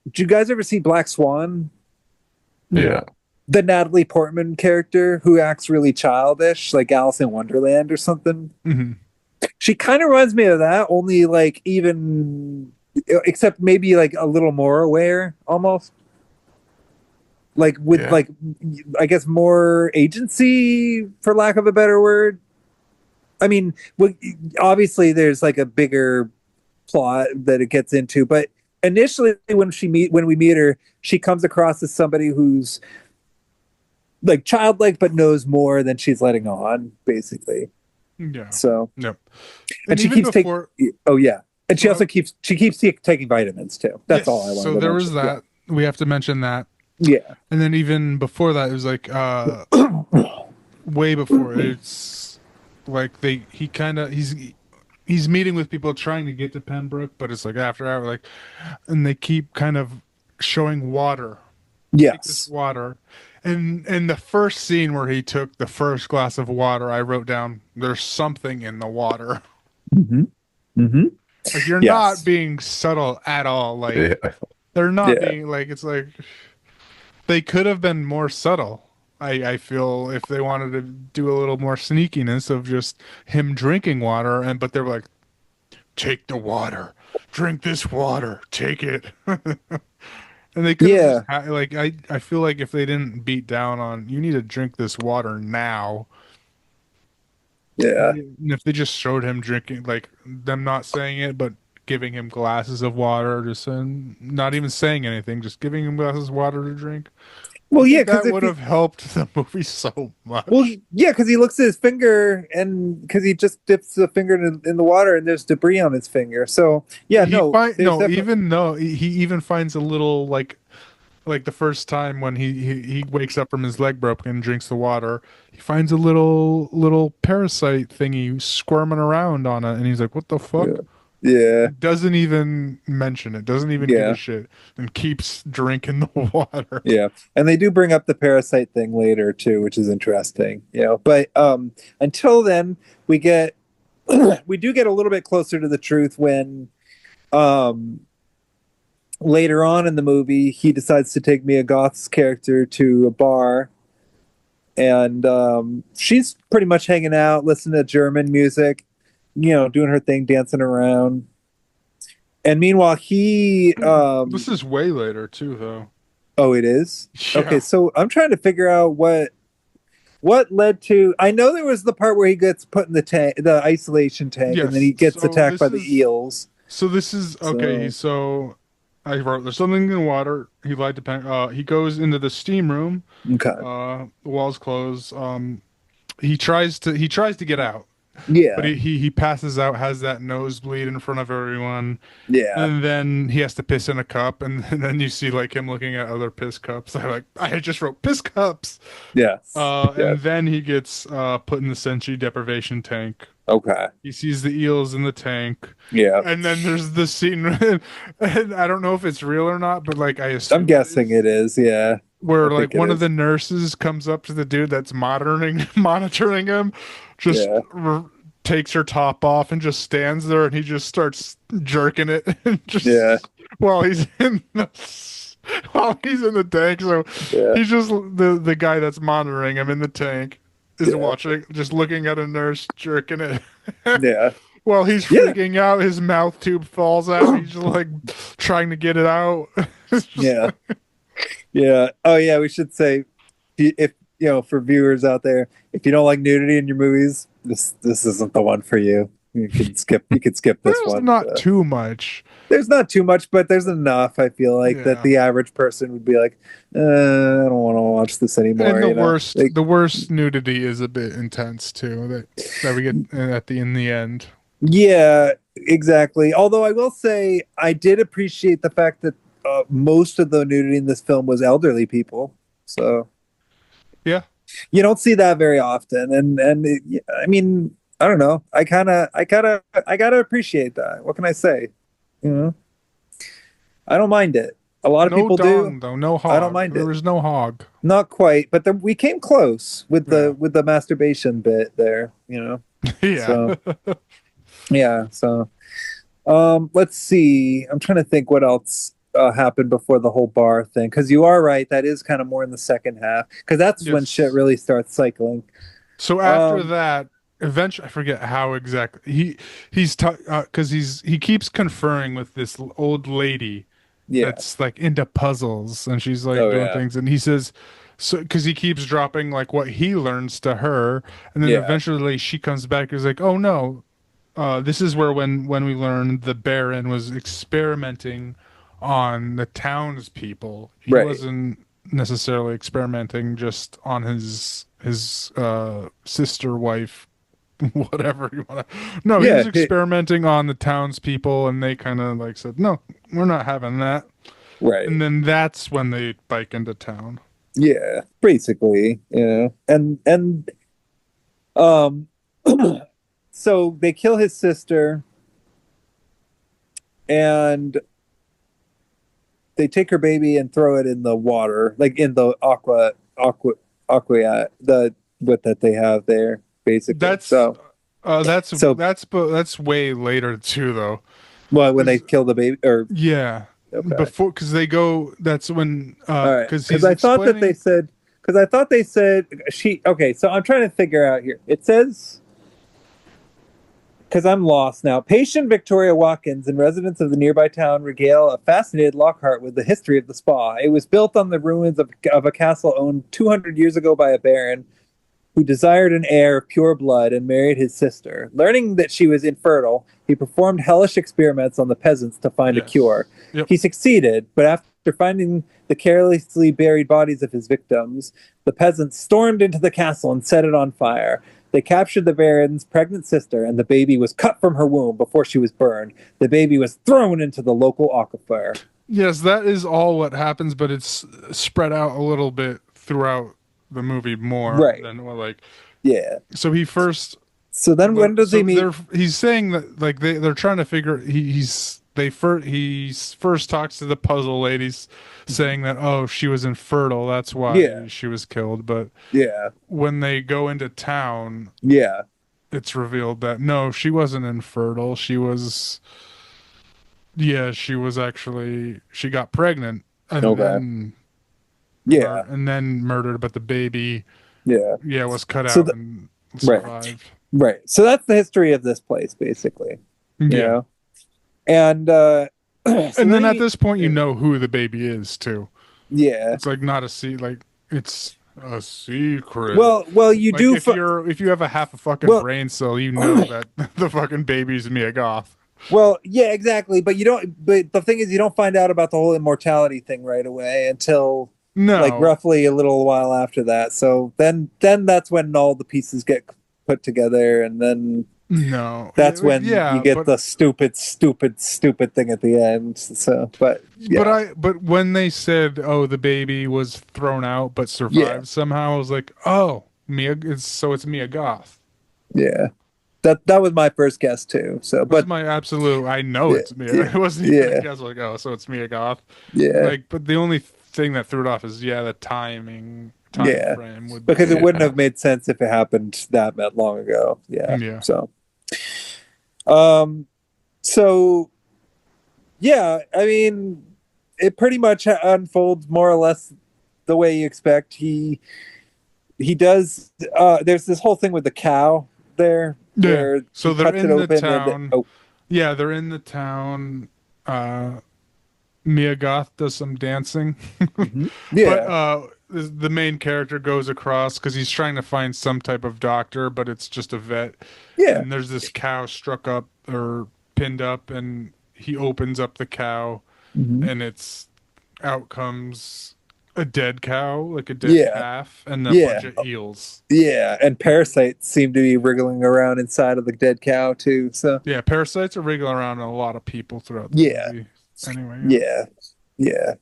did you guys ever see Black Swan? Yeah. The Natalie Portman character who acts really childish, like Alice in Wonderland or something. Mm-hmm. She kind of reminds me of that, only like even, except maybe like a little more aware, almost. Like with like, I guess more agency, for lack of a better word. I mean, obviously there's like a bigger plot that it gets into, but initially when we meet her, she comes across as somebody who's like childlike but knows more than she's letting on, basically. Yeah. So yep. And she keeps taking. Oh yeah, and she also keeps taking vitamins too. That's all I wanted. So there was that. Yeah. We have to mention that. Yeah. And then even before that, it was like way before. It's like he's meeting with people trying to get to Pembroke, but it's like after hour, like, and they keep kind of showing water. Yes. Water. And the first scene where he took the first glass of water, I wrote down, there's something in the water. Mm-hmm. Mm-hmm. Like you're not being subtle at all. Like they're not being like, it's like they could have been more subtle. I feel if they wanted to do a little more sneakiness of just him drinking water, but they're like, take the water, drink this water, take it. And they could have just Yeah, like I feel like if they didn't beat down on you need to drink this water now, yeah, and if they just showed him drinking, like them not saying it, but giving him glasses of water, just saying, not even saying anything, just giving him glasses of water to drink, I well, yeah, think because that if would he, have helped the movie so well, much. yeah, because he looks at his finger and because he just dips the finger in the water and there's debris on his finger. So yeah, He no, find there's no, definitely even no, he even finds a little like the first time when he wakes up from his leg broken and drinks the water, he finds a little parasite thingy squirming around on it, and he's like, "What the yeah, fuck?" yeah, Doesn't even mention it, doesn't even give a yeah, shit, and keeps drinking the water. yeah. And they do bring up the parasite thing later too, which is interesting. But until then, we get we do get a little bit closer to the truth when um later on in the movie he decides to take Mia Goth's character to a bar and she's pretty much hanging out, listening to German music, doing her thing, dancing around. And meanwhile, he, This is way later too, though. oh, it is okay. Yeah. So I'm trying to figure out what led to. I know there was the part where he gets put in the tank, the isolation tank, and then Yes. he gets attacked by the eels. So this is okay. So So I wrote there's something in the water. He lied to Pen. He goes into the steam room. okay, The walls close. He tries to get out, but yeah, he passes out, has that nosebleed in front of everyone, yeah, and then he has to piss in a cup, and then you see like him looking at other piss cups. I just wrote piss cups. yes, yeah, And then he gets put in the sensory deprivation tank. okay, He sees the eels in the tank, yeah. and then there's the scene, and I don't know if it's real or not, but like I I'm assume it guessing is, it is. Yeah, I where like think it one of is. the nurses comes up to the dude that's monitoring him, just Yeah, takes her top off and just stands there, and he just starts jerking it, and yeah, just while he's in the while he's in the tank. So yeah, he's just the guy that's monitoring him in the tank is yeah, watching, just looking at a nurse jerking it. yeah, While he's yeah, freaking out, his mouth tube falls out. He's just like trying to get it out. It's just yeah. Yeah. Oh, yeah. We should say, if for viewers out there, if you don't like nudity in your movies, this isn't the one for you. You can skip. You can skip this there's one. not too much. There's not too much, but there's enough. I feel like that Yeah. the average person would be like, I don't want to watch this And anymore. the You know, worst, like, the worst nudity is a bit intense too. That we get in the end. yeah, exactly. Although I will say, I did appreciate the fact that most of the nudity in this film was elderly people. So Yeah. you don't see that very often, I mean, I don't know, I gotta appreciate that. What can I say? you know I don't mind it. A lot of No people do. dong though. No I don't hog. mind There it. was no hog. Not quite, but we came close with Yeah. the masturbation bit there. Yeah. So yeah. So let's see, I'm trying to think what else happened before the whole bar thing, because you are right, that is kind of more in the second half, because that's when shit Yes. really starts cycling. So after um that, eventually, I forget how exactly he's because he keeps conferring with this old lady yeah. that's like into puzzles, and she's like Oh doing yeah. things, and he says, so because he keeps dropping like what he learns to her, and then Yeah. eventually she comes back and is like, oh no, this is where when we learned the Baron was experimenting on the townspeople. He Right. wasn't necessarily experimenting just on his sister wife, whatever you want to. No, he was Yeah. experimenting on the townspeople, and they kind of like said, "No, we're not having that." Right. And then that's when they bike into town. Yeah. Basically, and um, so they kill his sister, and they take her baby and throw it in the water, like in the aqua, the what that they have there, basically. That's So so that's way later too, though. well, when they 'Cause- kill the baby, or Yeah, okay, before because they go. That's when all right, because because he's I thought that they explaining. said Because I thought they said she. Okay, so I'm trying to figure out here. It says, because I'm lost now. Patient Victoria Watkins and residents of the nearby town regale a fascinated Lockhart with the history of the spa. It was built on the ruins of a castle owned 200 years ago by a baron who desired an heir of pure blood and married his sister. Learning that she was infertile, he performed hellish experiments on the peasants to find a cure. Yep. He succeeded, but after finding the carelessly buried bodies of his victims, the peasants stormed into the castle and set it on fire. They captured the baron's pregnant sister, and the baby was cut from her womb before she was burned. The baby was thrown into the local aquifer. Yes, that is all what happens, but it's spread out a little bit throughout the movie more Right. than what, like. Yeah. So he first. So then when does he meet? He's saying that like they're trying to figure. He first talks to the puzzle ladies, saying that she was infertile, that's why she was killed. But when they go into town, it's revealed that no, she wasn't infertile. She was. Yeah, she was actually. She got pregnant and then. And then murdered, but the baby. Was cut out and survived. Right. So that's the history of this place, basically. You know? And so and then at this point, you know who the baby is too. Yeah. It's like not it's a secret. Well, you like do. If you have a half a fucking brain cell, you know that the fucking baby's Mia Goth. Well, yeah, exactly. But you don't. But the thing is, you don't find out about the whole immortality thing right away until like roughly a little while after that. So then that's when all the pieces get put together, and then that's when you get the stupid thing at the end. So, but when they said, the baby was thrown out but survived somehow, I was like, it's Mia Goth. Yeah. That was my first guess too. So, but my absolute, I know it's Mia. It wasn't even a guess. Like, so it's Mia Goth. Yeah. Like, but the only thing that threw it off is the time frame would because it wouldn't have made sense if it happened that long ago. Yeah. So, I mean, it pretty much unfolds more or less the way you expect. He does. There's this whole thing with the cow there. Yeah. So they're in the town. They're in the town. Mia Goth does some dancing. Mm-hmm. Yeah. But the main character goes across because he's trying to find some type of doctor, but it's just a vet. Yeah. And there's this cow struck up or pinned up, and he opens up the cow, and out comes a dead cow, like a dead calf, and a bunch of eels. Yeah, and parasites seem to be wriggling around inside of the dead cow too. So parasites are wriggling around in a lot of people throughout the movie. Anyway. Yeah.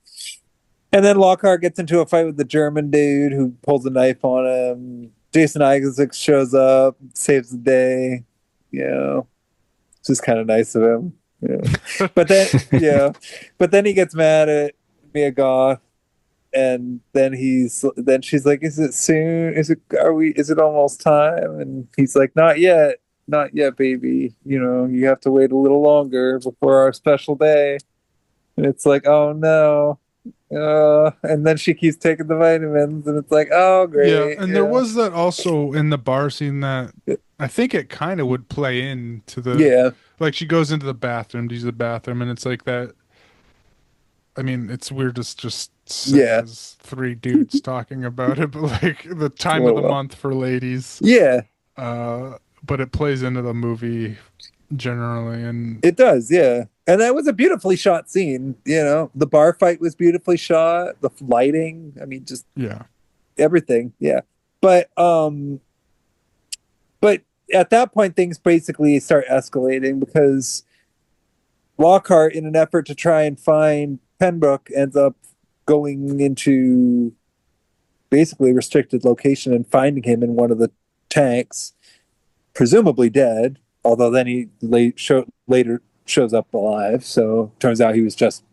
And then Lockhart gets into a fight with the German dude who pulls a knife on him. Jason Isaacs shows up, saves the day. It's just kind of nice of him. Yeah. But then he gets mad at Mia Goth. And then she's like, "Is it soon? Is it almost time?" And he's like, "Not yet, baby. You have to wait a little longer before our special day." And it's like, "Oh no!" And then she keeps taking the vitamins, and it's like, "Oh great!" Yeah, and there was that also in the bar scene that I think it kind of would play into the like she goes into the bathroom to use the bathroom, and it's like that. I mean, it's weird to just says three dudes talking about it, but like the time of the month for ladies. Yeah. But it plays into the movie generally, and it does, yeah. And that was a beautifully shot scene. The bar fight was beautifully shot. The lighting, I mean, just everything, yeah. But at that point, things basically start escalating because Lockhart, in an effort to try and find Pembroke, ends up going into basically a restricted location and finding him in one of the tanks, presumably dead, although then he later shows up alive. So turns out he was just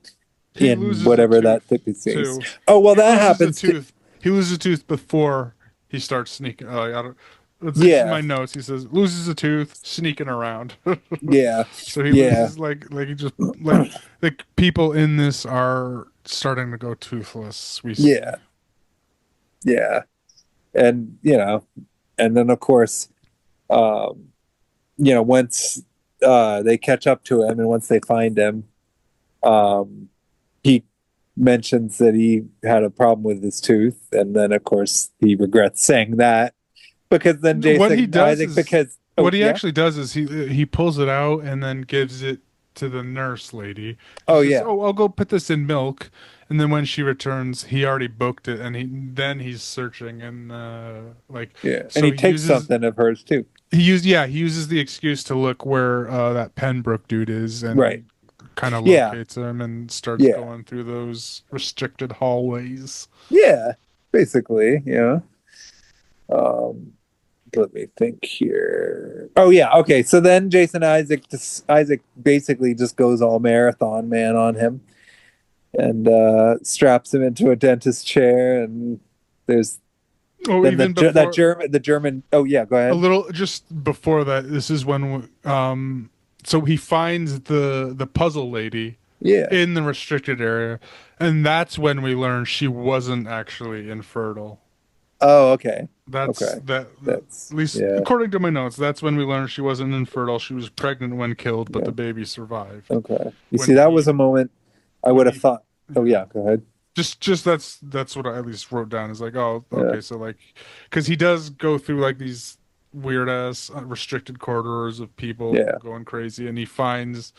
in whatever that thing is. Oh, well, that happens. He loses a tooth before he starts sneaking. It's in my notes. He says loses a tooth, sneaking around. Yeah. So he loses like he just like people in this are starting to go toothless. We see. Yeah. Yeah. And, and then of course, um, once they catch up to him and once they find him, um, he mentions that he had a problem with his tooth, and then of course he regrets saying that because then What he Jason does Isaac is because what he actually does is he pulls it out and then gives it to the nurse lady. He oh says, yeah "Oh, I'll go put this in milk." And then when she returns, he already booked it, and he's searching and like yeah, and so he takes something of hers too. he uses the excuse to look where that Penbrook dude is Right. and kind of Yeah. locates him and starts Yeah. going through those restricted hallways. Yeah. Basically, yeah. Um, let me think here. Oh yeah, okay. So then Isaac basically just goes all marathon man on him and straps him into a dentist chair, and there's Oh, then even before the German. Oh yeah, go a ahead. little just before that, this is when so he finds the puzzle lady Yeah. in the restricted area, and that's when we learn she wasn't actually infertile. Oh okay. That's Okay. that That's at least yeah. according to my notes, that's when we learned she wasn't infertile. She was pregnant when killed, but Yeah. the baby survived. Okay. You When see, that was he a moment I when would have he thought. Oh yeah. yeah, go ahead. Just that's what I at least wrote down is like, oh, Yeah. okay, so like, because he does go through like these weird ass restricted corridors of people Yeah. going crazy, and he finds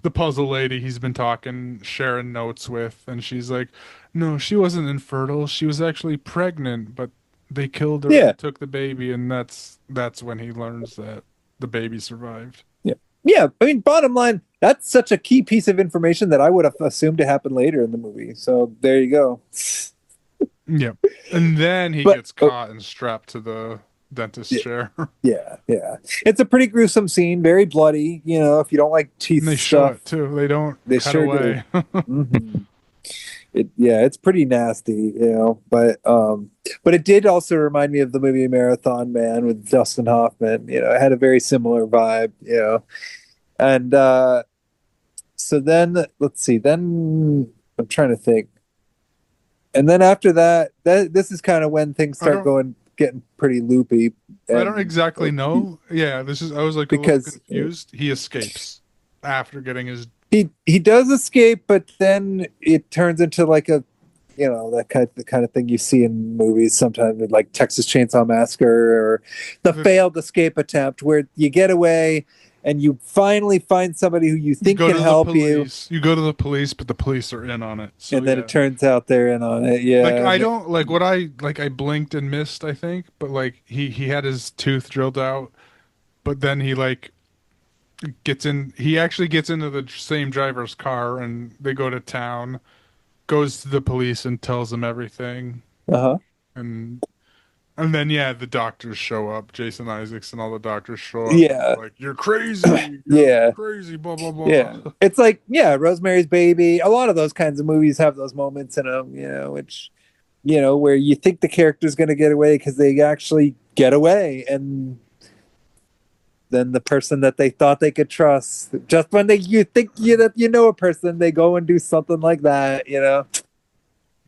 the puzzle lady he's been talking, sharing notes with, and she's like, no, she wasn't infertile, she was actually pregnant, but they killed her Yeah. and took the baby, and that's when he learns that the baby survived. Yeah. Yeah. I mean, bottom line, that's such a key piece of information that I would have assumed to happen later in the movie. So there you go. Yep. And then he But gets caught and strapped to the dentist yeah, chair. yeah, yeah. It's a pretty gruesome scene, very bloody. If you don't like teeth And they show stuff, it too. They don't they cut sure do. away. Hmm. Yeah, it's pretty nasty, but it did also remind me of the movie Marathon Man with Dustin Hoffman. It had a very similar vibe, and so then let's see, then I'm trying to think. And then after that, this is kind of when things I start don't getting pretty loopy, I don't and exactly know. Yeah, this is I was like a little because confused. He escapes after getting his he does escape, but then it turns into like a that the kind of thing you see in movies sometimes, like Texas Chainsaw Massacre or the the, failed escape attempt, where you get away and you finally find somebody who you you think go can to the help you, police. You go to the police, but the police are in on it. So and then yeah. it turns out they're in on it. Like Yeah, I don't like what I like I blinked and missed, I think, but like he had his tooth drilled out, but then he like he actually gets into the same driver's car and they go to town, goes to the police and tells them everything. uh-huh. And and then yeah, the doctors show up. Jason Isaacs and all the doctors show up and Yeah, they're like, "You're crazy. You're yeah, crazy." Blah blah blah. yeah. It's like, yeah, Rosemary's Baby. A lot of those kinds of movies have those moments in them, which where you think the character's going to get away because they actually get away, and then the person that they thought they could trust, just when you think that a person, they go and do something like that.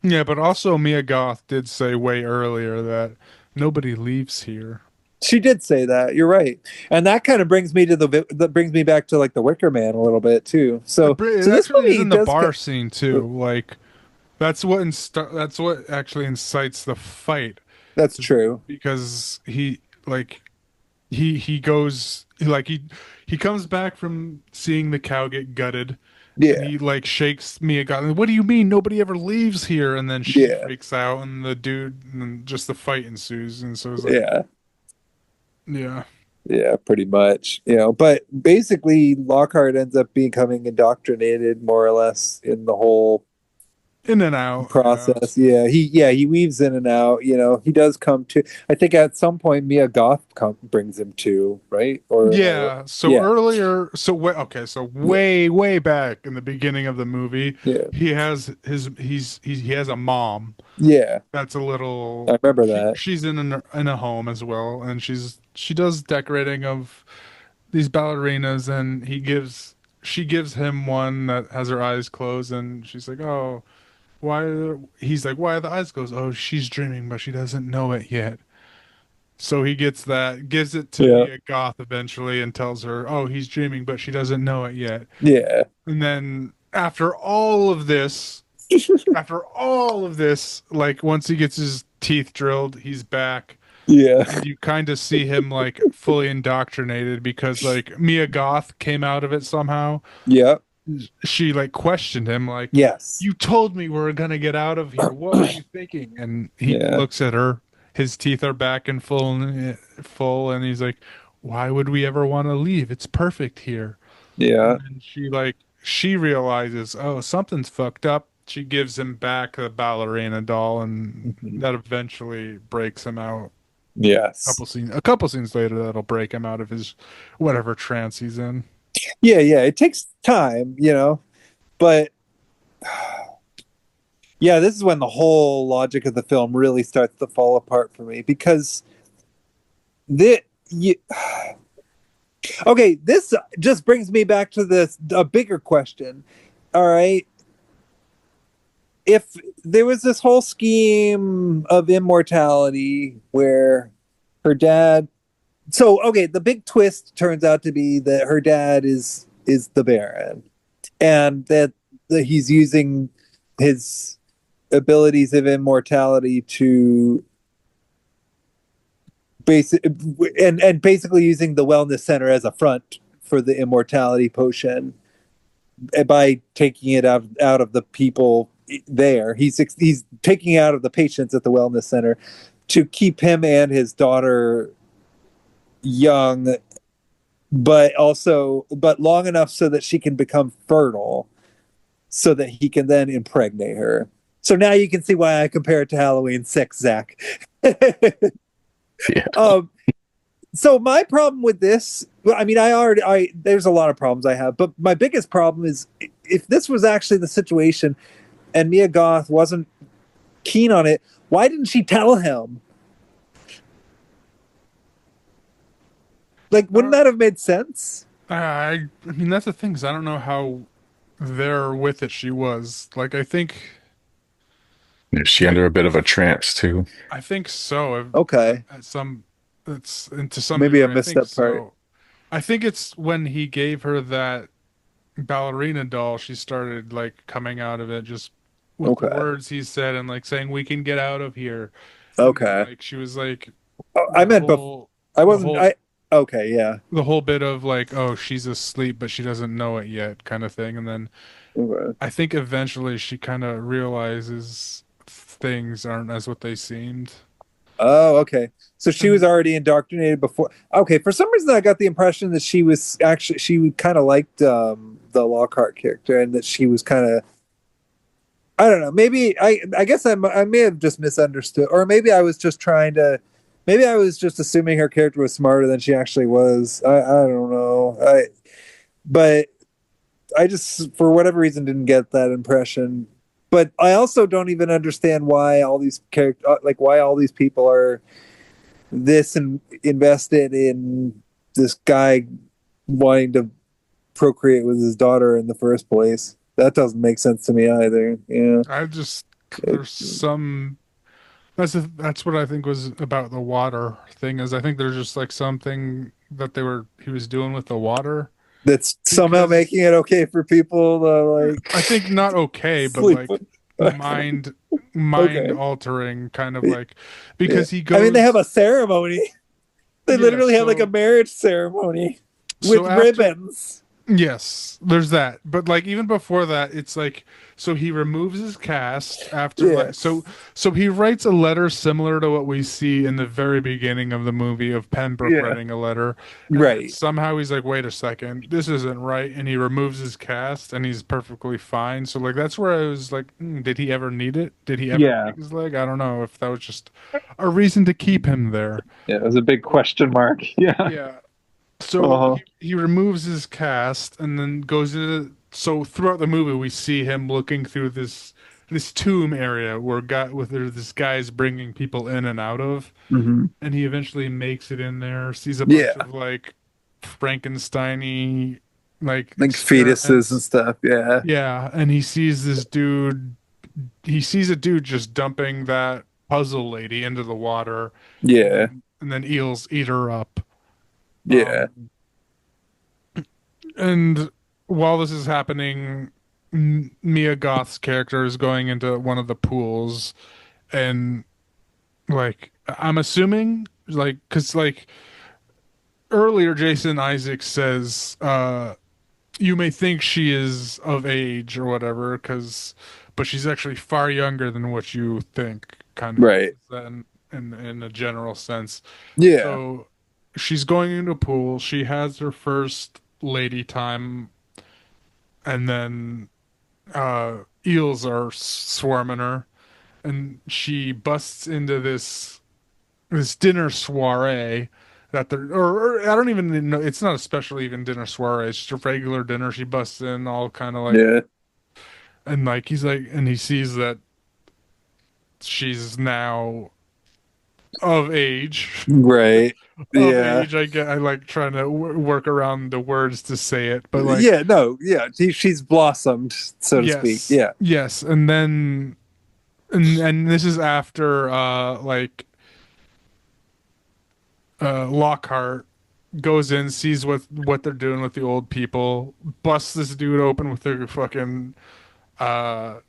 Yeah, but also Mia Goth did say way earlier that nobody leaves here. She did say that. You're right, and that kind of brings me to that brings me back to like the Wicker Man a little bit too. So, It so this actually is movie in the does. bar scene too. Like that's what actually incites the fight That's true. because he goes he comes back from seeing the cow get gutted and Yeah, he like shakes Mia Goth. What do you mean nobody ever leaves here? And then she yeah, freaks out and the dude and then just the fight ensues and so it's like yeah. yeah. Yeah, pretty much. But basically Lockhart ends up becoming indoctrinated more or less in the whole In and out, yeah. process. He weaves in and out. He does come to. I think at some point Mia Goth brings him to, right? Or Yeah, so yeah, earlier, so okay, so yeah, way back in the beginning of the movie, yeah, he has he has a mom yeah. that's a I little remember that. she's in a home as well, and she does decorating of these ballerinas, and she gives him one that has her eyes closed, and she's like, oh, why he's like, why are the eyes closed? Oh, she's dreaming, but she doesn't know it yet. So he gets that, gives it to Yeah. Mia Goth eventually and tells her, oh, he's dreaming, but she doesn't know it yet. Yeah. And then after all of this, like once he gets his teeth drilled, he's back. Yeah. And you kind of see him like fully indoctrinated because like Mia Goth came out of it somehow. Yeah. She like questioned him like, Yes. you told me we were gonna get out of here. What were you thinking? And he Yeah. looks at her. His teeth are back in full, and he's like, why would we ever want to leave? It's perfect here. Yeah. And then she realizes, oh, something's fucked up. She gives him back the ballerina doll, and Mhm. that eventually breaks him out. Yes. A couple scenes later, that'll break him out of his whatever trance he's in. Yeah, yeah. It takes time, but yeah, this is when the whole logic of the film really starts to fall apart for me because the you, okay, this just brings me back to this a bigger question. All right, if there was this whole scheme of immortality where her dad, so okay, the big twist turns out to be that her dad is the Baron, and that he's using his abilities of immortality to basic and basically using the wellness center as a front for the immortality potion by taking it out of the people there. He's taking it out of the patients at the wellness center to keep him and his daughter young, but long enough so that she can become fertile, so that he can then impregnate her. So now you can see why I compare it to Halloween 6, Zach. Yeah. So my problem with this, well, I mean, I there's a lot of problems I have, but my biggest problem is if this was actually the situation and Mia Goth wasn't keen on it, why didn't she tell him? Like, wouldn't that have made sense? I mean, that's the thing, 'cause I don't know how there with it she was. Like, Is she under a bit of a trance too? I think so. Okay, At some, it's and to some maybe I degree, I missed think that part. so. I think it's when he gave her that ballerina doll, she started like coming out of it just with the Okay, words he said and like saying, "We can get out of here." And then okay. like she was like Oh, I the meant whole, I the wasn't. whole, I okay, yeah. the whole bit of like, "Oh, she's asleep, but she doesn't know it yet," kind of thing. And then Okay. I think eventually she kind of realizes things aren't as what they seemed. Oh, okay. So she was And already indoctrinated before. Okay, for some reason I got the impression that she kind of liked the Lockhart character, and that she was kind of, I don't know. Maybe I guess I may have just misunderstood, or maybe I was just trying to. Maybe I was just assuming her character was smarter than she actually was. I don't know. But I just for whatever reason didn't get that impression. But I also don't even understand why all these why all these people are this and invested in this guy wanting to procreate with his daughter in the first place. That doesn't make sense to me either. Yeah. I just It- there's some that's what I think was about the water thing is I think there's just like something that he was doing with the water that's somehow because making it okay for people to like I think not okay, but sleep like with. mind Okay. altering kind of like Yeah. because he I mean, they have goes a ceremony. They yeah, literally have like a marriage ceremony with so after ribbons. yes, there's that. But like even before that, it's like so he removes his cast after like Yes. so he writes a letter similar to what we see in the very beginning of the movie of Pembroke Yeah. writing a letter, and then Right. somehow he's like, wait a second, this isn't right, and he removes his cast and he's perfectly fine. So like that's where I was like, did he ever need it? Did he ever Yeah. break his leg? I don't know if that was just a reason to keep him there. Yeah, it was a big question mark. Yeah. Yeah. So Uh-huh. he removes his cast and then goes into so throughout the movie we see him looking through this tomb area where there's this guy's bringing people in and out of Hmm. and he eventually makes it in there sees a bunch Yeah. of like Frankensteiny like Like fetuses and experiments stuff. Yeah. yeah and he sees this dude he sees a dude just dumping that puzzle lady into the water, Yeah. and then eels eat her up. Yeah. Um, and while this is happening, Mia Goth's character is going into one of the pools, and like I'm assuming, like, because like earlier, Jason Isaacs says, you may think she is of age or whatever, but she's actually far younger than what you think. Kind of Right. in a general sense. Yeah. So she's going into a pool. She has her first lady time, and then eels are swarming her, and she busts into this dinner soiree that they're or I don't even know, it's not a special even dinner soiree, it's just a regular dinner. She busts in all kind of like, Yeah. and like he's like, and he sees that she's now of age. Right. Of Yeah. age, I like trying to work around the words to say it, but like, Yeah. No. Yeah. She's blossomed, so to speak. yes, Yeah. yes. And then and this is after like Lockhart goes in, sees what they're doing with the old people, busts this dude open with their fucking uh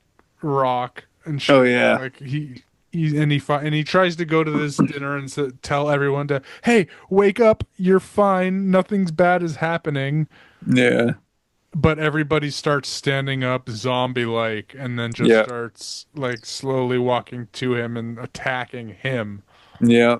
rock and Oh shit. yeah. Like and he tries to go to this dinner and tell everyone to, hey, wake up, you're fine, nothing's bad is happening. Yeah. But everybody starts standing up zombie like, and then just Yeah. starts like slowly walking to him and attacking him. Yeah.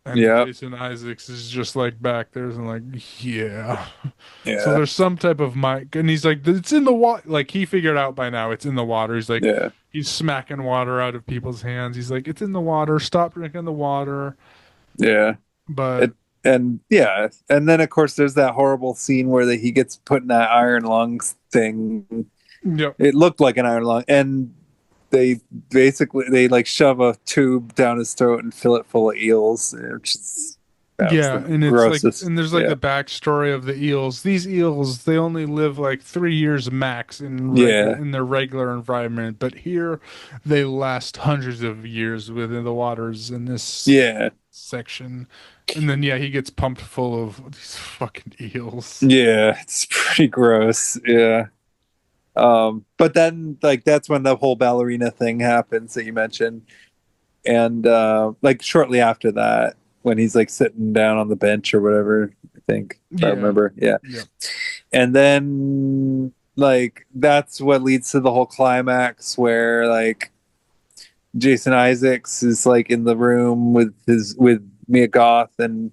And Yeah. Jason Isaacs is just like back there and like, yeah. So Yeah. there's some type of mic, and he's like, it's in the water. Like he figured out by now it's in the water. He's like, Yeah. he's smacking water out of people's hands. He's like, it's in the water. Stop drinking the water. Yeah. But It, and yeah, and then of course there's that horrible scene where he gets put in that iron lungs thing. yep, It looked like an iron lung, and they like shove a tube down his throat and fill it full of eels, which is that was yeah, the and it's like, grossest. and there's like Yeah. the backstory of the eels. These eels, they only live like 3 years max Yeah. in their regular environment, but here they last hundreds of years within the waters in this Yeah. section. And then yeah, he gets pumped full of these fucking eels. Yeah. It's pretty gross. Yeah. But then like that's when the whole ballerina thing happens that you mentioned. And like shortly after that, when he's like sitting down on the bench or whatever, I think if I Yeah. remember. Yeah. Yeah. And then like that's what leads to the whole climax where like Jason Isaacs is like in the room with Mia Goth, and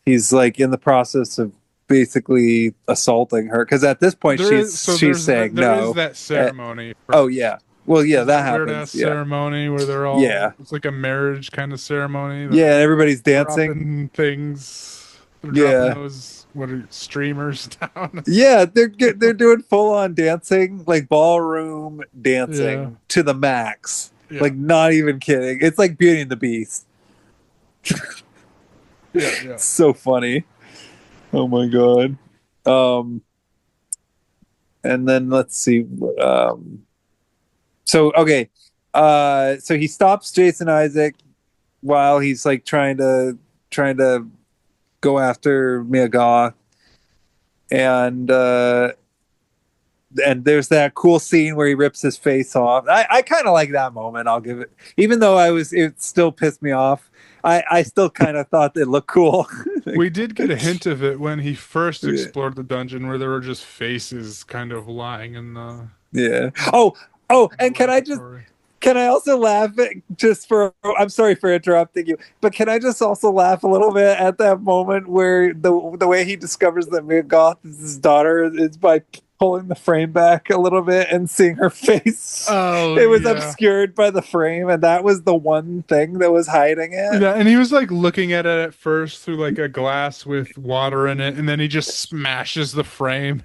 he's like in the process of basically assaulting her because at this point she's saying there no. is that ceremony. Oh yeah. Well, yeah, that Weird ass happens. Yeah. ceremony where they're all, Yeah. it's like a marriage kind of ceremony. Yeah, and everybody's dancing. Dropping things. They're Yeah. dropping those streamers down. Yeah, they're doing full on dancing, like ballroom dancing Yeah. to the max. Yeah. Like not even kidding. It's like Beauty and the Beast. Yeah. So funny. Oh my god. And then let's see. So okay. So he stops Jason Isaac while he's like trying to go after Mia Goth. And there's that cool scene where he rips his face off. I kind of like that moment. I'll give it, even though it still pissed me off. I still kind of thought it looked cool. We did get a hint of it when he first explored the dungeon, where there were just faces kind of lying in the. Yeah. And can I also laugh I'm sorry for interrupting you, but can I just also laugh a little bit at that moment where the way he discovers that Mia Goth is his daughter is by pulling the frame back a little bit and seeing her face. Oh, it was yeah. obscured by the frame, and that was the one thing that was hiding it. Yeah, and he was like looking at it at first through like a glass with water in it, and then he just smashes the frame.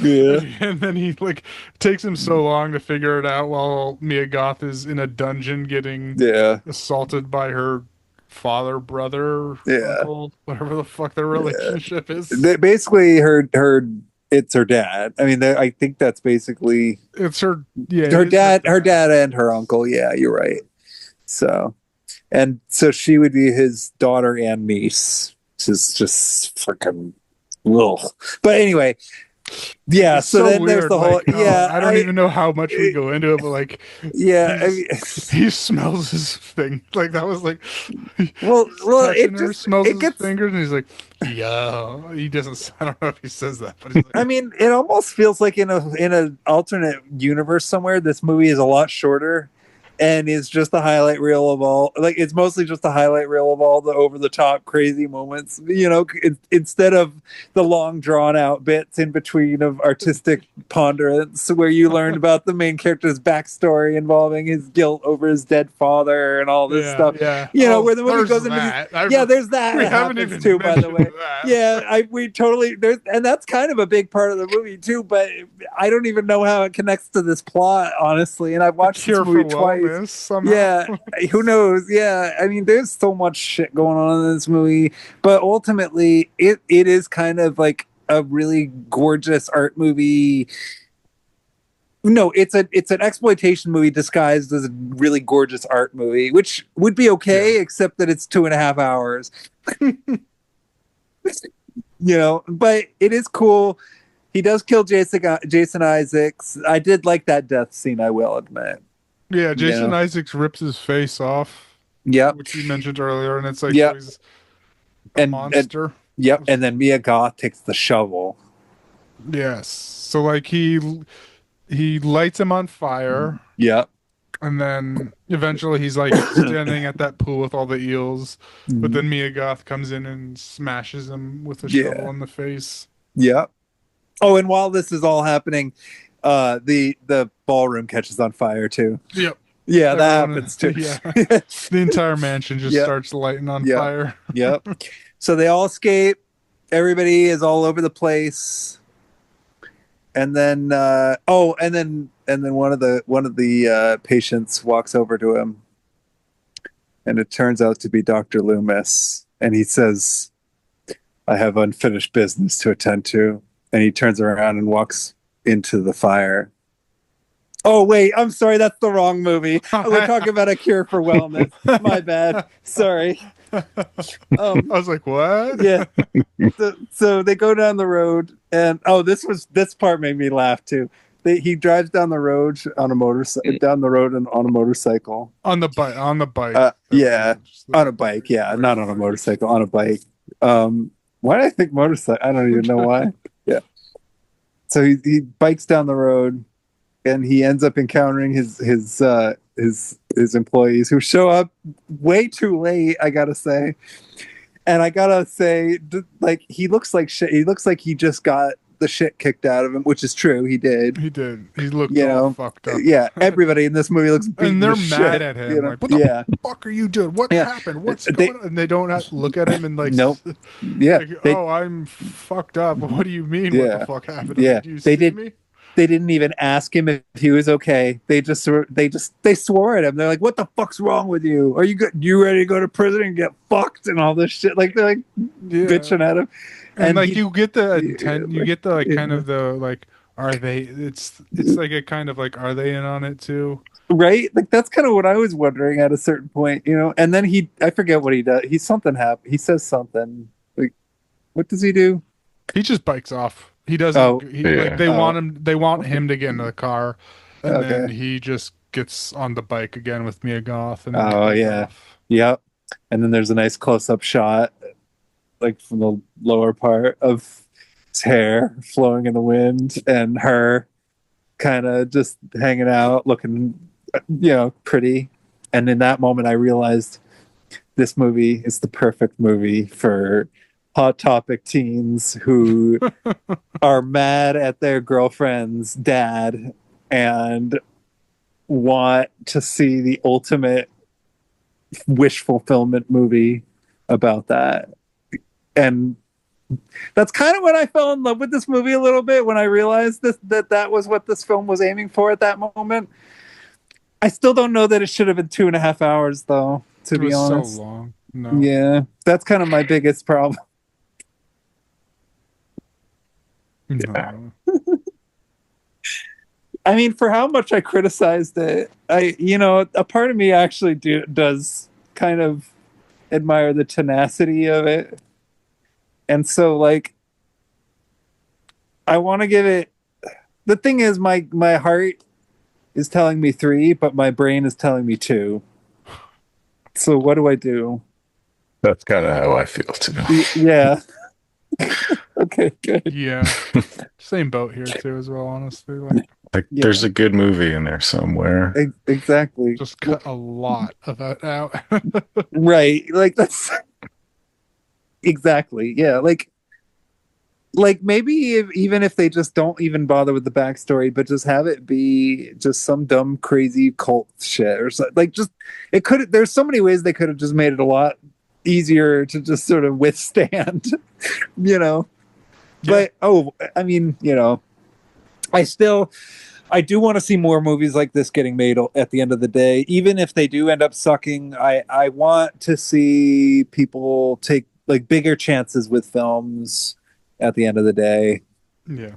Yeah. And then he like takes him so long to figure it out while Mia Goth is in a dungeon getting assaulted by her father, brother, Yeah. uncle, whatever the fuck their relationship is. Basically, her it's her dad. I mean, I think that's basically It's her. Yeah, her it is dad. Her dad and her uncle. Yeah, you're right. So, and so she would be his daughter and niece, which is just freaking. Ugh. But anyway, yeah. It's So so then there's weird. the whole. Like, Yeah, I don't even know how much we go into it, but like, Yeah, I mean, he smells his thing. Like that was like, well, he's it touching her, just smells it his gets. fingers, and he's like, yeah. He doesn't. I don't know if he says that, but he's like, I mean, it almost feels like in an alternate universe somewhere, this movie is a lot shorter, and is just a highlight reel of all. Like it's mostly just a highlight reel of all the over the top crazy moments. You know, instead of the long drawn out bits in between of artistic ponderance, where you learned about the main character's backstory involving his guilt over his dead father and all this stuff. yeah. You know, Oh, where the movie there's goes into that. yeah, there's that. We That haven't happens even too, by the mentioned way. that. Yeah, we totally there's and that's kind of a big part of the movie too. But I don't even know how it connects to this plot, honestly. And I've watched this Cure movie for twice. wellness somehow. Yeah, who knows? Yeah, I mean, there's so much shit going on in this movie, but ultimately, it is kind of like a really gorgeous art movie. No, it's an exploitation movie disguised as a really gorgeous art movie, which would be okay, except that it's 2.5 hours. You know, but it is cool. He does kill Jason Isaacs. I did like that death scene, I will admit. Yeah, Jason Yeah. Isaacs rips his face off, Yep. which you mentioned earlier, and it's like Yep. he's a monster. Yep. And then Mia Goth takes the shovel. Yes. So like he lights him on fire, Yep. and then eventually he's like standing at that pool with all the eels, but then Mia Goth comes in and smashes him with a shovel in the face. Yep. Oh, and while this is all happening, the ballroom catches on fire too. Yep. Yeah, that Everyone- happens too. Yeah. The entire mansion just starts lighting on fire. Yep. So they all escape. Everybody is all over the place. And then and then one of the patients walks over to him, and it turns out to be Dr. Loomis, and he says, "I have unfinished business to attend to." And he turns around and walks into the fire. Oh wait, I'm sorry, that's the wrong movie. We're talking about A Cure for Wellness. My bad. Sorry. I was like, what? Yeah. So they go down the road, and this part made me laugh too. He drives down the road on a motorcycle, on a motorcycle. On the bike. Yeah, on a bike. Yeah, not on a motorcycle, on a bike. Why did I think motorcycle? I don't even know why. Yeah. So he bikes down the road, and he ends up encountering his employees, who show up way too late, I gotta say. And I gotta say, like, he looks like shit. He looks like he just got the shit kicked out of him, which is true. He did. He did. He looked all fucked up. Yeah, everybody in this movie looks beaten and they're to mad shit, at him. you know? Like, what the fuck are you doing? What happened? What's going on? And they don't have to look at him and like, nope. Yeah. Like, I'm fucked up. What do you mean? What the fuck happened? Yeah. Did you they see did. Me? They didn't even ask him if he was okay. They swore at him. They're like, "What the fuck's wrong with you? Are you good? You ready to go to prison and get fucked and all this shit?" Like they're like bitching at him. And like you get the intent, you get the like kind of the like, are they? It's like a kind of like, are they in on it too? Right? Like that's kind of what I was wondering at a certain point, you know. And then I forget what he does. He says something. Like, what does he do? He just bikes off. He doesn't. Like they want him. They want him to get into the car, and then he just gets on the bike again with Mia Goth. And yep. And then there's a nice close-up shot, like from the lower part of his hair flowing in the wind, and her kind of just hanging out, looking, pretty. And in that moment, I realized this movie is the perfect movie for Hot Topic teens who are mad at their girlfriend's dad and want to see the ultimate wish fulfillment movie about that. And that's kind of when I fell in love with this movie a little bit, when I realized that was what this film was aiming for at that moment. I still don't know that it should have been 2.5 hours, though, to be honest. So long. No. Yeah, that's kind of my biggest problem. No. I mean, for how much I criticized it, a part of me actually does kind of admire the tenacity of it. And so, like, I want to give it. The thing is, my heart is telling me 3, but my brain is telling me 2. So what do I do? That's kind of how I feel too. Yeah. Okay, good. Yeah. Same boat here too, as well. Honestly, like Like, Yeah. there's a good movie in there somewhere. Exactly. just cut a lot of that out. Right. Like that's exactly. Yeah. Like maybe even if they just don't even bother with the backstory, but just have it be just some dumb, crazy cult shit or something. Like just it could. There's so many ways they could have just made it a lot easier to just sort of withstand, you know. Yeah. But I mean, I do want to see more movies like this getting made at the end of the day. Even if they do end up sucking, I want to see people take like bigger chances with films at the end of the day, Yeah.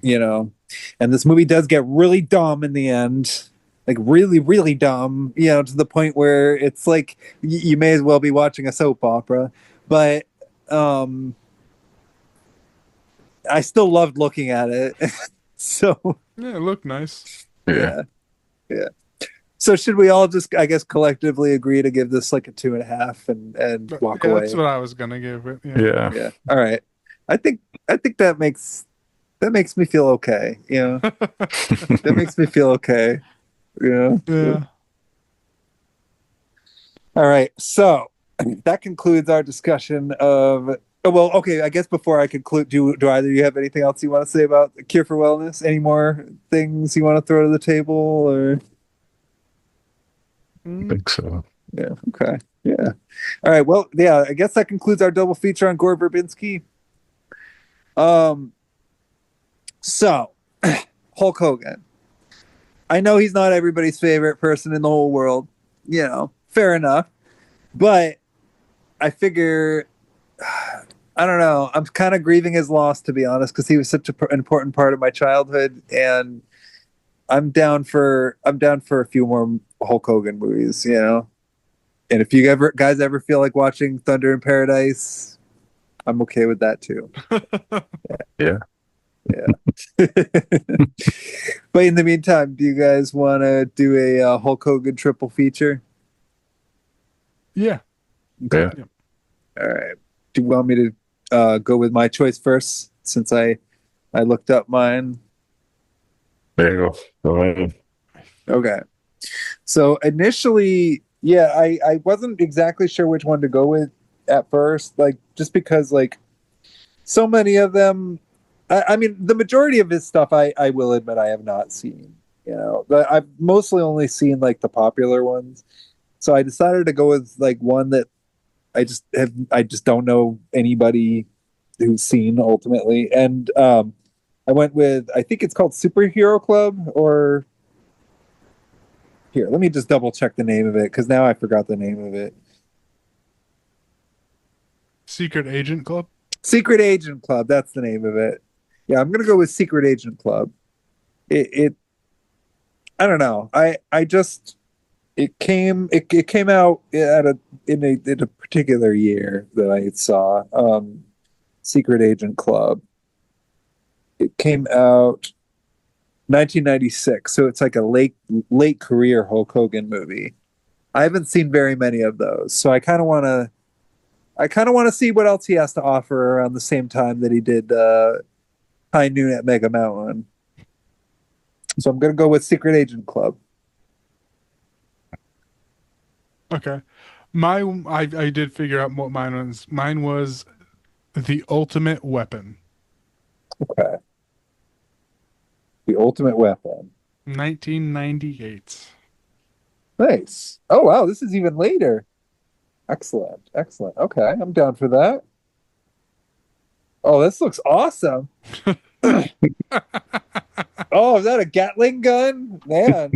And this movie does get really dumb in the end. Like really, really dumb, to the point where it's like you may as well be watching a soap opera. But I still loved looking at it. So Yeah, it looked nice. Yeah. yeah. So should we all just, I guess, collectively agree to give this like a 2.5 and walk Yeah, away? that's what I was gonna give it. Yeah. Yeah. Yeah. All right. I think that makes me feel okay. That makes me feel okay. Yeah. Yeah. All right. So that concludes our discussion of. Well, okay. I guess before I conclude, do either of you have anything else you want to say about the Cure for Wellness? Any more things you want to throw to the table, or? I think so. Yeah. Okay. Yeah. All right. Well, yeah. I guess that concludes our double feature on Gore Verbinski. So Hulk Hogan. I know he's not everybody's favorite person in the whole world. Fair enough. But I figure, I don't know. I'm kind of grieving his loss, to be honest, because he was such an important part of my childhood, and I'm down for a few more Hulk Hogan movies. And if you guys ever feel like watching Thunder in Paradise, I'm okay with that too. Yeah. But in the meantime, do you guys want to do a Hulk Hogan triple feature? Yeah. Yeah. All right. Do you want me to go with my choice first, since I looked up mine? There you go. Go ahead. Okay. So initially, yeah, I wasn't exactly sure which one to go with at first, like just because like so many of them. I mean, the majority of his stuff, I will admit, I have not seen. But I've mostly only seen like the popular ones. So I decided to go with like one that I just don't know anybody who's seen ultimately, and I went with, I think it's called Superhero Club, or here, let me just double check the name of it because now I forgot the name of it. Secret Agent Club. Secret Agent Club, that's the name of it. Yeah, I'm gonna go with Secret Agent Club. It I don't know. I just it came out in a particular year that I saw Secret Agent Club. It came out 1996, so it's like a late career Hulk Hogan movie. I haven't seen very many of those, so I kind of want to see what else he has to offer around the same time that he did High Noon at Mega Mountain. So I'm going to go with Secret Agent Club. Okay. I did figure out what mine was. Mine was The Ultimate Weapon. Okay. The Ultimate Weapon. 1998. Nice. Oh, wow. This is even later. Excellent. Excellent. Okay. I'm down for that. Oh, this looks awesome. Oh, is that a Gatling gun? Man.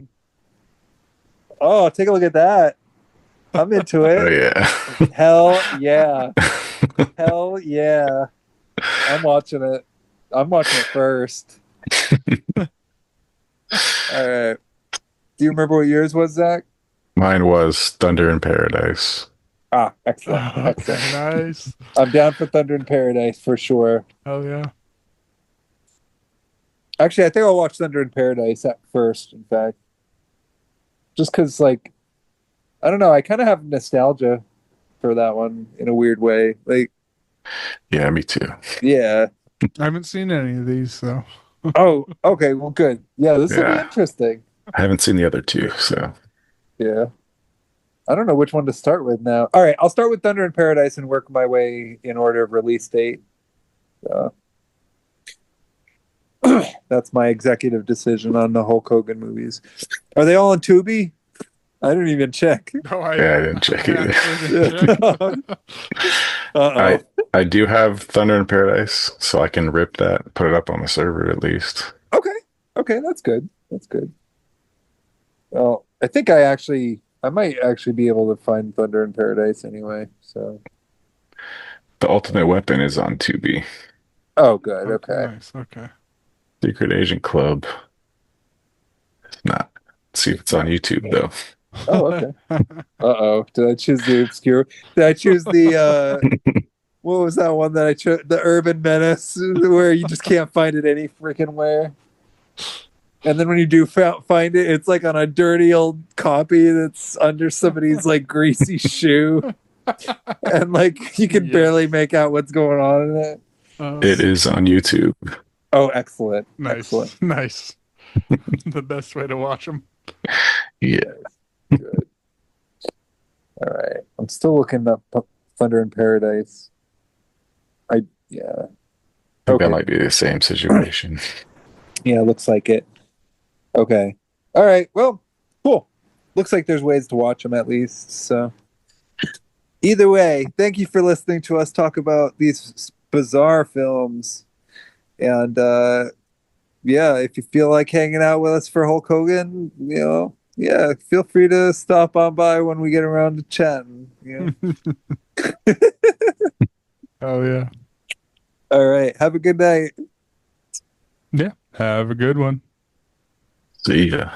Oh, take a look at that. I'm into Oh it. yeah. Hell yeah. Hell yeah. I'm watching it. I'm watching it first. All right. Do you remember what yours was, Zach? Mine was Thunder in Paradise. Ah, excellent. Okay, Excellent. nice. I'm down for Thunder in Paradise for sure. Hell yeah. Actually, I think I'll watch Thunder in Paradise at first, in fact. Just because, like, I don't know, I kind of have nostalgia for that one in a weird way. Like, Yeah, me too. yeah. I haven't seen any of these, so. Oh, okay. Well, good. Yeah, this will be Yeah. interesting. I haven't seen the other two, so Yeah. I don't know which one to start with now. All right, I'll start with Thunder in Paradise and work my way in order of release date. That's my executive decision on the Hulk Hogan movies. Are they all on Tubi? I didn't even check. No, yeah, I didn't check I either. actually didn't check. Uh-oh. I do have Thunder in Paradise, so I can rip that, put it up on the server at least. Okay, that's good. That's good. Well, I think I might actually be able to find Thunder in Paradise anyway. So, The Ultimate Weapon is on Tubi. oh, good. Okay. Nice. Okay. Secret Agent Club. It's not. Let's see if it's on YouTube though. Oh, okay. Uh-oh. Did I choose the obscure? Did I choose the what was that one that I chose? The Urban Menace, where you just can't find it any freaking where. And then when you do find it, it's like on a dirty old copy that's under somebody's like greasy shoe, and like you can barely make out what's going on in it. It is on YouTube. Oh, excellent! Nice. Excellent. Nice. The best way to watch them. Yeah. Good. All right, I'm still looking up Thunder in Paradise. Yeah. I think Okay. that might be the same situation. Yeah, looks like it. Okay. All right. Well, cool. Looks like there's ways to watch them at least. So, either way, thank you for listening to us talk about these bizarre films. And yeah, if you feel like hanging out with us for Hulk Hogan, yeah, feel free to stop on by when we get around to chatting. Oh yeah. All right. Have a good night. Yeah. Have a good one. See ya.